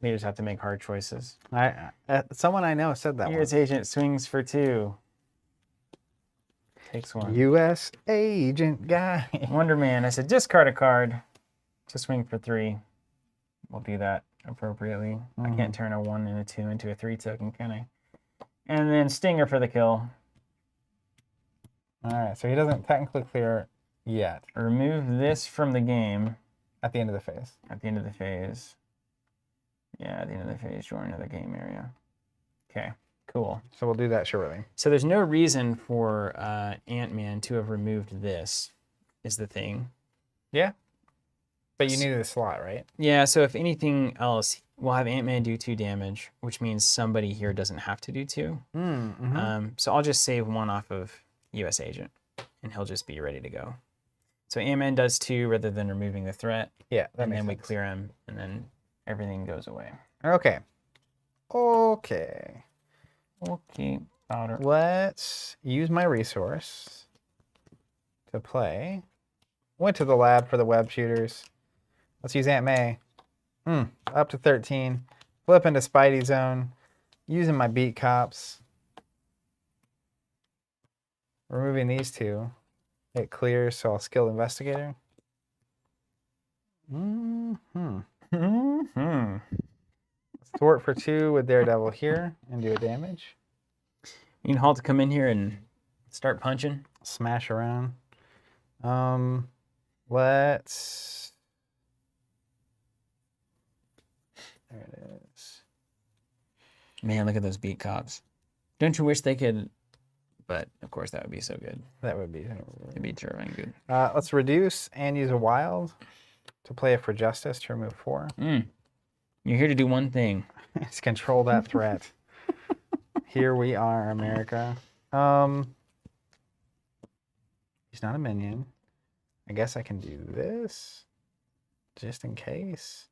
Leaders have to make hard choices. Someone I know said that U.S. Agent swings for 2. Takes 1. U.S. Agent guy. Wonder Man, I said discard a card to swing for 3. We'll do that appropriately. I can't turn a 1 and a 2 into a 3 token, can I? And then Stinger for the kill. All right, so he doesn't technically clear yet Remove this from the game at the end of the phase. at the end of the phase. Yeah, at the end of the phase, join another game area. Okay, cool. So we'll do that shortly. So there's no reason for Ant-Man to have removed this, is the thing. Yeah. But you needed a slot, right? Yeah, so if anything else, we'll have Ant-Man do 2 damage, which means somebody here doesn't have to do 2. So I'll just save 1 off of U.S. Agent, and he'll just be ready to go. So Ant-Man does 2 rather than removing the threat, Yeah, that and makes then we sense. clear him, and then everything goes away. Okay. Okay. Okay, powder. Let's use my resource to play. Went to the lab for the web shooters. Let's use Aunt May. Up to 13. Flip into Spidey Zone. Using my beat cops. Removing these 2. It clears, so I'll skill investigator. Thwart for 2 with Daredevil here and do a damage. You can halt to come in here and start punching. Smash around. Let's. There it is. Man, look at those beat cops. Don't you wish they could? But of course, that would be so good. That would be. It'd be terrifying good. Let's reduce and use a wild to play it for justice to remove 4. You're here to do one thing. Let's control that threat. Here we are, America. He's not a minion. I guess I can do this just in case.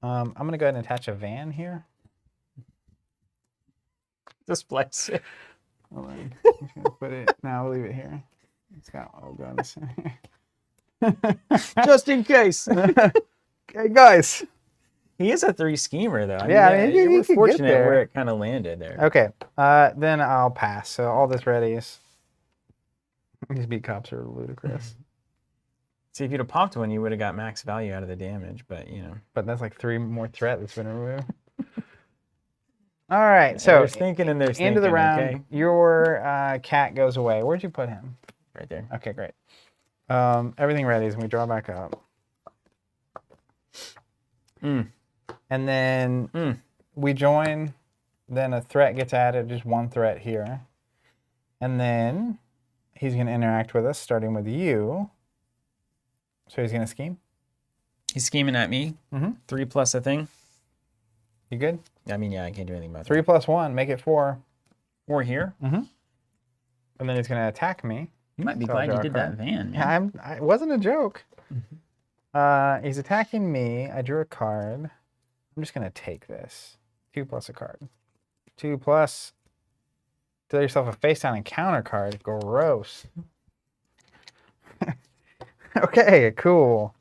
I'm going to go ahead and attach a van here. Displace it. Hold on. I'm just going to put it. No, I'll leave it here. It's got logo on the center. Just in case. Okay, guys. He is a 3 schemer, though. Yeah, I mean, you you were could get fortunate there. where it kind of landed there. Okay, then I'll pass. So all this ready is. These beat cops are ludicrous. See, if you'd have popped one, you would have got max value out of the damage, but you know. But that's like 3 more threat that's been removed. All right, so There's thinking and there's end of the thinking, round, okay? your cat goes away. Where'd you put him? Right there. Okay, great. Everything ready is when we draw back up. Mm. And then we join, then a threat gets added, just 1 threat here. And then he's going to interact with us, starting with you. So he's going to scheme. He's scheming at me. 3 plus a thing. You good? I mean, yeah, I can't do anything about 3 plus 1, make it 4. 4 here. And then he's going to attack me. You might be So I'll glad draw you a did card. that van, man. Yeah, it wasn't a joke. He's attacking me. I drew a card. I'm just going to take this. 2 plus a card. 2 plus. Deal yourself a face down encounter card. Gross. Okay, cool.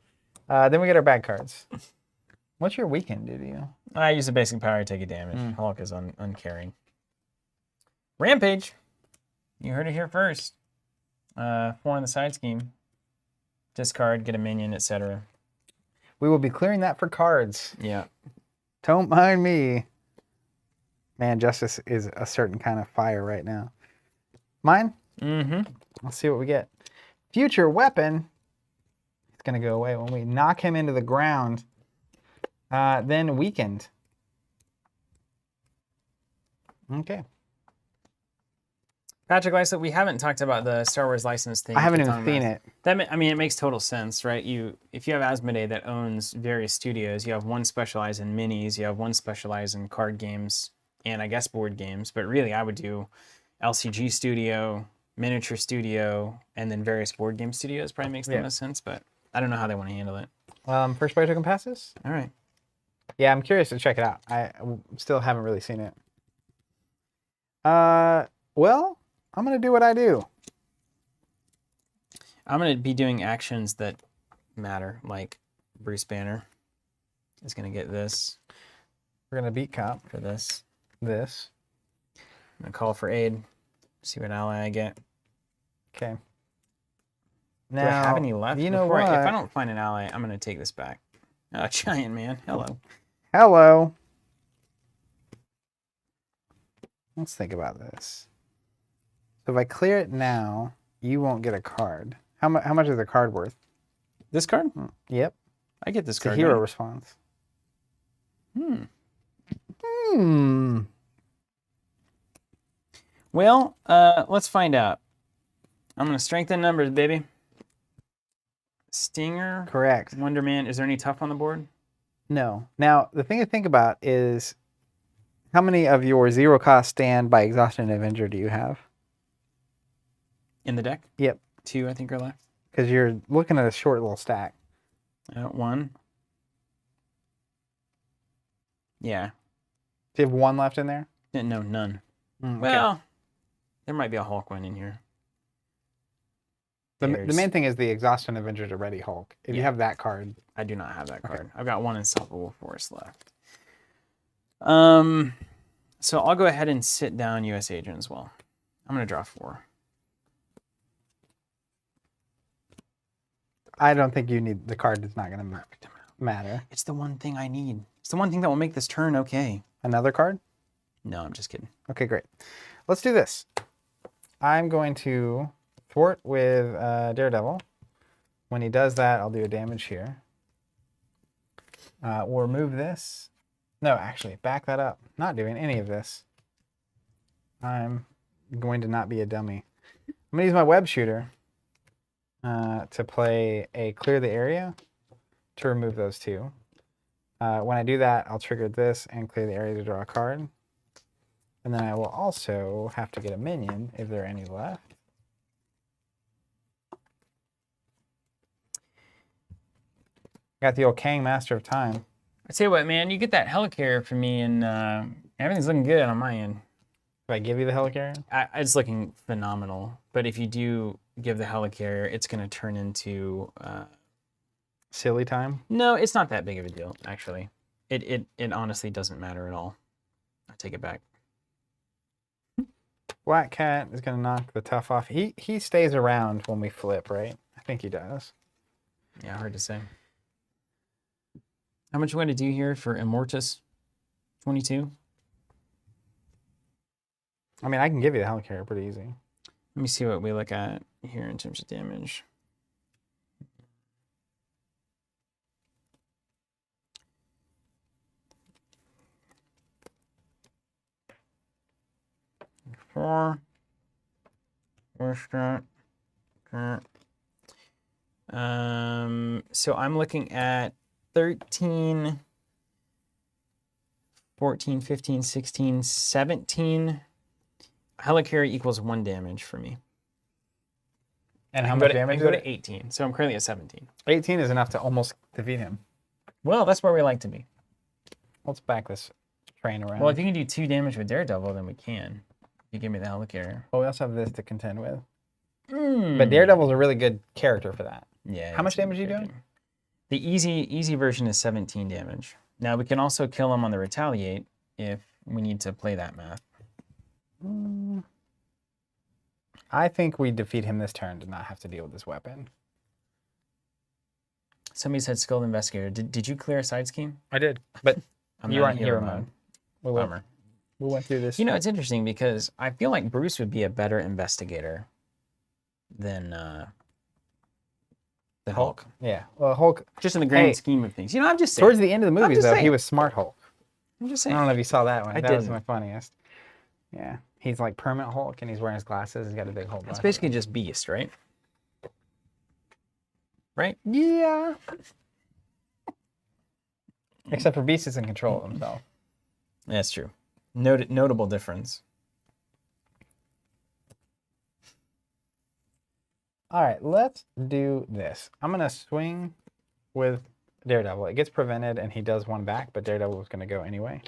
Then we get our bad cards. What's your weekend do to you? I use a basic power to take a damage. Hulk is uncaring. Rampage. You heard it here first. 4 on the side scheme. Discard, get a minion, etc. We will be clearing that for cards. Yeah. Don't mind me. Man, Justice is a certain kind of fire right now. Mine? Let's see what we get. Future weapon. It's going to go away when we knock him into the ground. Then weakened. Okay. Patrick Lysa, we haven't talked about the Star Wars license thing. I haven't even seen it. I mean, it makes total sense, right? If you have Asmodee that owns various studios, you have one specialized in minis, you have one specialized in card games, and I guess board games. But really, I would do LCG studio, miniature studio, and then various board game studios. Probably makes the most sense, but I don't know how they want to handle it. First player token passes? All right. Yeah, I'm curious to check it out. I still haven't really seen it. Well, I'm going to do what I do. I'm going to be doing actions that matter, like Bruce Banner is going to get this. We're going to beat cop for this. This. I'm going to call for aid, see what ally I get. Okay. Now, do I have any left? You know what? If I don't find an ally, I'm going to take this back. Oh, Giant Man. Hello. Hello. Let's think about this. So if I clear it now, you won't get a card. How much is the card worth? This card? Yep. I get this it's card. A hero response. Well, let's find out. I'm going to strengthen numbers, baby. Stinger. Correct. Wonder Man. Is there any tough on the board? No. Now, the thing to think about is how many of your 0-cost stand by exhaustion and Avenger do you have? In the deck? Yep. 2, I think, are left. Because you're looking at a short little stack. 1. Yeah. Do you have 1 left in there? No, none. Okay. Well, there might be a Hulk one in here. The main thing is the exhaustion Avenger to ready Hulk. If you have that card. I do not have that card. Okay. I've got 1 Unstoppable Force left. So I'll go ahead and sit down US Agent as well. I'm going to draw 4. I don't think you need the card. Is not going to matter. It's the one thing I need. It's the one thing that will make this turn okay. Another card? No, I'm just kidding. Okay, great. Let's do this. I'm going to thwart with Daredevil. When he does that, I'll do a damage here. We'll remove this. No, actually, back that up. Not doing any of this. I'm going to not be a dummy. I'm going to use my web shooter to play a clear the area to remove those 2. When I do that, I'll trigger this and clear the area to draw a card. And then I will also have to get a minion if there are any left. Got the old Kang, Master of Time. I tell you what, man, you get that helicarrier for me, and everything's looking good on my end. If I give you the helicarrier? It's looking phenomenal. But if you do give the helicarrier, it's going to turn into... Silly time? No, it's not that big of a deal, actually. It honestly doesn't matter at all. I take it back. Black Cat is going to knock the tough off. He stays around when we flip, right? I think he does. Yeah, hard to say. How much you want to do here for Immortus? 22? I mean, I can give you the helicarrier pretty easy. Let me see what we look at here in terms of damage. Four strat. So I'm looking at 13, 14, 15, 16, 17. Helicarrier equals 1 damage for me. And how much damage? I go to 18, so I'm currently at 17. 18 is enough to almost defeat him. Well, that's where we like to be. Let's back this train around. Well, if you can do 2 damage with Daredevil, then we can. If you give me the helicarrier. Well, we also have this to contend with. But Daredevil's a really good character for that. Yeah. How much damage are you doing? The easy version is 17 damage. Now, we can also kill him on the Retaliate if we need to play that math. I think we defeat him this turn to not have to deal with this weapon. Somebody said Skilled Investigator. Did you clear a side scheme? I did, but you not aren't in hero mode. Bummer. We went through this. You know, it's interesting because I feel like Bruce would be a better investigator than Hulk. Yeah. Well, Hulk. Just in the grand scheme of things. You know, I'm just saying. Towards the end of the movie, though, he was Smart Hulk. I'm just I saying. don't know if you saw that one. I That was didn't. my funniest. Yeah. He's like permanent Hulk, and he's wearing his glasses. He's got a big Hulk. It's basically just Beast, right? Right? Yeah. Except for Beast is in control of himself. That's true. Notable difference. All right, let's do this. I'm going to swing with Daredevil. It gets prevented, and he does 1 back, but Daredevil was going to go anyway.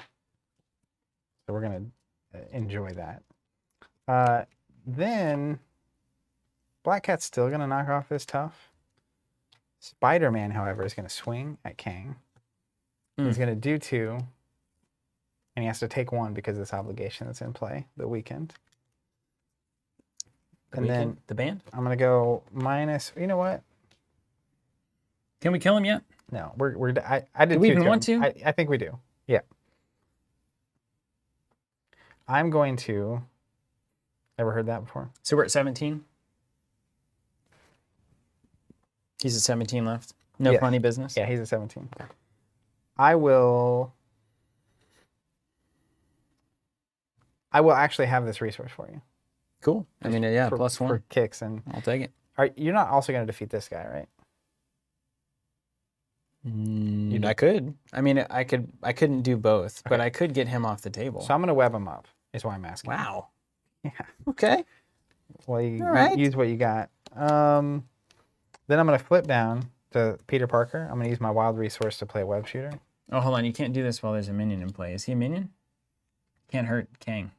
So we're going to enjoy that. Then Black Cat's still going to knock off this tough. Spider-Man, however, is going to swing at Kang. He's going to do 2, and he has to take 1 because of this obligation that's in play, the weekend. Then the band? I'm going to go minus, you know what? Can we kill him yet? No, I did. Do we 2 even to want him. to? I think we do. Yeah. I'm going to. Ever heard that before? So we're at 17. He's at 17 left. No Yes. funny business. Yeah, he's at 17. I will actually have this resource for you. Cool. I mean, yeah, for, +1 for kicks, and I'll take it. you're not also going to defeat this guy, right? I could. I mean, I couldn't do both, but I could get him off the table. So I'm going to web him up. Is why I'm asking. Wow. Yeah. Okay. Well, you All right. use what you got. Then I'm going to flip down to Peter Parker. I'm going to use my wild resource to play a web shooter. Oh, hold on. You can't do this while there's a minion in play. Is he a minion? Can't hurt Kang.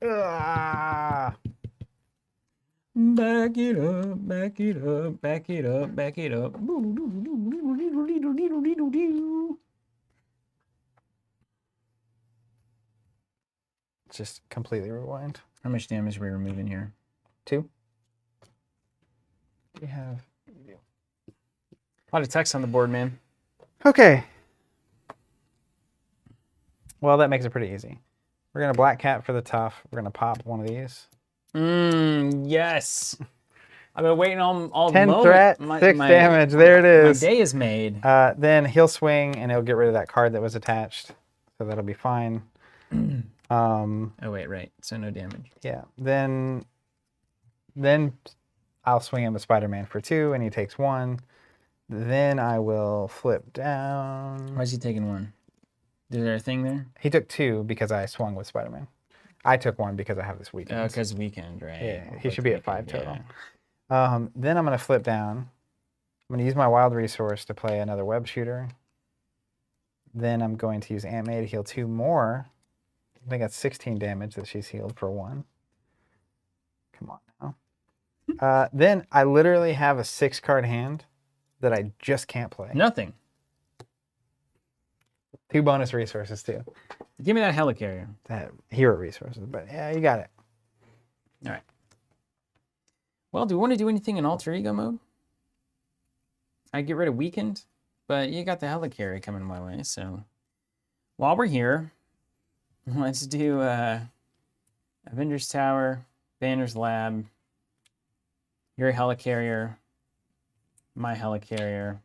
Ah! Back it up, back it up, back it up, back it up. Just completely rewind. How much damage are we removing here? 2. We have. A lot of text on the board, man. Okay. Well, that makes it pretty easy. We're going to Black Cat for the tough. We're going to pop one of these. Yes. I've been waiting all 10 moment. threat, 6 damage. There it is. My day is made. Then he'll swing, and he'll get rid of that card that was attached. So that'll be fine. Oh, wait, right. So no damage. Yeah. Then I'll swing him with Spider-Man for 2, and he takes 1. Then I will flip down. Why is he taking 1? Is there a thing there? He took 2 because I swung with Spider-Man. I took 1 because I have this weekend. Oh, because weekend, right? Yeah, We'll he put should the be at 5 weekend, total. yeah. Then I'm going to flip down. I'm going to use my wild resource to play another web shooter. Then I'm going to use Aunt May to heal 2 more. I think that's 16 damage that she's healed for 1. Come on now. Then I literally have a 6-card hand that I just can't play. Nothing. 2 bonus resources too. Give me that helicarrier. That hero resources, but yeah, you got it. All right. Well, do we want to do anything in alter ego mode? I get rid of weakened, but you got the helicarrier coming my way, so while we're here, let's do Avengers Tower, Banner's Lab, your helicarrier, my helicarrier,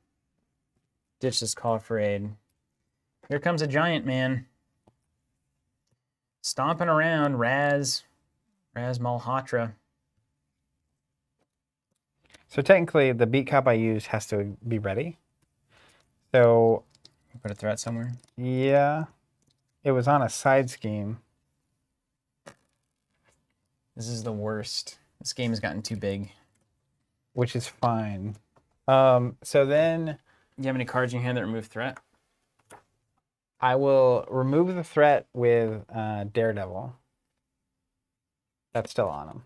ditch this call for aid. Here comes a giant man. Stomping around, Raz Malhotra. So technically, the beat cop I used has to be ready. So Put a threat somewhere. yeah, it was on a side scheme. This is the worst. This game has gotten too big. Which is fine. So then Do you have any cards in your hand that remove threat? I will remove the threat with Daredevil. That's still on him.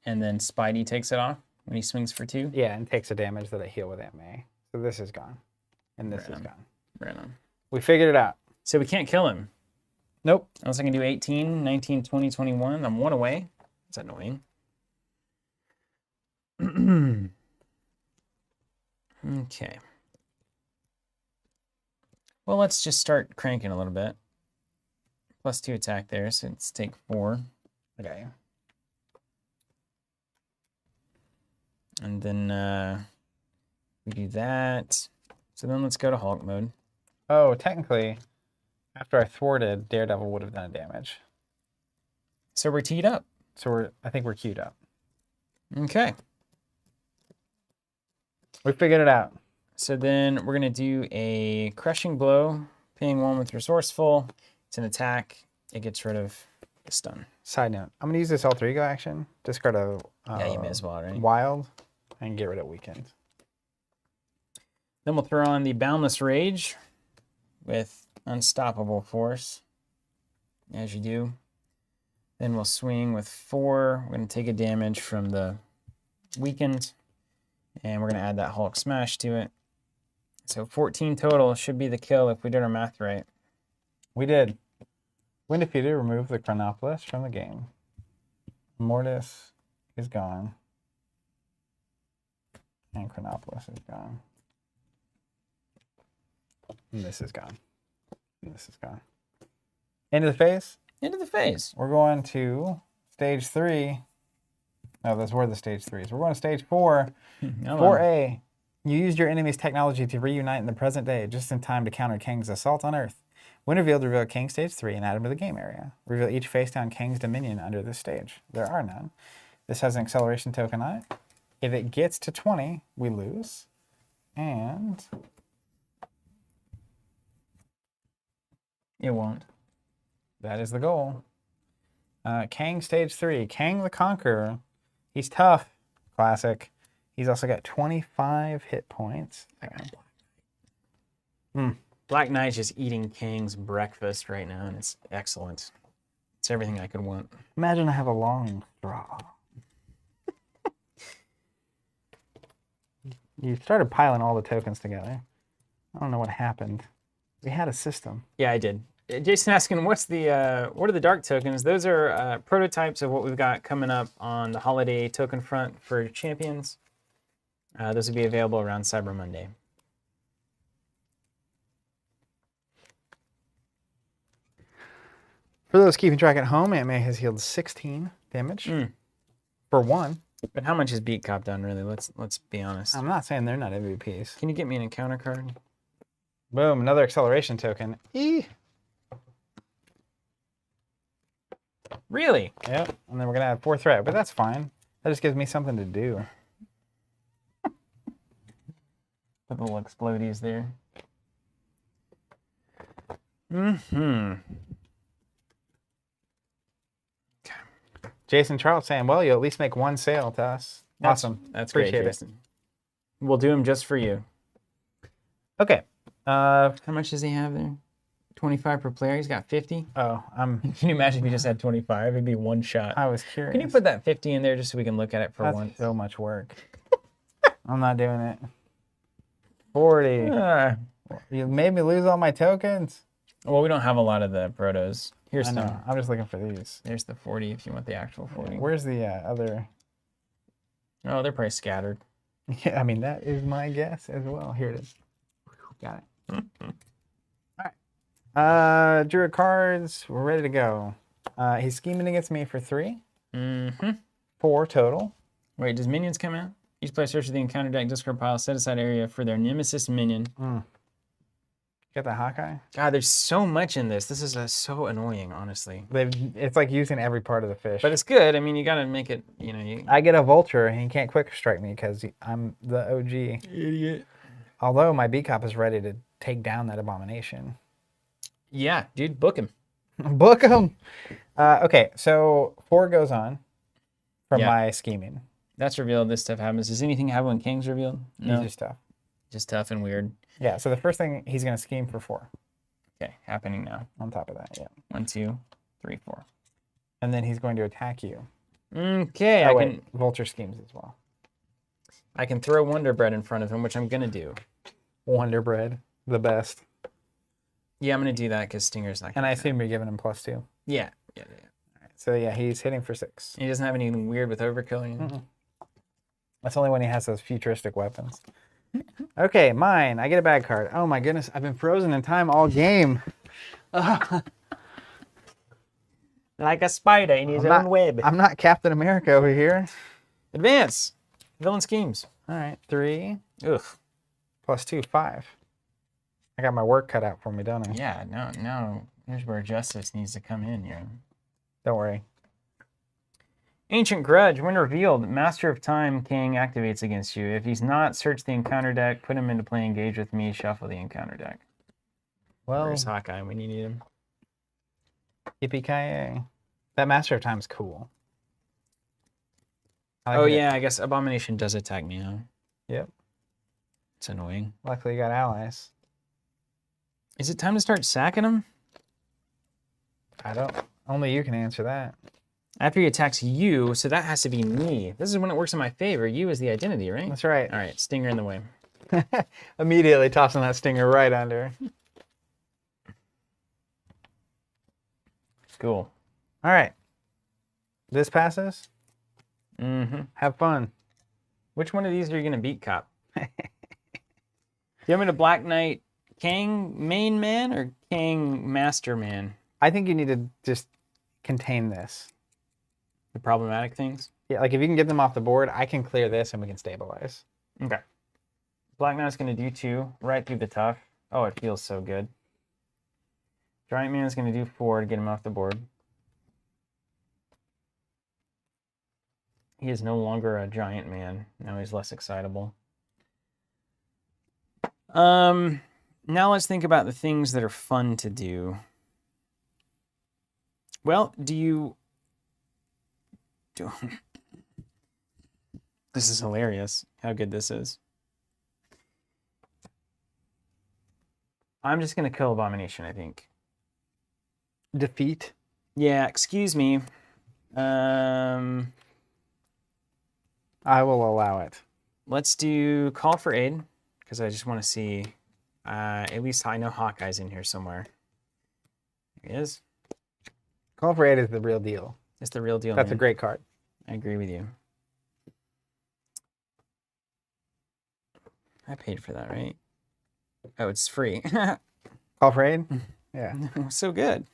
And then Spidey takes it off when he swings for 2? Yeah, and takes the damage that I heal with Aunt May. So this is gone. And this Right is on. gone. Right on. We figured it out. So we can't kill him. Nope. Unless I can do 18, 19, 20, 21. I'm 1 away. That's annoying. Okay. Well, let's just start cranking a little bit. +2 attack there, so let's take 4. Okay. And then we do that. So then let's go to Hulk mode. Oh, technically, after I thwarted, Daredevil would have done damage. So we're teed up. So I think we're queued up. Okay. We figured it out. So then we're going to do a crushing blow, paying 1 with resourceful. It's an attack. It gets rid of the stun. Side note, I'm going to use this alter ego action. Discard a Yeah, you may as well, right? wild and get rid of weekend. Then we'll throw on the Boundless Rage with Unstoppable Force, as you do. Then we'll swing with 4. We're going to take a damage from the weakened, and we're going to add that Hulk Smash to it. So 14 total should be the kill if we did our math right. We did. When defeated, remove the Chronopolis from the game. Mortis is gone. And Chronopolis is gone. And this is gone. And this is gone. End of the phase. End of the phase. We're going to stage 3. No, those were the stage 3s. We're going to stage 4. 4A. You used your enemy's technology to reunite in the present day, just in time to counter Kang's assault on Earth. When revealed, reveal King Stage 3 and add him to the game area. Reveal each face down Kang's dominion under this stage. There are none. This has an acceleration token on it. If it gets to 20, we lose. And It won't. that is the goal. Kang Stage 3. Kang the Conqueror. He's tough. Classic. He's also got 25 hit points. Black Knight's just eating Kang's breakfast right now, and it's excellent. It's everything I could want. Imagine I have a long straw. You started piling all the tokens together. I don't know what happened. We had a system. Yeah, I did. Jason asking, what are the dark tokens? Those are prototypes of what we've got coming up on the holiday token front for champions. Those will be available around Cyber Monday. For those keeping track at home, Aunt May has healed 16 damage for 1. But how much has Beat Cop done, really? Let's be honest. I'm not saying they're not MVPs. Can you get me an encounter card? Boom, another acceleration token. Really? Yep, and then we're going to add 4 threat, but that's fine. That just gives me something to do. Put the little explodies there. Mm-hmm. Jason Charles saying, well, you at least make 1 sale to us. Awesome. That's Appreciate great, it. Jason. We'll do him just for you. Okay. How much does he have there? 25 per player. He's got 50. Oh, Can you imagine if he just had 25? It'd be one shot. I was curious. Can you put that 50 in there just so we can look at it for That's once? so much work. I'm not doing it. 40. You made me lose all my tokens. Well, we don't have a lot of the protos. Here's I know. some. I'm just looking for these. There's the 40 if you want the actual 40. Where's the other? Oh, they're probably scattered. Yeah, I mean, that is my guess as well. Here it is. Got it. All right. Drew cards. We're ready to go. He's scheming against me for 3. Mm-hmm. 4 total. Wait, does minions come out? Each player searches the encounter deck discard pile, set aside area for their nemesis minion. Get the Hawkeye? God, there's so much in this. This is so annoying, honestly. It's like using every part of the fish. But it's good. I mean, you got to make it, you know. I get a vulture and he can't quick strike me because I'm the OG. Idiot. Although my B-Cop is ready to take down that abomination. Yeah, dude, book him. Book him! Okay, so 4 goes on from Yeah. my scheming. That's revealed. This stuff happens. Does anything happen when Kang's revealed? No. Easy stuff. Just tough and weird. Yeah, so the first thing, he's going to scheme for 4 Okay, happening now. on top of that, yeah. 1, 2, 3, 4. And then he's going to attack you. Okay, Oh, wait, vulture schemes as well. I can throw Wonder Bread in front of him, which I'm gonna do. Wonder Bread, the best. Yeah, I'm gonna do that because Stinger's not. And I assume you're giving him +2. Yeah. All right, so yeah, he's hitting for 6. He doesn't have anything weird with overkill or anything. That's only when he has those futuristic weapons. Okay, mine. I get a bad card. Oh my goodness, I've been frozen in time all game. Like a spider in his own web. I'm not Captain America over here. Advance. Villain schemes. All right, 3 Ugh. +2, 5. I got my work cut out for me, don't I? Yeah. No. Here's where justice needs to come in here. Don't worry. Ancient Grudge. When revealed, Master of Time King activates against you. If he's not, search the encounter deck, put him into play, engage with me, shuffle the encounter deck. Well, Where's Hawkeye when you need him? yippee-ki-yay. That Master of Time is cool. I like Oh it. yeah, I guess Abomination does attack me, huh? Yep. It's annoying. Luckily, you got allies. Is it time to start sacking him? I don't. Only you can answer that. After he attacks you, so that has to be me. This is when it works in my favor. You is the identity, right? That's right. All right, Stinger in the way. Immediately tossing that stinger right under. Cool. All right. This passes. Mm-hmm. Have fun. Which one of these are you gonna beat, Cop? You want me to Black Knight Kang main man or Kang master man? I think you need to just contain this. The problematic things? Yeah, like if you can get them off the board, I can clear this and we can stabilize. Okay. Black Knight's gonna do 2 right through the tough. Oh, it feels so good. Giant Man's gonna do 4 to get him off the board. He is no longer a giant man. Now he's less excitable. Now let's think about the things that are fun to do. Well, This is hilarious, how good this is. I'm just going to kill Abomination, I think. Defeat. Yeah, excuse me. I will allow it. Let's do Call for Aid, because I just want to see. At least I know Hawkeye's in here somewhere. Here he is. Call for Aid is the real deal. It's the real deal. That's a man. great card. I agree with you. I paid for that, right? Oh, it's free. Call for Aid? Yeah. So good.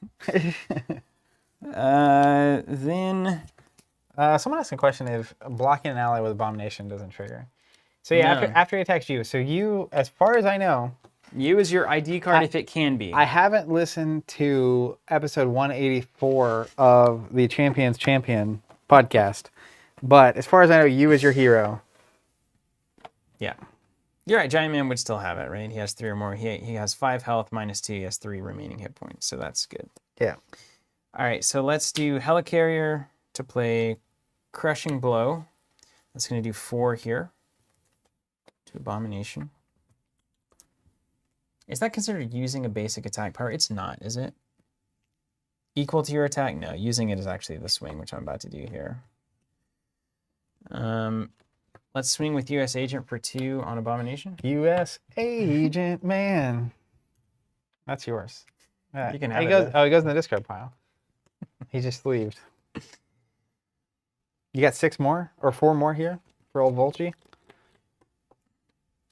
Then... Someone asked a question if blocking an ally with Abomination doesn't trigger. So yeah, No. after he attacks you, so you, as far as I know, You is your ID card if it can be. I haven't listened to episode 184 of the Champions Champion podcast, but as far as I know, you is your hero. Yeah. You're right. Giant Man would still have it, right? He has 3 or more. He has 5 health minus 2. He has 3 remaining hit points, so that's good. Yeah. All right, so let's do Helicarrier to play Crushing Blow. That's going to do 4 here. to Abomination. Is that considered using a basic attack power? It's not, is it? Equal to your attack? No, using it is actually the swing, which I'm about to do here. Let's swing with U.S. Agent for 2 on Abomination. U.S. Agent, man. That's yours. You can have he it. goes, oh, he goes in the discard pile. He just leaves. You got 6 more or 4 more here for old Volchi?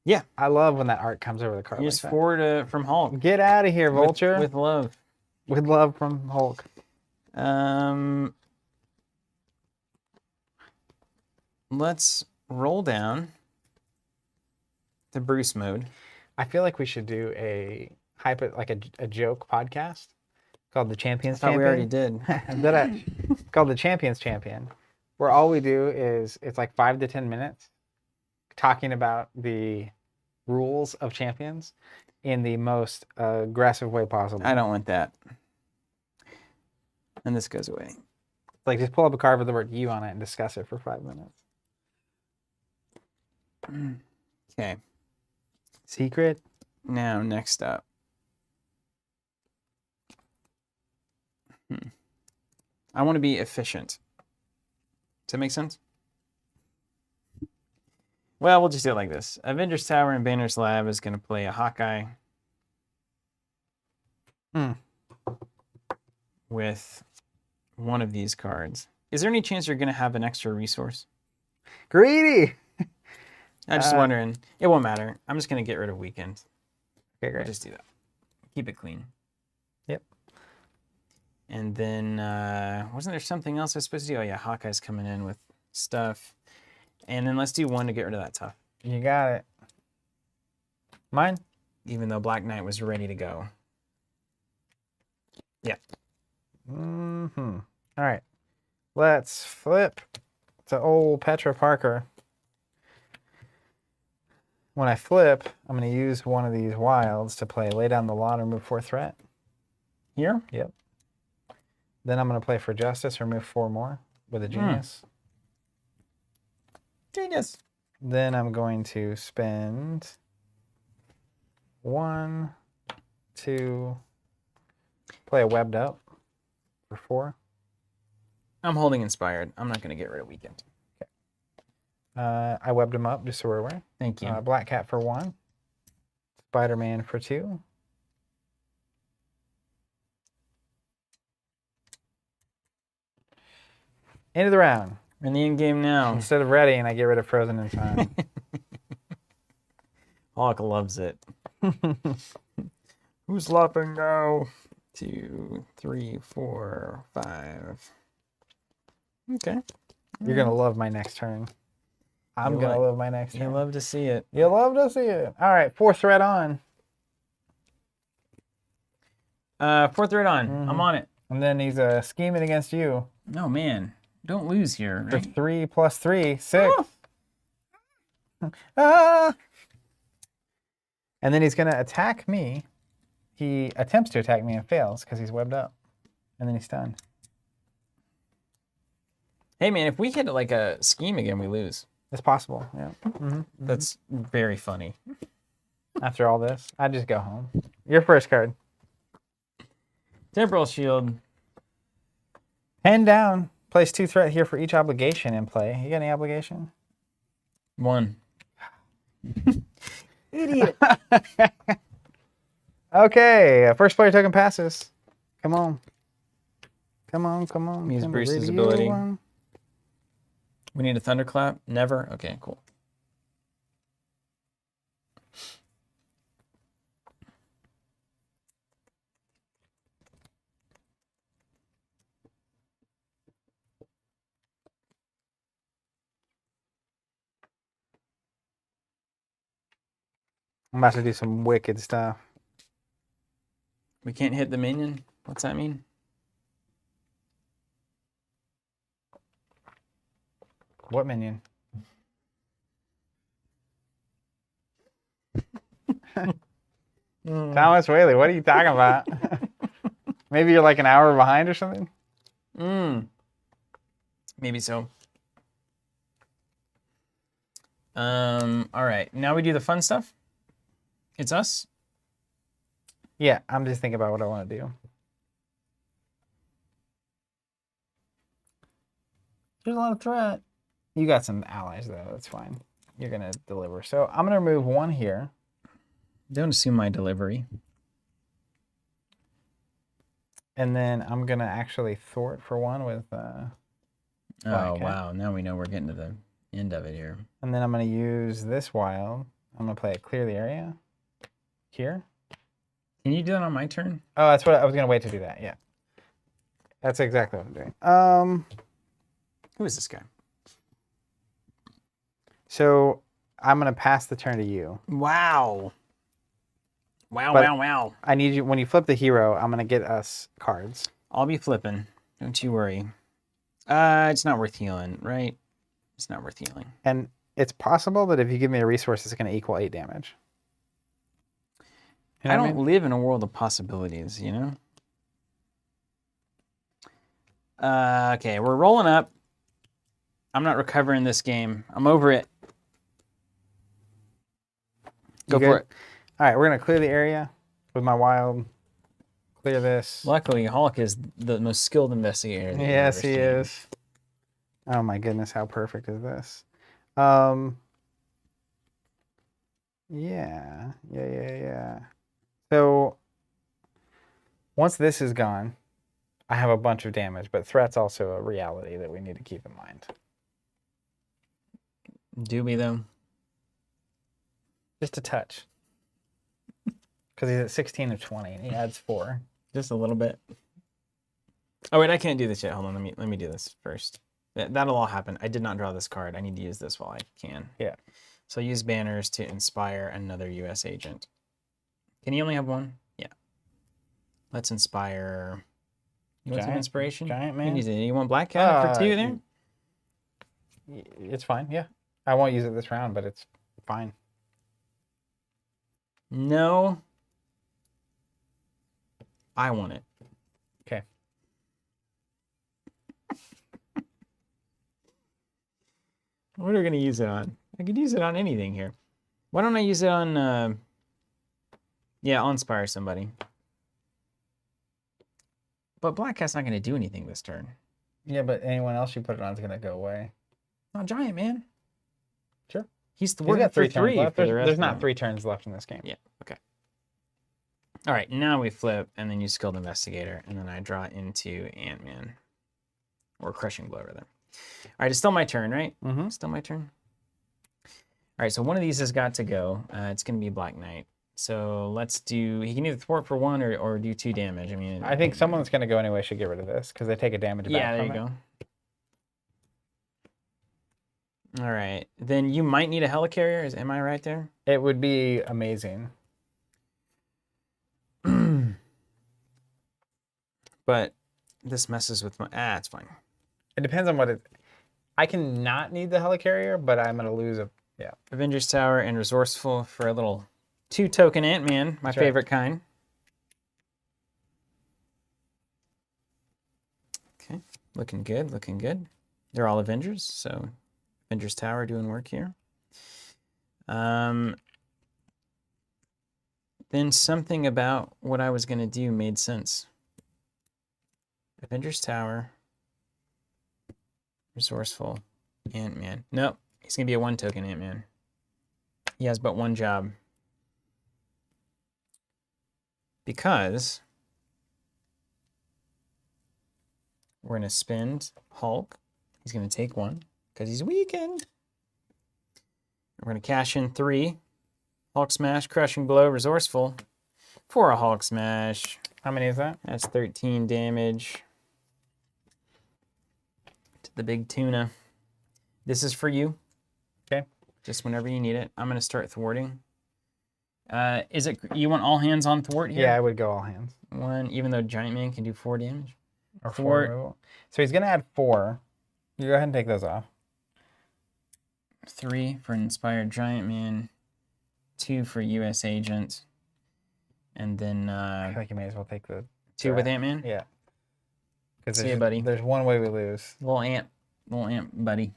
Yeah. I love when that art comes over the card. Use like 4 from Hulk. Get out of here, Vulture. With love. With love from Hulk. Let's roll down to Bruce mode. I feel like we should do a joke podcast called the Champions Champion. We already did. Called the Champions Champion, where all we do is it's like 5 to 10 minutes talking about the rules of champions in the most aggressive way possible. I don't want that. And this goes away. Like just pull up a card with the word "you" on it and discuss it for 5 minutes. Okay. Secret. Now, next up. I want to be efficient. Does that make sense? Well, we'll just do it like this. Avengers Tower and Banner's Lab is going to play a Hawkeye. With one of these cards. Is there any chance you're going to have an extra resource? Greedy! I'm just wondering. It won't matter. I'm just going to get rid of Weekend. Okay, great. I'll just do that. Keep it clean. Yep. And then, wasn't there something else I was supposed to do? Oh, yeah, Hawkeye's coming in with stuff. And then let's do 1 to get rid of that tough. You got it. Mine? Even though Black Knight was ready to go. Yeah. All right. Let's flip to old Petra Parker. When I flip, I'm going to use one of these wilds to play lay down the law and remove 4 threat. Here? Yep. Then I'm going to play for justice, remove 4 more with a genius. Genius. Then I'm going to spend 1, 2, play a webbed up for 4. I'm holding Inspired. I'm not going to get rid of Weekend. I webbed him up just so we're aware. Thank you. Black Cat for 1. Spider-Man for 2. End of the round. We're in the end game now. Instead of ready, and I get rid of Frozen in Time. Hawk loves it. Who's laughing now? 2, 3, 4, 5. Okay. You're going to love my next turn. I'm going to love my next turn. You love to see it. You love to see it. All right, 4 threat on. 4 threat on. I'm on it. And then he's scheming against you. Oh, man. Don't lose here, For right? 3 plus 3, 6. Ah! And then he's going to attack me. He attempts to attack me and fails because he's webbed up. And then he's stunned. Hey, man, if we hit like a scheme again, we lose. It's possible, yeah. That's very funny. After all this, I'd just go home. Your first card. Temporal Shield. Hand down. Place 2 threat here for each obligation in play. You got any obligation? 1. Idiot. Okay, first player token passes. Come on. Come on, come on. Use Come Bruce's radio ability. one. We need a thunderclap? Never? Okay, cool. I'm about to do some wicked stuff. We can't hit the minion? What's that mean? What minion? Thomas Whaley, what are you talking about? Maybe you're like an hour behind or something? Maybe so. All right. Now we do the fun stuff. It's us. Yeah, I'm just thinking about what I want to do. There's a lot of threat. You got some allies, though. That's fine. You're going to deliver. So I'm going to remove one here. Don't assume my delivery. And then I'm going to actually thwart for one with... Oh, Black, wow. Now we know we're getting to the end of it here. And then I'm going to use this wild. I'm going to play it clear the area. Here. Can you do that on my turn? Oh, that's what I was going to wait to do that. Yeah. That's exactly what I'm doing. Who is this guy? So I'm going to pass the turn to you. Wow. Wow, But wow, wow. I need you, when you flip the hero, I'm going to get us cards. I'll be flipping. Don't you worry. It's not worth healing, right? It's not worth healing. And it's possible that if you give me a resource, it's going to equal 8 damage. You know I what don't mean? live in a world of possibilities, you know? Okay, we're rolling up. I'm not recovering this game. I'm over it. Go You for good? it. All right, we're going to clear the area with my wild. Clear this. Luckily, Hulk is the most skilled investigator. that you've Yes, ever he seen. is. Oh my goodness, how perfect is this? Yeah. So once this is gone, I have a bunch of damage, but threat's also a reality that we need to keep in mind. Do we, though? Just a touch. Because he's at 16 of 20, and he adds 4. Just a little bit. Oh, wait, I can't do this yet. Hold on, let me do this first. That'll all happen. I did not draw this card. I need to use this while I can. Yeah. So use banners to inspire another U.S. agent. Can you only have one? Yeah. Let's inspire... You want some inspiration? Giant You, man? you want Black Cat for 2 there? It's fine, yeah. I won't use it this round, but it's fine. No. I want it. Okay. What are we going to use it on? I could use it on anything here. Why don't I use it on... Yeah, I'll inspire somebody. But Black Cat's not going to do anything this turn. Yeah, but anyone else you put it on is going to go away. Not Giant Man. Sure. He's He's working got for 3 turns 3 left. for the rest There's of not them. 3 turns left in this game. Yeah, okay. All right, now we flip, and then use Skilled Investigator, and then I draw into Ant-Man. Or Crushing Blow, rather. All right, it's still my turn, right? Mm-hmm. Still my turn? All right, so one of these has got to go. It's going to be Black Knight. So let's do... He can either thwart for 1 or do 2 damage. I mean... I think someone that's going to go anyway should get rid of this, because they take a damage back Yeah, there from you it. go. All right, then you might need a helicarrier. Am I right there? It would be amazing. But this messes with my... it's fine. It depends on what it... I can not need the helicarrier, but I'm going to lose a... Yeah. Avengers Tower and Resourceful for a little 2-token Ant-Man, my That's right. favorite kind. Okay, looking good, looking good. They're all Avengers, so Avengers Tower doing work here. Then something about what I was going to do made sense. Avengers Tower, Resourceful, Ant-Man. Nope, he's going to be a 1-token Ant-Man. He has but 1 job. Because we're going to spend Hulk. He's going to take 1 because he's weakened. We're going to cash in 3. Hulk Smash, Crushing Blow, Resourceful for a Hulk Smash. How many is that? That's 13 damage to the big tuna. This is for you. Okay. Just whenever you need it. I'm going to start thwarting. Is it you want all hands on thwart here? Yeah, I would go all hands. 1, even though Giant Man can do 4 damage. Or 4 Thwart. removal. So he's going to add 4. You go ahead and take those off. 3 for an Inspired Giant Man. 2 for U.S. Agent. And then I feel like you may as well take the... 2 with Ant-Man. Yeah. Because See you, buddy. There's one way we lose. Little ant buddy.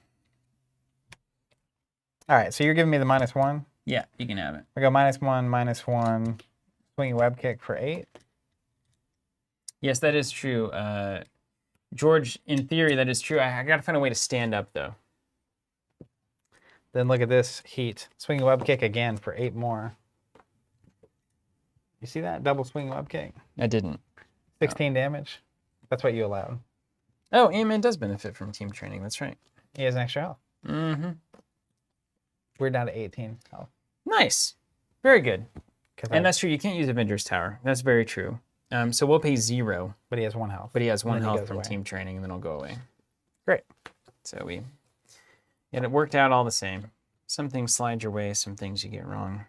All right, so you're giving me the -1. Yeah, you can have it. I go -1, swinging web kick for 8. Yes, that is true. George, in theory, that is true. I got to find a way to stand up, though. Then look at this heat. Swinging web kick again for 8 more. You see that? Double swinging web kick. I didn't. 16 damage. That's what you allowed. Oh, Ant-Man does benefit from team training. That's right. He has an extra health. Mm-hmm. We're down to 18 health. Nice. Very good. And I, that's true. You can't use Avengers Tower. That's very true. So we'll pay 0. but he has 1 health. But he has 1 And then he health goes from away. team training, and then he'll go away. Great. So and it worked out all the same. Some things slide your way, some things you get wrong.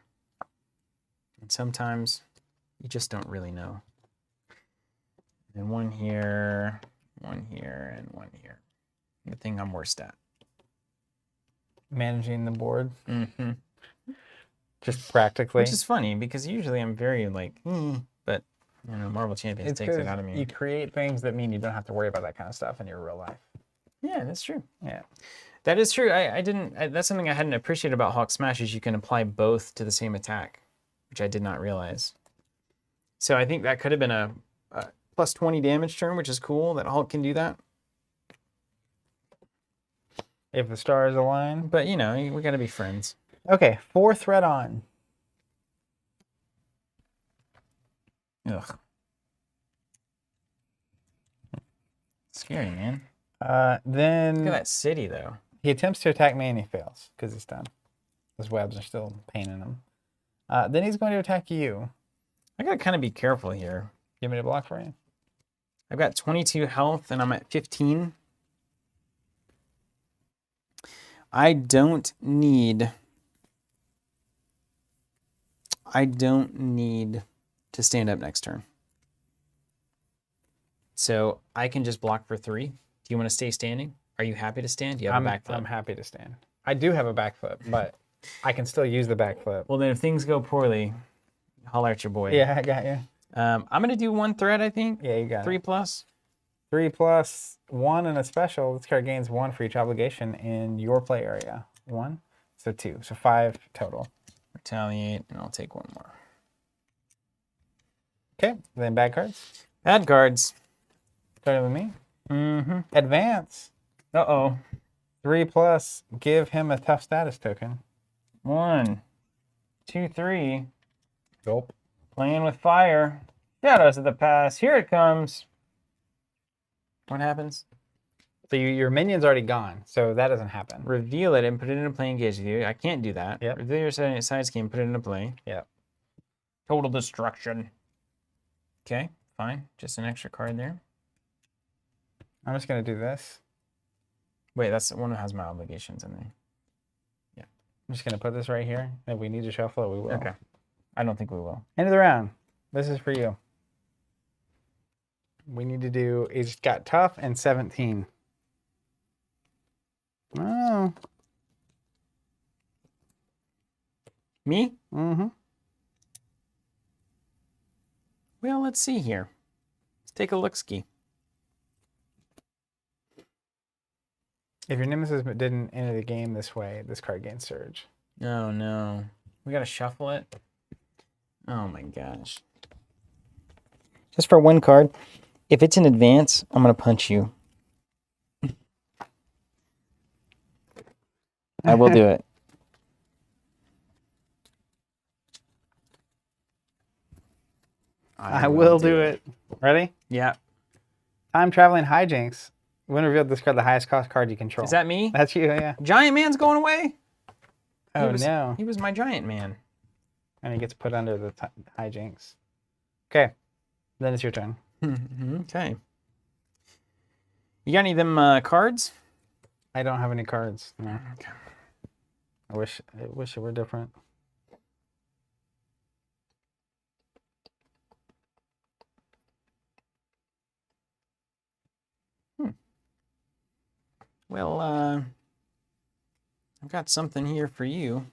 And sometimes you just don't really know. And 1 here, 1 here, and 1 here. The thing I'm worst at. Managing the board. Mm-hmm. Just practically. Which is funny, because usually I'm very like, but, Marvel Champions It's takes it 'cause out of me. you create things that mean you don't have to worry about that kind of stuff in your real life. Yeah, that's true. Yeah. That is true. That's something I hadn't appreciated about Hulk Smash is you can apply both to the same attack, which I did not realize. So I think that could have been a plus 20 damage turn, which is cool that Hulk can do that. If the stars align. But, we got to be friends. Okay, 4 threat on. Ugh. Scary, man. Then Look at that city, though. he attempts to attack me and he fails because he's done. His webs are still paining him. Then he's going to attack you. I got to kind of be careful here. Give me a block for you. I've got 22 health, and I'm at 15. I don't need to stand up next turn. So I can just block for 3. Do you want to stay standing? Are you happy to stand? Do you have a back flip? I'm happy to stand. I do have a back flip, but I can still use the back flip. Well, then if things go poorly, holler at your boy. Yeah, I got you. I'm going to do 1 threat, I think. Yeah, you got 3 it. plus. 3 plus 1 and a special. This card gains 1 for each obligation in your play area. 1, so 2, so 5 total. Retaliate, and I'll take 1 more. Okay, then bad cards. Bad cards. Starting with me. Mm-hmm. Advance. Uh-oh. 3 plus, give him a tough status token. 1, 2, 3. Gulp. Playing with fire. Shadows of the past. Here it comes. What happens? So your minion's already gone, so that doesn't happen. Reveal it and put it into play engage with you. I can't do that. Yep. Reveal your side scheme, put it into play. Yep. Total destruction. Okay, fine. Just an extra card there. I'm just going to do this. Wait, that's the one that has my obligations in there. Yeah. I'm just going to put this right here. If we need to shuffle it, we will. Okay. I don't think we will. End of the round. This is for you. We need to do, he's got tough and 17. Oh. Me? Mm-hmm. Well, let's see here. Let's take a look-ski. If your nemesis didn't enter the game this way, this card gains surge. Oh, no. We got to shuffle it? Oh, my gosh. Just for 1 card. If it's in advance, I'm going to punch you. I will do it. I will do it. Ready? Yeah. Time traveling hijinks. When revealed, discard the highest cost card you control. Is that me? That's you, yeah. Giant Man's going away? Oh, no. He was my Giant Man. And he gets put under the hijinks. Okay. Then it's your turn. Okay. You got any of them cards? I don't have any cards. No. Okay. I wish it were different. Well, I've got something here for you.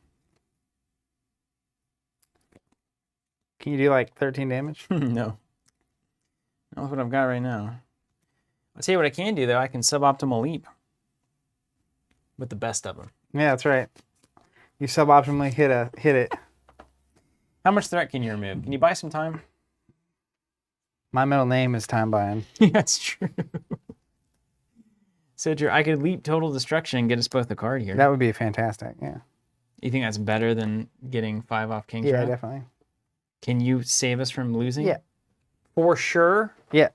Can you do like 13 damage? No. Not what I've got right now. I'll tell you what I can do, though. I can suboptimal leap with the best of them. Yeah, that's right. You suboptimally hit it. How much threat can you remove? Can you buy some time? My middle name is Time Buying. That's true. So Drew, I could leap total destruction and get us both a card here. That would be fantastic. Yeah. You think that's better than getting 5 off King's Yeah, Wrath? definitely. Can you save us from losing? Yeah. For sure? Yeah.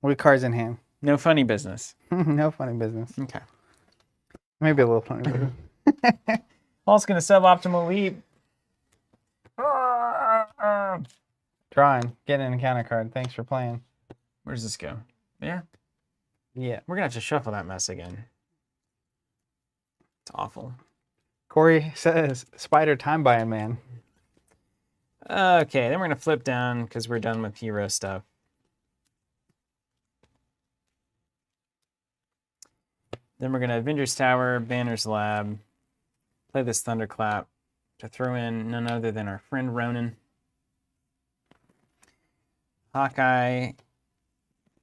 With cards in hand. No funny business. No funny business. Okay. Maybe a little funny business. Paul's going to suboptimal leap. Drawing. Getting an encounter card. Thanks for playing. Where does this go? There? Yeah. We're going to have to shuffle that mess again. It's awful. Corey says, Spider Time Buying Man. Okay, then we're going to flip down because we're done with hero stuff. Then we're going to Avengers Tower, Banner's Lab, play this Thunderclap to throw in none other than our friend Ronan. Hawkeye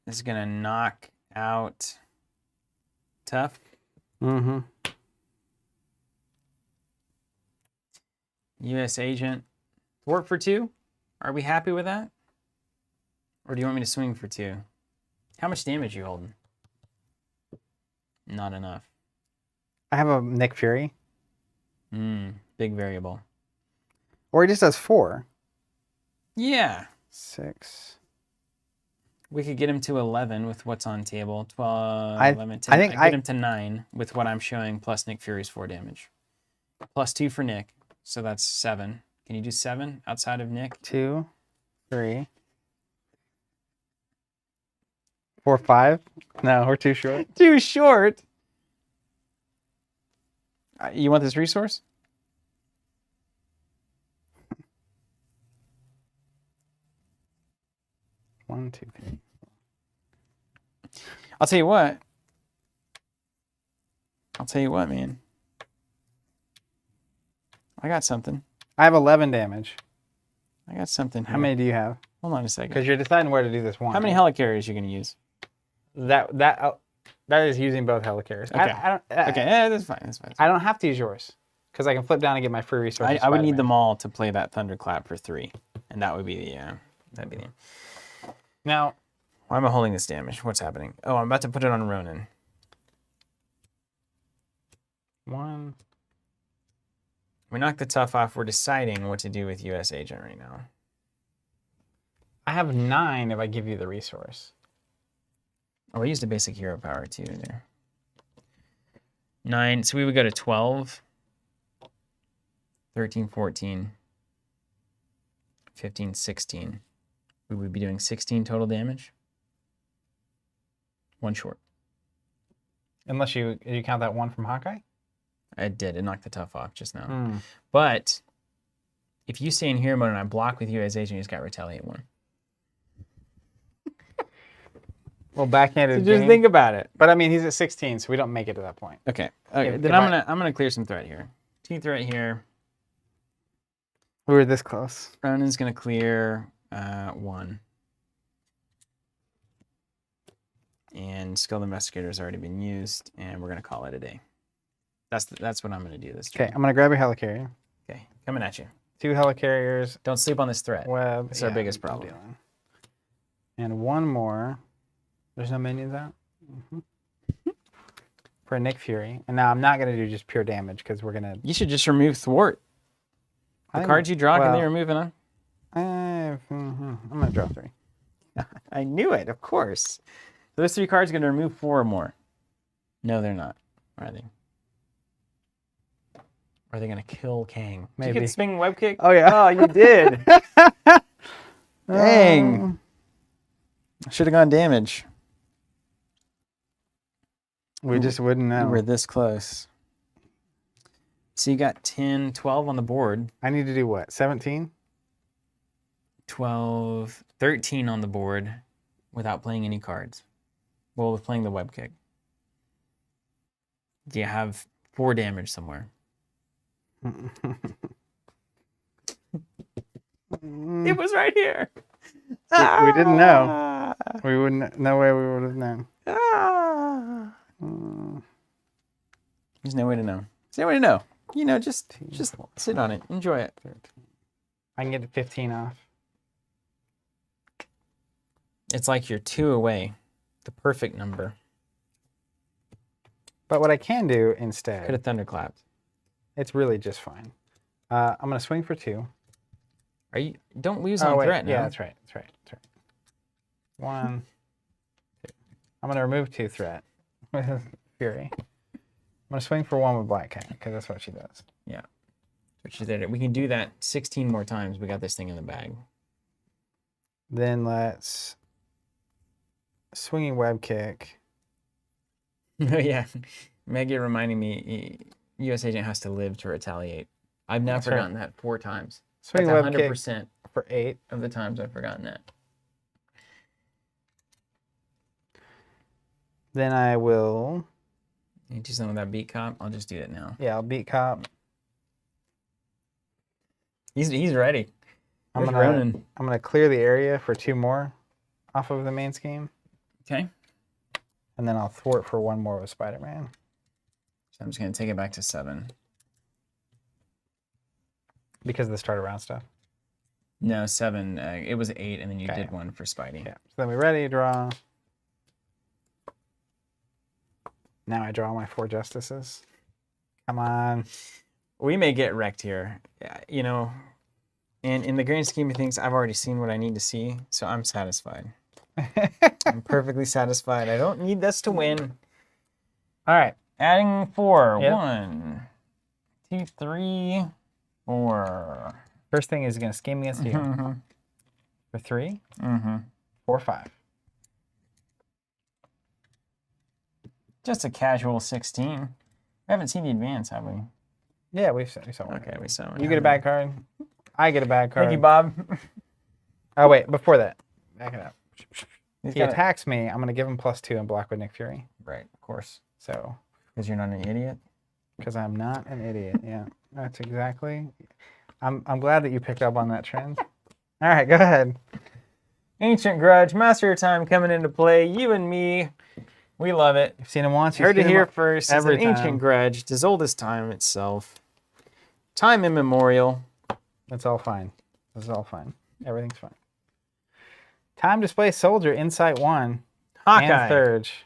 is going to knock out Tough. Mm-hmm. U.S. Agent. Work for 2? Are we happy with that? Or do you want me to swing for 2? How much damage are you holding? Not enough. I have a Nick Fury. Big variable. Or he just does 4. Yeah. 6. We could get him to 11 with what's on table. 12, I 11, 10. I think I'd get him to 9 with what I'm showing plus Nick Fury's 4 damage. Plus 2 for Nick. So that's 7. Can you do 7 outside of Nick? 2, 3, 4, 5. No, we're too short. Too short. You want this resource? One, two, three. I'll tell you what, man. I got something. I have 11 damage. I got something here. How many do you have? Hold on a second. Because you're deciding where to do this one. How many helicarriers are you going to use? That is using both helicarriers. Okay. Okay, that's fine. That's fine. I don't have to use yours because I can flip down and get my free resources. I would need them all to play that Thunderclap for 3, and that would be the that'd be the. Now, Why am I holding this damage? What's happening? Oh, I'm about to put it on Ronan. 1. We knock the Tough off. We're deciding what to do with U.S. Agent right now. I have 9 if I give you the resource. Oh, we used a basic hero power too there. 9, so we would go to 12, 13, 14, 15, 16. We would be doing 16 total damage. 1 short. Unless you count that 1 from Hawkeye? I did. It knocked the Tough off just now. But if you stay in hero mode and I block with you as agent, you just got retaliate 1. Well, backhanded. So just think about it. But I mean, he's at 16, so we don't make it to that point. Okay. Okay. Then I'm gonna clear some threat here. 2 threat here. We were this close. Ronan's gonna clear 1. And Skilled Investigator's already been used, and we're gonna call it a day. That's what I'm gonna do this turn. Okay, I'm gonna grab a helicarrier. Okay, coming at you. 2 helicarriers. Don't sleep on this threat. Web. It's our biggest problem. And 1 more. There's no minions out? For Nick Fury. And now I'm not gonna do just pure damage because we're gonna. You should just remove Thwart. The cards you draw, can they remove them? I'm gonna draw 3. I knew it, of course. Those 3 cards are gonna remove 4 or more. No, they're not. Are they? Are they gonna kill Kang? Maybe. Did you get the spinning web kick? Oh yeah. Oh, you did. Dang. Should have gone damage. We just wouldn't know. We were this close. So you got 10, 12 on the board. I need to do what? 17? 12, 13 on the board without playing any cards. Well, with playing the web kick. Do you have 4 damage somewhere? It was right here. We didn't know. We wouldn't. No way we would have known. There's no way to know. There's no way to know. You know, just sit on it. Enjoy it. I can get 15 off. It's like you're 2 away. The perfect number. But what I can do Could instead, have thunderclapped. it's really just fine. I'm going to swing for 2. Are you? Don't lose on threat now. Yeah, that's right. That's right. That's right. 1, 2. I'm going to remove 2 threat with Fury. I'm going to swing for 1 with Black Cat because that's what she does. Yeah. What she did. We can do that 16 more times. We got this thing in the bag. Then let's swinging web kick. Oh yeah, Maggie reminding me, U.S. agent has to live to retaliate. I've now That's forgotten that 4 times. Swing That's web kick 100% for 8. of the times I've forgotten that. Then I will. You do something with that beat cop. I'll just do it now. Yeah, I'll beat cop. He's ready. I'm gonna clear the area for 2 more off of the main scheme, Okay. and then I'll thwart for 1 more with Spider-Man. So I'm just gonna take it back to 7. Because of the start around stuff. No, 7. It was 8, and then you Okay. did 1 for Spidey. Yeah. So then we ready, draw. Now I draw my 4 justices. Come on. We may get wrecked here, you know. And in the grand scheme of things, I've already seen what I need to see, so I'm satisfied. I'm perfectly satisfied. I don't need this to win. All right. Adding 4. Yep. 1, 2, 3, 4. First thing is gonna scheme against you Mm-hmm. for 3, Mm-hmm. 4, 5. Just a casual 16. We haven't seen the advance, have we? Yeah, we saw one. Okay, we saw one. You get a bad card. I get a bad card. Thank you, Bob. Oh wait, before that, back it up. He's He got attacks me. I'm gonna give him +2 and block with Nick Fury. Right, of course. So, Because you're not an idiot. because I'm not an idiot. Yeah, that's exactly. I'm glad that you picked up on that trend. All right, go ahead. Ancient Grudge, Master of Time coming into play. You and me, we love it. You've seen him once. You've Heard it seen him here first. It's every an ancient time. grudge. It's as old as time itself. Time immemorial. It's all fine. It's all fine. Everything's fine. Time display soldier, insight 1, Hawkeye. and Surge.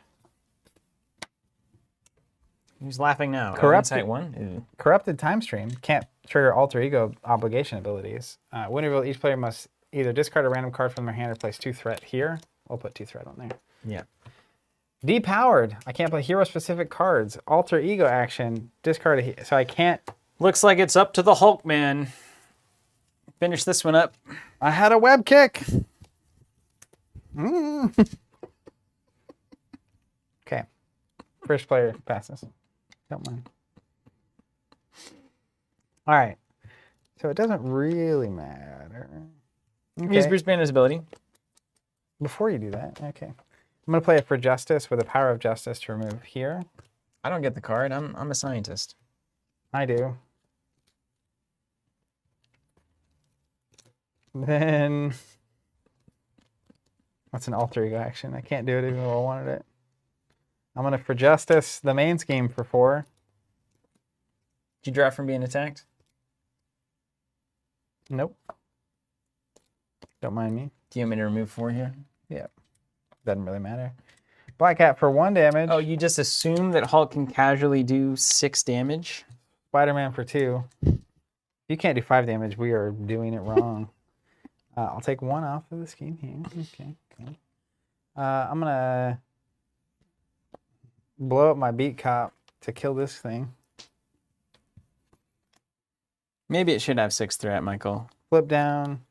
Who's laughing now? Corrupted- Insight 1? Corrupted time stream can't trigger alter ego obligation abilities. When revealed, each player must either discard a random card from their hand or place 2 threat here. We'll put 2 threat on there. Yeah. Depowered. I can't play hero specific cards. Alter ego action. Discard so I can't. Looks like it's up to the Hulk man. Finish this one up. I had a web kick. Okay. First player passes. Don't mind. All right. So it doesn't really matter. Use Bruce Banner's ability. Before you do that, okay. I'm going to play it for Justice with the Power of Justice to remove here. I don't get the card. I'm a scientist. I do. Then that's an alter ego action. I can't do it even though I wanted it. I'm going to for Justice the main scheme for 4. Did you draw from being attacked? Nope. Don't mind me. Do you want me to remove 4 here? Yeah. Doesn't really matter. Black Cat for 1 damage. Oh, you just assume that Hulk can casually do 6 damage? Spider-Man for 2. If you can't do 5 damage, we are doing it wrong. I'll take 1 off of the scheme here. Okay, cool. I'm going to blow up my beat cop to kill this thing. Maybe it should have 6 threat, Michael. Flip down.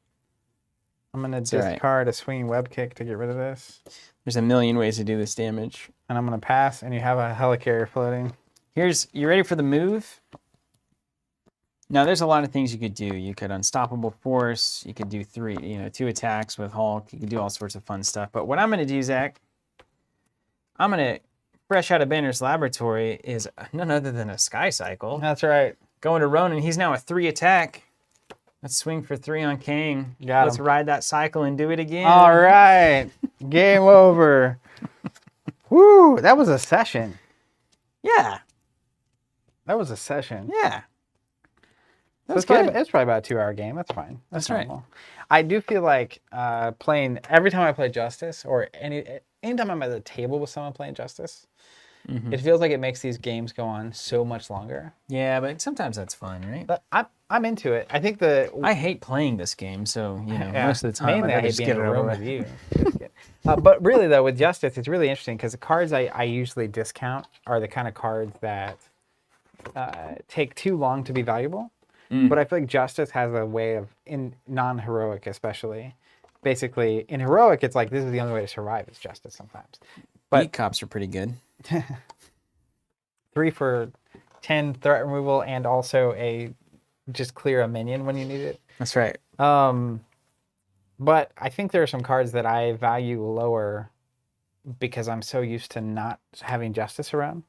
I'm going to all right. discard a swinging web kick to get rid of this. There's a million ways to do this damage. And I'm going to pass, and you have a helicarrier floating. You ready for the move? Now, there's a lot of things you could do. You could Unstoppable Force. You could do 2 attacks with Hulk. You could do all sorts of fun stuff. But what I'm going to do, Zach, I'm going to, fresh out of Banner's laboratory, is none other than a Sky Cycle. That's right. Going to Ronan. He's now a 3 attack. Let's swing for 3 on Kang. Got Let's him. ride that cycle and do it again. All right. Game over. Woo! That was a session. Yeah. That was a session. Yeah. That's Probably, good. it's probably about a 2-hour game. That's fine. That's right. normal. I do feel like playing every time I play Justice or anytime I'm at the table with someone playing Justice, it feels like it makes these games go on so much longer. Yeah, but sometimes that's fun, right? But I'm into it. I think I hate playing this game, so most of the time mainly I'd I rather hate just being get in it a over room with. with you. But really though, with Justice, it's really interesting because the cards I usually discount are the kind of cards that take too long to be valuable. But I feel like Justice has a way of, in non-heroic especially, basically in heroic it's like this is the only way to survive is Justice sometimes. But Beat cops are pretty good. 3 for 10 threat removal and also just clear a minion when you need it. That's right. But I think there are some cards that I value lower because I'm so used to not having Justice around.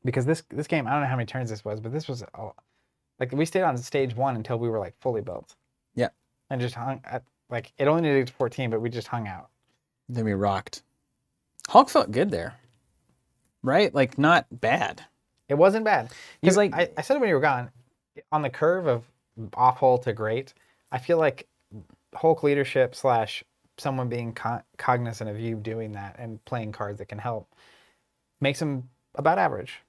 Because this game, I don't know how many turns this was, but this was like we stayed on stage 1 until we were like fully built. Yeah. And just hung at, like it only needed 14, but we just hung out. Then we rocked. Hulk felt good there, right? Like not bad. It wasn't bad. Because I said it when you were gone, on the curve of awful to great, I feel like Hulk leadership / someone being cognizant of you doing that and playing cards that can help makes him about average.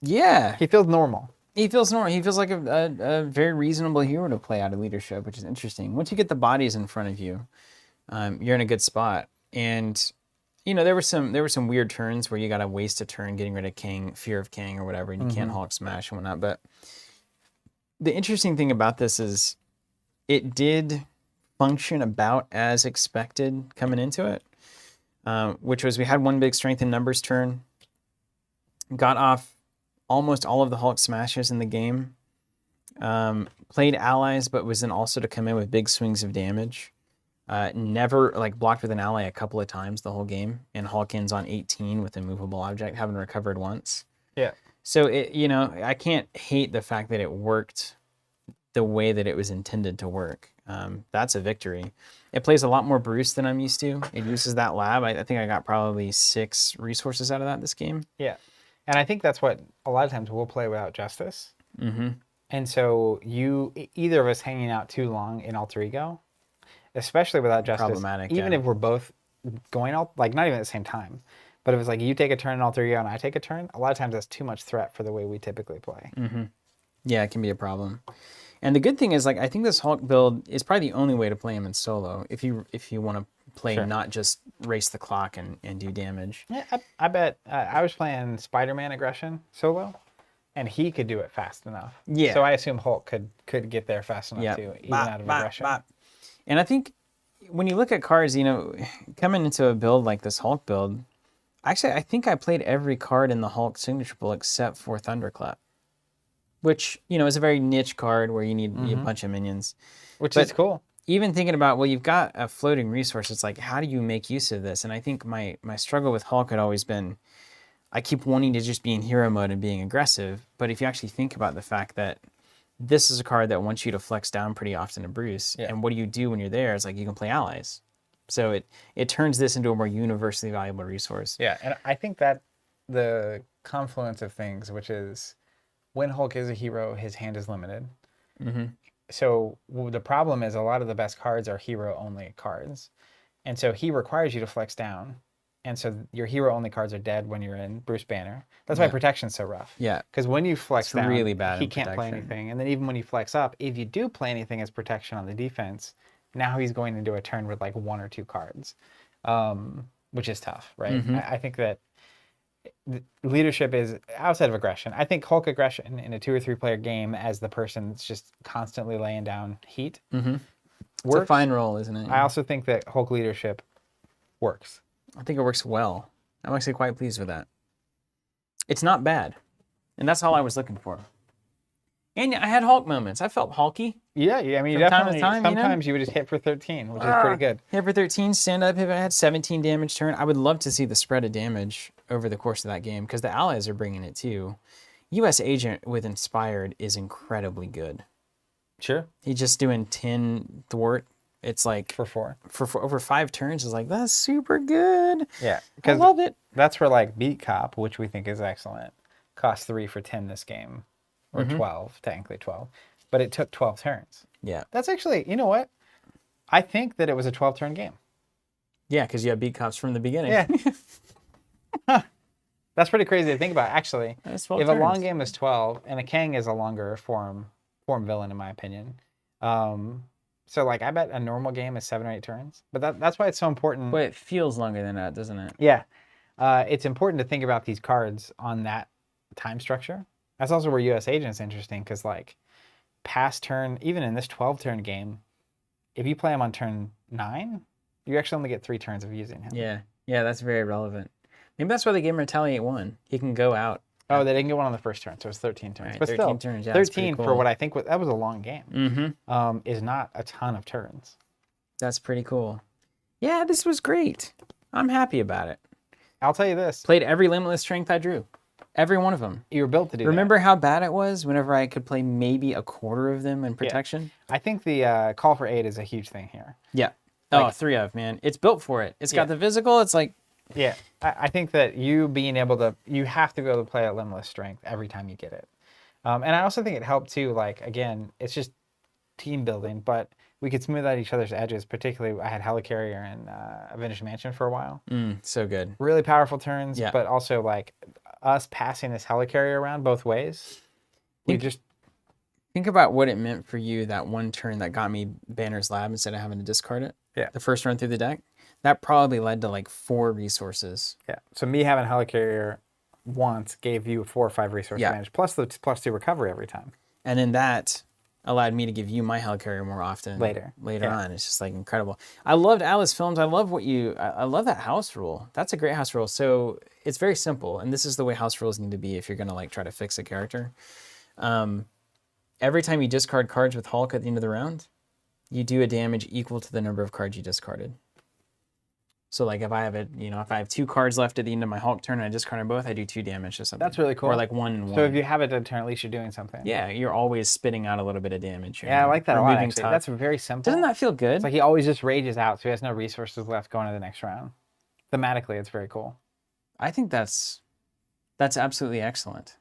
Yeah. He feels normal. He feels normal. He feels like a very reasonable hero to play out of leadership, which is interesting. Once you get the bodies in front of you, you're in a good spot. And there were some weird turns where you got to waste a turn getting rid of Kang, fear of Kang or whatever, and you can't Hulk smash and whatnot. But the interesting thing about this is it did function about as expected coming into it, which was we had one big strength in numbers turn, got off almost all of the Hulk smashes in the game, played allies, but was then also to come in with big swings of damage. Never blocked with an ally a couple of times the whole game, and Hulk ends on 18 with a movable object, having recovered once. Yeah. So I can't hate the fact that it worked the way that it was intended to work. That's a victory. It plays a lot more Bruce than I'm used to. It uses that lab. I think I got probably 6 resources out of that this game. Yeah. And I think that's what a lot of times we'll play without Justice. Mm-hmm. And so either of us hanging out too long in Alter Ego, especially without Justice, Problematic, even yeah. if we're both going out, not even at the same time, but if it's like you take a turn in Alter Ego and I take a turn, a lot of times that's too much threat for the way we typically play. Mm-hmm. Yeah, it can be a problem. And the good thing is, I think this Hulk build is probably the only way to play him in solo if you want to play not just race the clock and do damage. Yeah, I bet I was playing Spider-Man aggression solo, and he could do it fast enough. Yeah. So I assume Hulk could get there fast enough too, even out of aggression. And I think when you look at cards, coming into a build like this Hulk build, actually I think I played every card in the Hulk signature pool except for Thunderclap, which is a very niche card where you need a bunch of minions, which is cool. Even thinking about, well, you've got a floating resource, it's like, how do you make use of this? And I think my struggle with Hulk had always been, I keep wanting to just be in hero mode and being aggressive, but if you actually think about the fact that this is a card that wants you to flex down pretty often to Bruce, and what do you do when you're there? It's like you can play allies. So it turns this into a more universally valuable resource. Yeah, and I think that the confluence of things, which is when Hulk is a hero, his hand is limited. Mm-hmm. So the problem is a lot of the best cards are hero-only cards. And so he requires you to flex down. And so your hero-only cards are dead when you're in Bruce Banner. That's why protection's so rough. Yeah. Because when you flex down, really bad he in can't play protection. anything. And then even when you flex up, if you do play anything as protection on the defense, now he's going into a turn with 1 or 2 cards, which is tough, right? Mm-hmm. I think that leadership is outside of aggression. I think Hulk aggression in a 2 or 3 player game as the person that's just constantly laying down heat Mm-hmm. It's works. a fine role, isn't it? I also think that Hulk leadership works. I think it works well. I'm actually quite pleased with that. It's not bad. And that's all I was looking for. And I had Hulk moments. I felt hulky. Yeah, I mean, From time to definitely, time, sometimes you would just hit for 13, which is pretty good. Hit for 13, stand up, hit, I had 17 damage turn. I would love to see the spread of damage over the course of that game because the allies are bringing it too. U.S. Agent with Inspired is incredibly good. Sure. He's just doing 10 thwart. It's like For 4. for over 5 turns is like, that's super good. Yeah. I love it. That's where Beat Cop, which we think is excellent, costs 3 for 10 this game. Or 12, technically 12. but it took 12 turns. Yeah. That's actually, you know what? I think that it was a 12-turn game. Yeah, because you have beat cops from the beginning. Yeah. Huh. That's pretty crazy to think about, actually. That's If 12 a long turns. game is 12, and a Kang is a longer form villain, in my opinion. So, like, I bet a normal game is 7 or 8 turns. But that's why it's so important. But it feels longer than that, doesn't it? Yeah. It's important to think about these cards on that time structure. That's also where U.S. Agent's interesting, because, like, past turn, even in this 12-turn game, if you play him on turn 9, you actually only get 3 turns of using him. Yeah. Yeah, that's very relevant. Maybe that's why they gave him Retaliate 1. He can go out. Oh, they didn't get one on the first turn, so it's 13 turns. Right, But 13 still, turns, yeah, that's pretty 13 for cool. what I think that was a long game, Mm-hmm. is not a ton of turns. That's pretty cool. Yeah, this was great. I'm happy about it. I'll tell you this. Played every limitless strength I drew. Every one of them. You were built to do Remember how bad it was whenever I could play maybe a quarter of them in protection? that. I think the call for aid is a huge thing here. Yeah. Like- Oh, 3 of, man. It's built for it. It's Yeah. got the physical. It's like, Yeah, I think that you being able to, you have to be able to play at limitless strength every time you get it. And I also think it helped too, like, again, it's just team building, but we could smooth out each other's edges. Particularly, I had Helicarrier and Avenged Mansion for a while. so good. Really powerful turns, Yeah. but also like us passing this Helicarrier around both ways. We Think- just, Think about what it meant for you that one turn that got me Banner's Lab instead of having to discard it. Yeah. The first run through the deck. That probably led to like 4 resources. yeah. So me having Helicarrier once gave you a 4 or 5 resource Yeah. advantage, plus the +2 recovery every time. And then that allowed me to give you my Helicarrier more often. Later. Yeah. On. It's just like incredible. I loved Alice Films. I love I love that house rule. That's a great house rule. So it's very simple. And this is the way house rules need to be if you're going to like try to fix a character. Every time you discard cards with Hulk at the end of the round, you do a damage equal to the number of cards you discarded. So like if I have if I have 2 cards left at the end of my Hulk turn and I discard them both, I do 2 damage to something. That's really cool. Or like 1 and 1. So if you have it to turn, at least you're doing something. Yeah, you're always spitting out a little bit of damage. Yeah, I like that a lot, Removing actually. tough. That's very simple. Doesn't that feel good? It's like he always just rages out, so he has no resources left going to the next round. Thematically, it's very cool. I think that's absolutely excellent.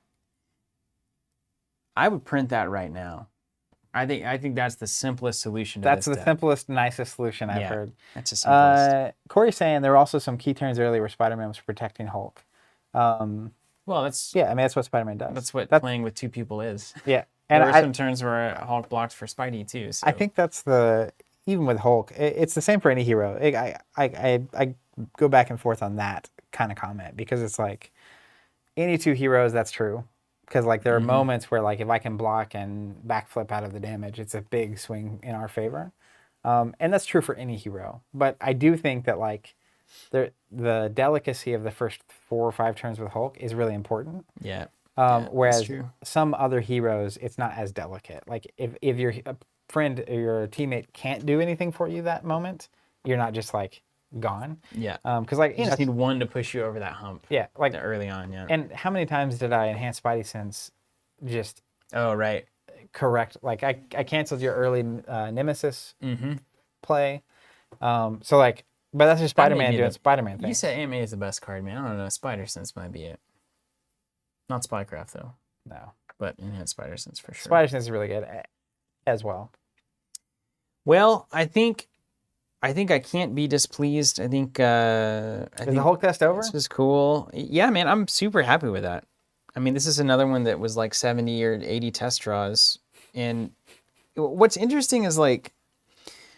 I would print that right now. I think that's the simplest solution to That's this the deck. simplest, nicest solution I've Yeah. heard. That's the simplest. Corey's saying there were also some key turns early where Spider-Man was protecting Hulk. Well, that's Yeah, I mean, that's what Spider-Man does. that's what That's- playing with 2 people is. Yeah. And There are I, some turns where Hulk blocked for Spidey too. So. I think that's even with Hulk, it's the same for any hero. I go back and forth on that kind of comment, because it's like any 2 heroes, that's true. Because like there are moments where like if I can block and backflip out of the damage, it's a big swing in our favor. And that's true for any hero. But I do think that like the delicacy of the first 4 or 5 turns with Hulk is really important. Yeah. Whereas true. some other heroes, it's not as delicate. Like if your friend or your teammate can't do anything for you that moment, you're not just like gone. Yeah. Because like You just need one to push you over that hump. yeah, like Early on, yeah. and how many times did I enhance Spidey Sense just Oh, right. correct? Like I canceled your early Nemesis Mm-hmm. play. So like, but that's just That may Spider-Man be doing the- Spider-Man You things. said AMA is the best card, man. I don't know. Spider Sense might be it. Not Spycraft, though. No, But Enhanced Spider Sense for sure. Spider Sense is really good as well. Well, I think I can't be displeased. I think Is the Hulk test over? this was cool. Yeah, man, I'm super happy with that. I mean, this is another one that was like 70 or 80 test draws. And what's interesting is like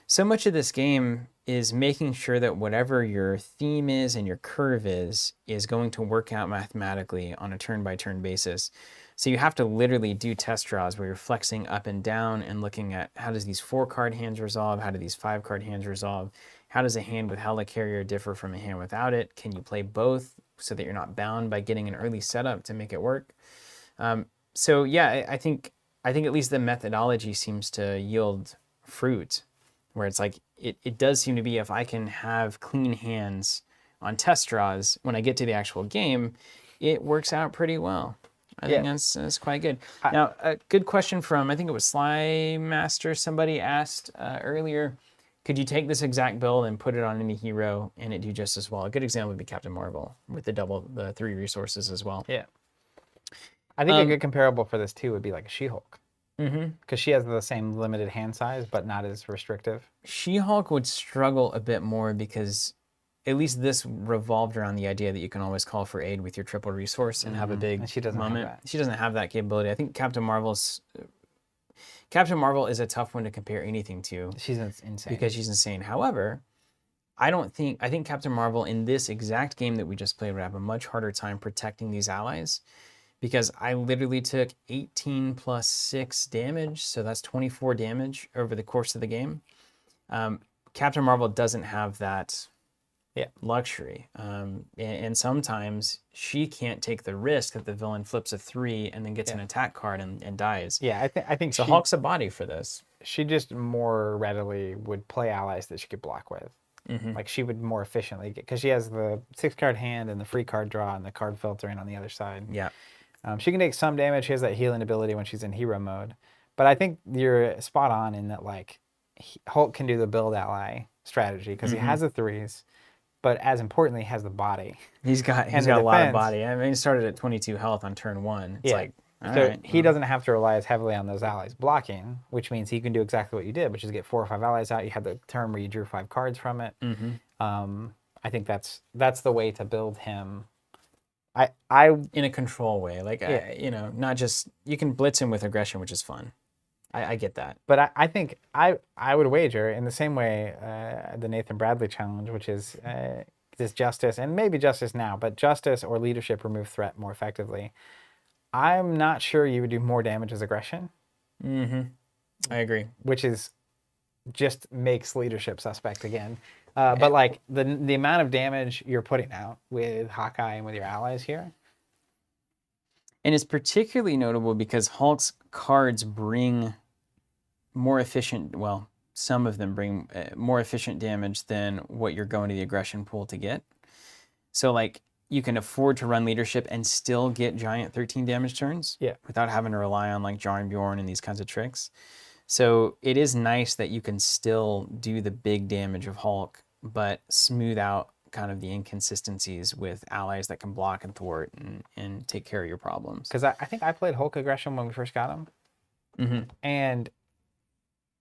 so much of this game is making sure that whatever your theme is and your curve is going to work out mathematically on a turn-by-turn basis. So you have to literally do test draws where you're flexing up and down and looking at how does these 4-card hands resolve? How do these 5-card hands resolve? How does a hand with Helicarrier differ from a hand without it? Can you play both so that you're not bound by getting an early setup to make it work? So yeah, I think at least the methodology seems to yield fruit, where it's like it does seem to be if I can have clean hands on test draws when I get to the actual game, it works out pretty well. I think that's quite good. Now, a good question from, I think it was Sly Master, somebody asked earlier, could you take this exact build and put it on any hero and it do just as well? A good example would be Captain Marvel with the 3 resources as well. Yeah. I think a good comparable for this too would be like a She-Hulk. because she has the same limited hand size, but not as restrictive. She-Hulk would struggle a bit more because at least this revolved around the idea that you can always call for aid with your triple resource and have a big And she doesn't have moment. that. She doesn't have that capability. I think Captain Marvel is a tough one to compare anything to She's insane. because she's insane. However, I think Captain Marvel in this exact game that we just played would have a much harder time protecting these allies because I literally took 18 plus 6 damage, so that's 24 damage over the course of the game. Captain Marvel doesn't have that luxury. And sometimes she can't take the risk that the villain flips a 3 and then gets an attack card and dies. Yeah, I think So Hulk's a body for this. She just more readily would play allies that she could block with. Like she would more efficiently get, because she has the 6-card hand and the free card draw and the card filtering on the other side. Yeah. She can take some damage. She has that healing ability when she's in hero mode. But I think you're spot on in that, like, Hulk can do the build ally strategy because he has the 3s, but as importantly, he has the body. He's got a lot of body. I mean, he started at 22 health on turn 1. It's like, all right, he doesn't have to rely as heavily on those allies blocking, which means he can do exactly what you did, which is get 4 or 5 allies out. You had the turn where you drew 5 cards from it. I think that's the way to build him. in a control way, like not just you can blitz him with aggression, which is fun. I get that, but I think I would wager in the same way the Nathan Bradley challenge, which is this justice and maybe justice now, but justice or leadership remove threat more effectively. I'm not sure you would do more damage as aggression. I agree. Which is just makes leadership suspect again. But like the amount of damage you're putting out with Hawkeye and with your allies here. And it's particularly notable because Hulk's cards bring more efficient, well, some of them bring more efficient damage than what you're going to the aggression pool to get. So like you can afford to run leadership and still get giant 13 damage turns without having to rely on like Jarn Bjorn and these kinds of tricks. So it is nice that you can still do the big damage of Hulk, but smooth out kind of the inconsistencies with allies that can block and thwart and take care of your problems. Because I think I played Hulk aggression when we first got him. And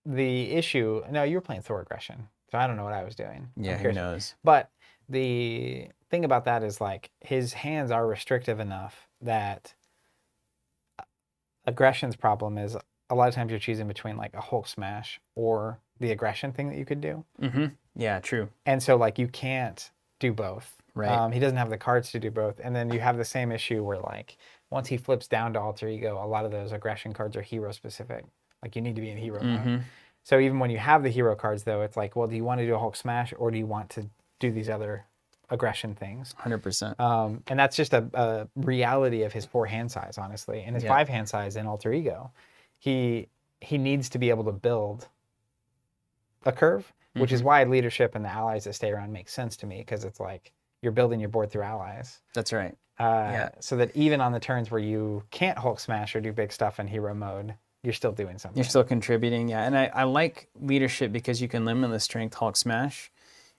the issue, no, you were playing Thor aggression, so I don't know what I was doing. Yeah, who knows? But the thing about that is like his hands are restrictive enough that aggression's problem is a lot of times you're choosing between like a Hulk smash or the aggression thing that you could do. Yeah, true. And so like you can't do both. Right. He doesn't have the cards to do both. And then you have the same issue where like once he flips down to alter ego, a lot of those aggression cards are hero specific. Like you need to be in hero mode. So even when you have the hero cards though, it's like, well, do you want to do a Hulk smash or do you want to do these other aggression things? 100%. And that's just a reality of his 4 hand size, honestly. And his 5 hand size in alter ego. He needs to be able to build a curve, which is why leadership and the allies that stay around makes sense to me, because it's like you're building your board through allies. That's right. So that even on the turns where you can't Hulk smash or do big stuff in hero mode, you're still doing something. You're still contributing, yeah. And I like leadership because you can limitless strength Hulk smash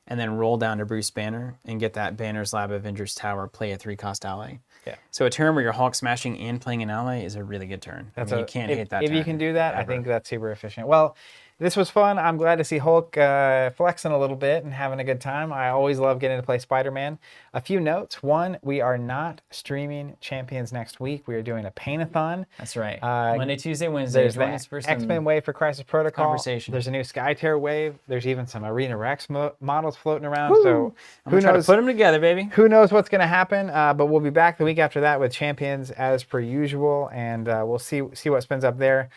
and then roll down to Bruce Banner and get that Banner's Lab Avengers Tower, play a 3-cost ally. Yeah. So a turn where you're Hulk smashing and playing an ally is a really good turn. You can't hit that If turn you can do that, ever. I think that's super efficient. Well, this was fun. I'm glad to see Hulk flexing a little bit and having a good time. I always love getting to play Spider-Man. A few notes. One, we are not streaming Champions next week. We are doing a paint-a-thon. That's right. Monday, Tuesday, Wednesday. There's the X-Men wave for Crisis Protocol. Conversation. There's a new Skytear wave. There's even some Arena Rex models floating around. Woo! So I'm going to try to put them together, baby. Who knows what's going to happen, but we'll be back the week after that with Champions as per usual, and we'll see what spins up there.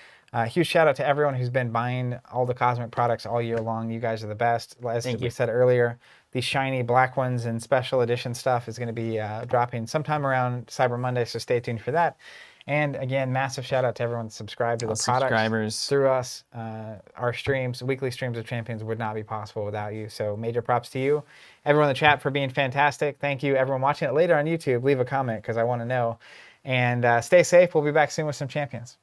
Huge shout out to everyone who's been buying all the Cosmic products all year long. You guys are the best. As we said earlier, the shiny black ones and special edition stuff is going to be dropping sometime around Cyber Monday, so stay tuned for that. And again, massive shout out to everyone subscribed to the products through us. Our streams, weekly streams of Champions would not be possible without you. So major props to you. Everyone in the chat for being fantastic. Thank you. Everyone watching it later on YouTube, leave a comment because I want to know. And stay safe. We'll be back soon with some Champions.